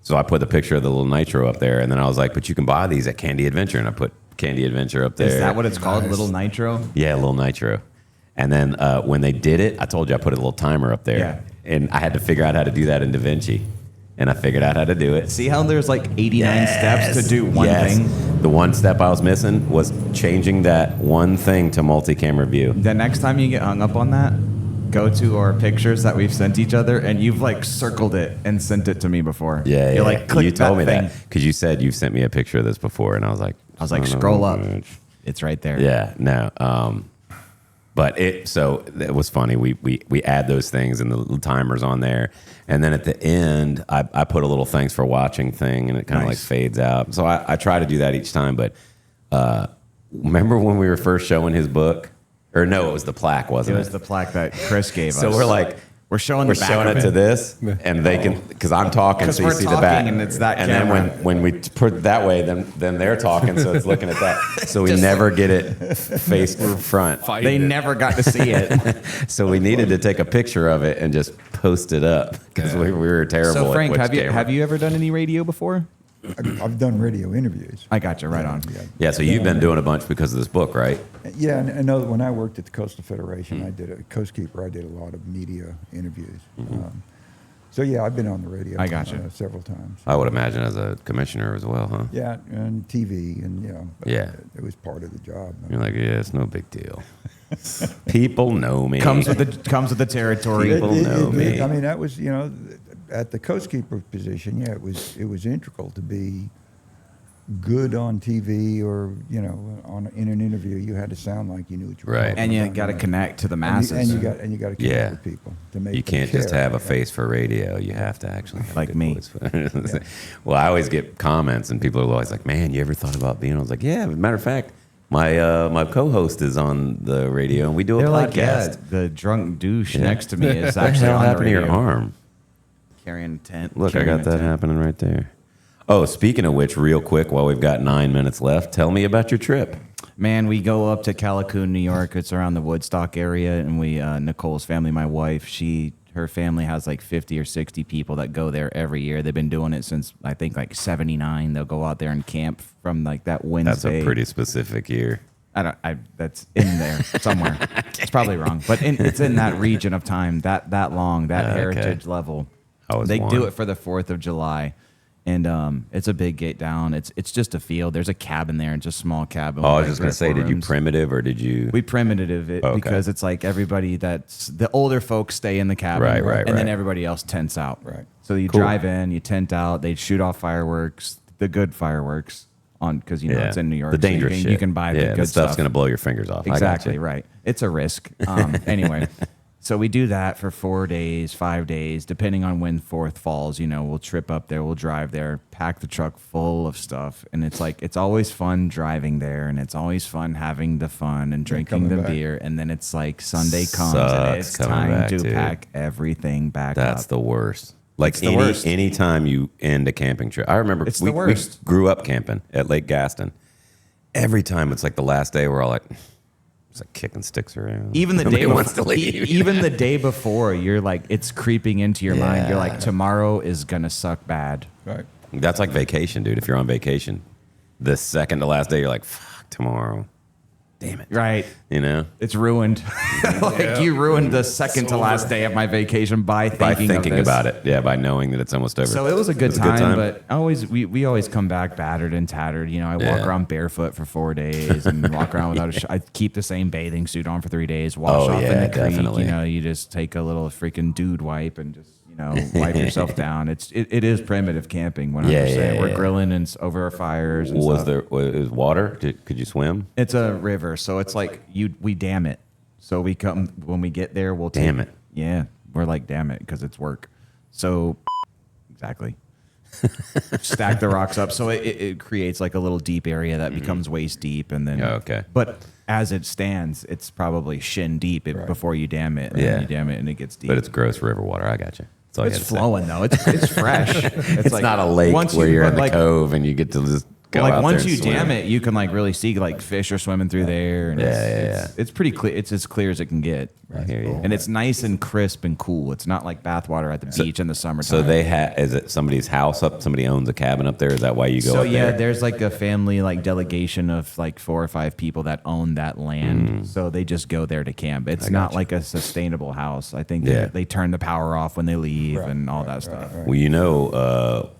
so I put the picture of the little nitro up there, and then I was like, but you can buy these at Candy Adventure, and I put Candy Adventure up there.
Is that what it's called, Little Nitro?
Yeah, Little Nitro. And then when they did it, I told you I put a little timer up there.
Yeah.
And I had to figure out how to do that in DaVinci. And I figured out how to do it.
See how there's like 89 steps to do one thing?
The one step I was missing was changing that one thing to multi-camera view.
The next time you get hung up on that, go to our pictures that we've sent each other, and you've like circled it and sent it to me before.
Yeah,
You're like, click
you told me
thing.
that because you said you've sent me a picture of this before, and I was like,
scroll up. It's right there.
Yeah, no. But it was funny. We add those things and the little timers on there, and then at the end, I put a little thanks for watching thing, and it kind of like fades out. So I try to do that each time. But remember when we were first showing his book, or no, it was the plaque, wasn't it?
It was the plaque that Chris gave us.
So we're like.
We're showing
it to this, and they can, because I'm talking, so you see the back,
and it's that
and
camera.
then when we put it that way, then they're talking, so it's looking at that. So we never get it face front.
They never got to see it.
So we needed to take a picture of it and just post it up because we were terrible.
So Frank,
at
have you ever done any radio before?
I've done radio interviews.
I got you right on.
Yeah, so you've been doing a bunch because of this book, right?
Yeah, and I know that when I worked at the Coastal Federation, I did a coastkeeper. I did a lot of media interviews. So yeah, I've been on the radio.
I got you.
Several times.
I would imagine as a commissioner as well, huh?
Yeah, and TV, and
Yeah.
it was part of the job.
You're like, yeah, it's no big deal. People know me.
Comes with the territory.
People know me.
I mean, that was at the coastkeeper position. Yeah, it was integral to be good on TV or in an interview. You had to sound like you knew what you were
Right.
talking
And you
about.
got to connect to the masses.
And you got to connect
Yeah.
with people to make
You
them
can't just
care.
have a face for radio. You have to actually have
Like
good
me.
voice. Well, I always get comments, and people are always like, "Man, you ever thought about being?" I was like, "Yeah." As a matter of fact, my co-host is on the radio, and we do a
They're
podcast.
like, yeah, the drunk douche
Yeah.
next to me is
What the
actually
hell
on the
happened to
radio.
your arm?
Carrying a tent.
Look, I
carrying
got
a
that
tent.
happening right there. Oh, speaking of which, real quick, while we've got 9 minutes left, tell me about your trip.
Man, we go up to Callicoon, New York. It's around the Woodstock area, and we Nicole's family, my wife, her family has like 50 or 60 people that go there every year. They've been doing it since I think like 79. They'll go out there and camp from like that Wednesday.
That's a pretty specific year.
That's in there somewhere. It's probably wrong, but it's in that region of time, that long, that heritage level. They do it for the 4th of July. And it's a big gate down. It's just a field. There's a cabin there, and just a small cabin.
Oh, I was
with,
just going to say, did you primitive or did you?
We primitive it because it's like everybody that's the older folks stay in the cabin, and then everybody else tents out.
Right.
So you drive in, you tent out. They shoot off fireworks, the good fireworks, because it's in New York.
The dangerous
so
shit.
You can buy the good
the stuff's
stuff.
going to blow your fingers off.
Exactly right. It's a risk. Anyway. So we do that for 4 days, 5 days, depending on when 4th falls. We'll trip up there, we'll drive there, pack the truck full of stuff, and it's always fun driving there, and it's always fun having the fun and drinking the beer, and then it's like Sunday comes and it's time to pack everything back up.
That's the worst. Like
the worst.
Anytime you end a camping trip, I remember
It's the worst.
We grew up camping at Lake Gaston. Every time it's like the last day, we're all like. It's like kicking sticks around.
Even the
Nobody
day
wants to
before,
leave.
even the day before, you're like, it's creeping into your mind. You're like, tomorrow is gonna suck bad.
Right.
That's like vacation, dude. If you're on vacation, the second to last day, you're like, fuck, tomorrow. Damn it.
Right. It's ruined. You ruined the second to last day of my vacation by thinking
about it. Yeah, by knowing that it's almost over.
So it was a good time, but we always come back battered and tattered. I walk around barefoot for 4 days and walk around without I keep the same bathing suit on for 3 days, wash off in the creek.
Definitely.
You just take a little freaking dude wipe and just wipe yourself down. It is primitive camping. 100%.
Yeah.
We're grilling and over our fires. And
was
stuff.
there was water? Could you swim?
It's a river, so it's like we dam it. So we come when we get there, we'll take,
Damn it.
Yeah, we're like damn it because it's work. So exactly. Stack the rocks up, so it creates like a little deep area that becomes waist deep, and then But as it stands, it's probably shin deep before you dam it. And then you dam it, and it gets deep.
But it's gross river water. I got you.
It's flowing though. It's fresh.
It's like, not a lake where you're in the cove and you get to just go
like
out
once
there
you
and swim.
dam it, you can like really see like fish are swimming through there. And it's pretty clear. It's as clear as it can get.
I hear you.
And it's nice and crisp and cool. It's not like bathwater at the beach in the summertime.
So they is it somebody's house up? Somebody owns a cabin up there. Is that why you go
So
up there?
there's like a family like delegation of like 4 or 5 people that own that land. So they just go there to camp. It's not like a sustainable house. I think they turn the power off when they leave and all that stuff.
Well, you know,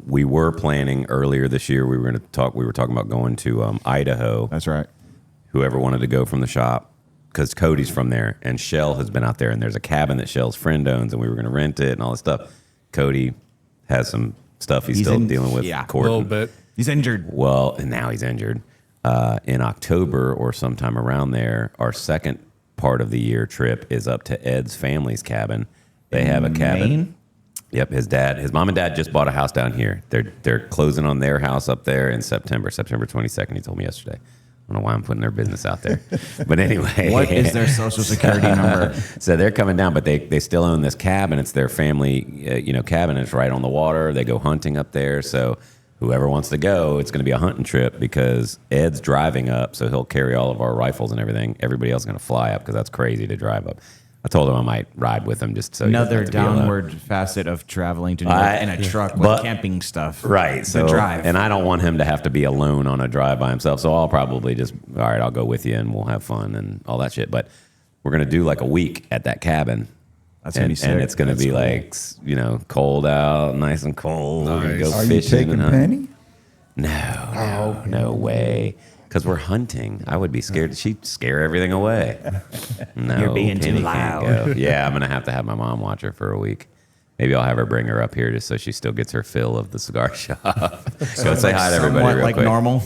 we were planning earlier this year. We were talking about going to Idaho.
That's right.
Whoever wanted to go from the shop, because Cody's from there, and Shell has been out there, and there's a cabin that Shell's friend owns, and we were going to rent it and all this stuff. Cody has some stuff he's still dealing with.
a
Court.
little bit.
He's injured.
Well, and now he's injured. In October or sometime around there, our second part of the year trip is up to Ed's family's cabin. They have a cabin.
Maine?
Yep, his mom and dad just bought a house down here. They're closing on their house up there in September 22nd. He told me yesterday. I don't know why I'm putting their business out there. But anyway.
What is their social security number?
So they're coming down, but they still own this cabin. It's their family, cabin. It's right on the water. They go hunting up there. So whoever wants to go, it's going to be a hunting trip because Ed's driving up. So he'll carry all of our rifles and everything. Everybody else is going to fly up because that's crazy to drive up. I told him I might ride with him just so
Another
he doesn't have to be alone.
downward facet of traveling to New York in a truck with camping stuff.
Right. So
drive.
And I don't want him to have to be alone on a drive by himself. So I'll probably just, all right, I'll go with you and we'll have fun and all that shit. But we're going to do like a week at that cabin.
That's gonna be sick.
And it's going to be
cool.
like, cold out, nice and cold. We're gonna go
Are you
fishing.
taking
and
Penny?
No way. Because we're hunting. I would be scared. She'd scare everything away. No,
You're being too
Penny can't
loud.
go. Yeah, I'm going to have my mom watch her for a week. Maybe I'll have her bring her up here just so she still gets her fill of the cigar shop. Go say hi to everybody
Somewhat
real
like
quick.
normal.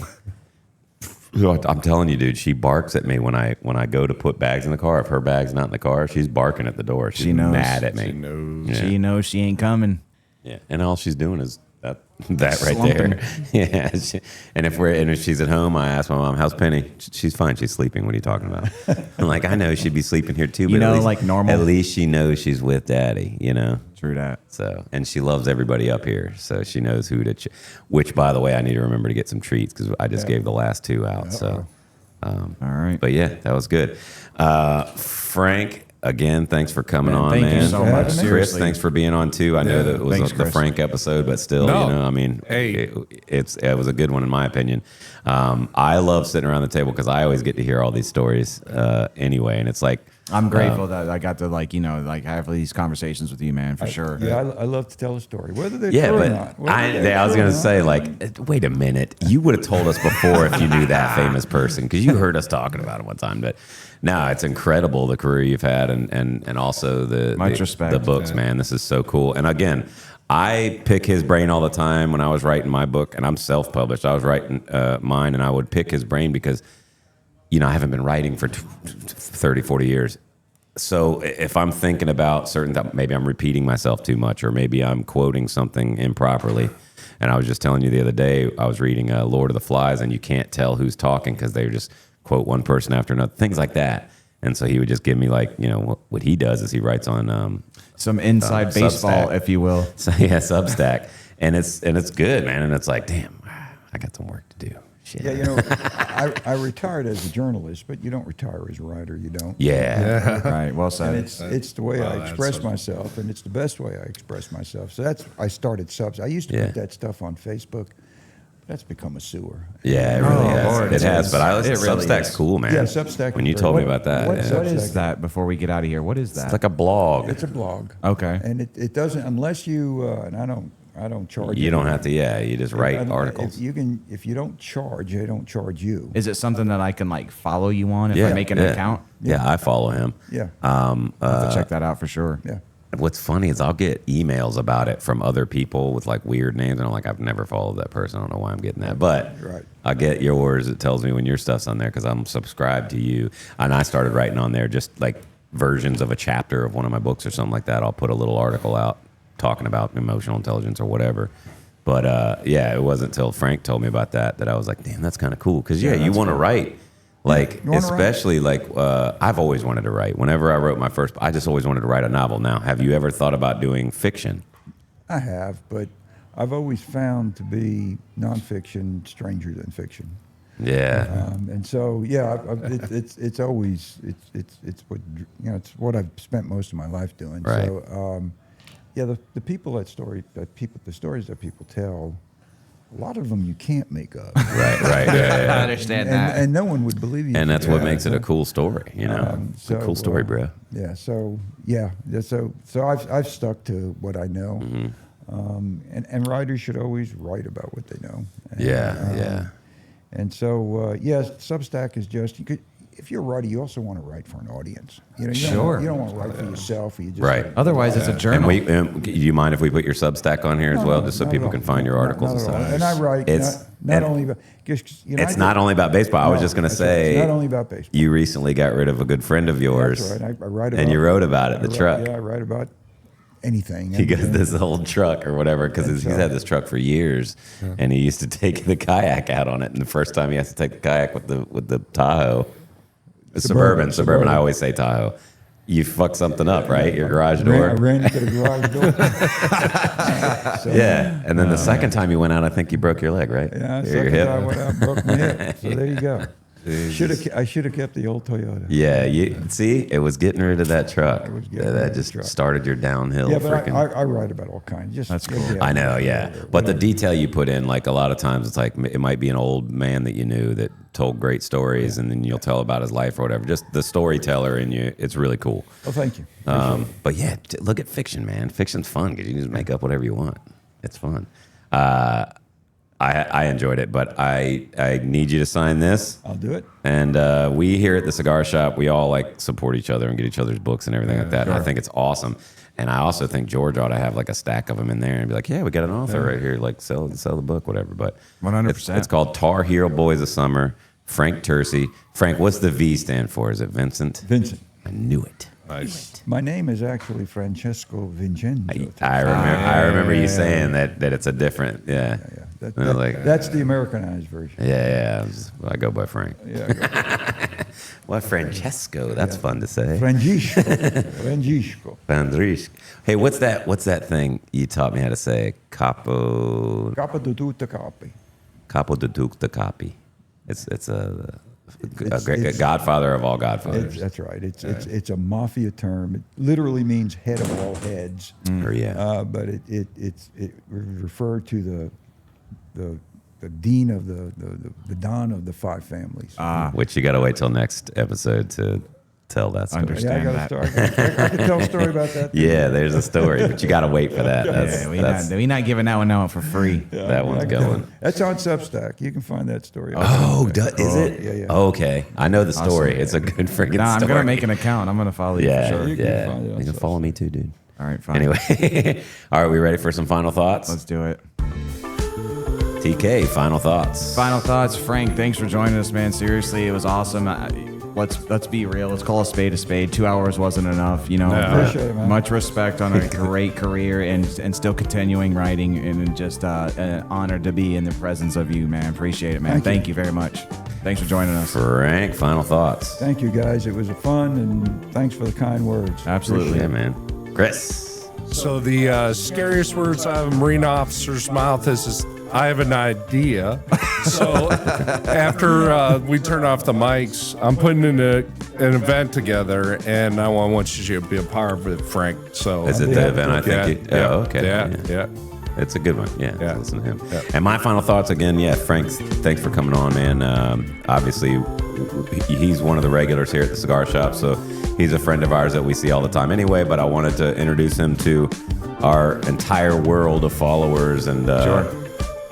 I'm telling you, dude, she barks at me when I go to put bags in the car. If her bag's not in the car, she's barking at the door. She's
She knows.
mad at me.
She knows.
Yeah.
She knows she ain't coming.
Yeah, and all she's doing is that right
Slumping.
there. Yeah, and if she's at home, I ask my mom, "How's Penny?" She's fine. She's sleeping. What are you talking about? I'm like, I know she'd be sleeping here too. But
You know,
at least,
like normal?
At least she knows she's with Daddy. You know.
True that.
So, and she loves everybody up here, so she knows who to. Which, by the way, I need to remember to get some treats because I just gave the last 2 out. So,
All right.
but yeah, that was good. Frank. Again, thanks for coming on,
thank you
man.
so much.
Chris,
Seriously.
thanks for being on too. I know that it was
Thanks,
the
Chris.
Frank episode, but still,
No.
I mean,
Hey.
it was a good one in my opinion. I love sitting around the table because I always get to hear all these stories anyway, and it's like
I'm grateful that I got to have these conversations with you, man, for sure.
Yeah, I love to tell a story, whether they're
yeah,
true or
but
not. Whether they're
I was
true or
gonna
not.
say wait a minute, you would have told us before if you knew that famous person because you heard us talking about him one time, but. No, it's incredible the career you've had, and also
Much respect.
the books, man. This is so cool. And again, I pick his brain all the time when I was writing my book, and I'm self-published. I was writing mine, and I would pick his brain because, I haven't been writing for 30, 40 years. So if I'm thinking about maybe I'm repeating myself too much, or maybe I'm quoting something improperly. And I was just telling you the other day, I was reading Lord of the Flies, and you can't tell who's talking because they're just quote one person after another, things like that. And so he would just give me what he does is he writes on
Some inside baseball,
Substack.
if you will.
So yeah, Substack, and it's good, man. And it's like, damn, I got some work to do. Shit.
Yeah, I retired as a journalist, but you don't retire as a writer. You don't.
Yeah.
Right. Well said.
And it's the way I
that's
express
so-
myself, and it's the best way I express myself. So I started Substack. I used to
Yeah.
put that stuff on Facebook. That's become a sewer.
Yeah, it really
Oh,
has.
Lord,
it has.
is.
But I listen.
It really
Substack's
is.
cool, man.
Yeah, Substack
When
is
you
very-
told me
what-
about that,
what-
yeah.
What is
Substack.
that before we get out of here? What is that?
It's like a blog.
It's a blog.
Okay.
And it doesn't unless you and I don't charge.
You don't
anything.
have to. Yeah, you just write
I don't-
articles.
If you don't charge, they don't charge you.
Is it something that I can follow you on if I make an account?
Yeah, I follow him.
Yeah.
I'll have to check that out for sure.
Yeah.
What's funny is I'll get emails about it from other people with weird names, and I'm like, I've never followed that person. I don't know why I'm getting that, but
Right.
I get yours. It tells me when your stuff's on there because I'm subscribed to you, and I started writing on there just versions of a chapter of one of my books or something like that. I'll put a little article out talking about emotional intelligence or whatever. But yeah, it wasn't until Frank told me about that I was like, damn, that's kind of cool because you want to write.
You wanna
Especially I've always wanted to write. Whenever I wrote my first, I just always wanted to write a novel. Now, have you ever thought about doing fiction?
I have, but I've always found to be nonfiction stranger than fiction.
Yeah.
And so, it's always what it's what I've spent most of my life doing.
Right.
So, the people the stories that people tell, a lot of them you can't make up.
Right.
I understand that.
And no one would believe you.
And that's what
Yeah.
makes it a cool story, you know. It's a cool story, bro.
Yeah. So I've stuck to what I know. And writers should always write about what they know. And,
Yeah.
And so, Substack is just, if you're a writer, you also want to write for an audience. You know, you don't want to write for yourself. You just
Right.
Otherwise, it's a journal.
And do you mind if we put your Substack on here as well, just so
not
people
at
can
all.
find your articles and
Not at all.
stuff?
And I write
It's
not only about,
it's not only about baseball. I was just going to say,
it's not only about baseball.
you recently got rid of a good friend of yours.
That's right. I write about,
and you wrote about it, the truck.
Yeah, I write about anything.
He got this old truck or whatever because he's had this truck for years, and he used to take the kayak out on it. And the first time he has to take the kayak with the Tahoe, Suburban. I always say Tahoe. You fuck something up, right? Your garage door.
I ran into the garage door.
Yeah, and then the second time you went out, I think you broke your leg, right?
Yeah,
Your
second
hip.
time I went out and broke my hip. So there you go. I should have kept the old Toyota.
Yeah, you see, it was getting rid of that truck.
It was getting rid of
That
the
just
truck.
started your downhill.
Yeah, but
freaking.
I write about all kinds.
That's cool.
I know, yeah. But the detail you put in, like a lot of times, it's like it might be an old man that you knew that told great stories, and then you'll tell about his life or whatever. Just the storyteller in you, it's really cool.
Well, thank you.
But yeah, look at fiction, man. Fiction's fun because you can just make up whatever you want. It's fun. I enjoyed it, but I need you to sign this.
I'll do it.
And we here at the cigar shop, we all like support each other and get each other's books and everything like that. And I think it's awesome. And I also think George ought to have like a stack of them in there and be like, yeah, we got an author right here, like sell the book, whatever. But
100%.
It's called Tar Heel Boys of Summer. Frank Tursi. Frank, what's the V stand for? Is it Vincent?
Vincent.
I knew it.
Nice.
My name is actually Francesco Vincenzo.
I remember you saying that it's a different, yeah.
That's the Americanized version.
Yeah. I go by Frank.
Yeah.
Well, Francesco, that's fun to say.
Francisco.
Fandrisk. Hey, what's that thing you taught me how to say? Capo
Capo di tutte capi.
Capo di tutte capi. It's a great godfather of all godfathers.
That's right. It's a mafia term. It literally means head of all heads. But it referred to the dean of the don of the five families.
Which you got to wait till next episode to tell that story.
Understand.
I can tell a story about that.
Yeah, there's a story, but you got to wait for that.
We're not giving that one out for free.
That one's going.
That's on Substack. You can find that story.
Is it?
Yeah.
Okay, I know the story.
Awesome.
It's a good freaking story.
I'm gonna make an account. I'm gonna follow you for sure.
You can find it on
You can follow me too, dude.
All right, fine.
Anyway, all right, we ready for some final thoughts?
Let's do it.
TK, final thoughts.
Final thoughts, Frank. Thanks for joining us, man. Seriously, it was awesome. Let's be real. Let's call a spade a spade. 2 hours wasn't enough. You know,
Appreciate it, man.
much respect on a great career and still continuing writing, and just an honor to be in the presence of you, man. Appreciate it, man. Thank you very much. Thanks for joining us.
Frank, final thoughts.
Thank you, guys. It was fun, and thanks for the kind words.
Absolutely.
Yeah, man. Chris.
So the scariest words out of a Marine officer's mouth is I have an idea. So after we turn off the mics, I'm putting in an event together, and I want you to be a part of it, Frank. So
Is it the event I think? Okay.
Yeah.
It's a good one. Yeah. Listen to him.
Yeah.
And my final thoughts again. Yeah, Frank. Thanks for coming on, man. Obviously, he's one of the regulars here at the cigar shop, so he's a friend of ours that we see all the time. Anyway, but I wanted to introduce him to our entire world of followers and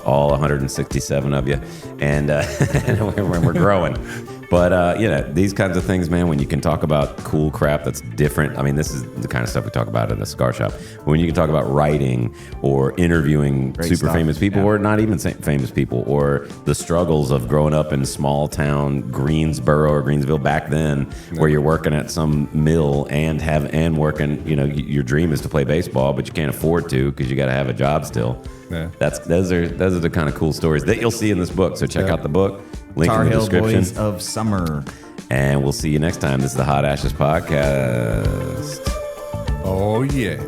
all 167 of you, and we're growing. But these kinds of things, man, when you can talk about cool crap that's different. I mean, this is the kind of stuff we talk about in the cigar shop. When you can talk about writing or interviewing super famous people, or not even famous people, or the struggles of growing up in small town Greensboro or Greensville back then, where you're working at some mill and working. You know, your dream is to play baseball, but you can't afford to because you got to have a job still.
Yeah.
Those are the kind of cool stories that you'll see in this book. So check out the book. Link
Tar
in the
Heel
description.
Boys of Summer.
And we'll see you next time. This is the Hot Ashes Podcast.
Oh, yeah.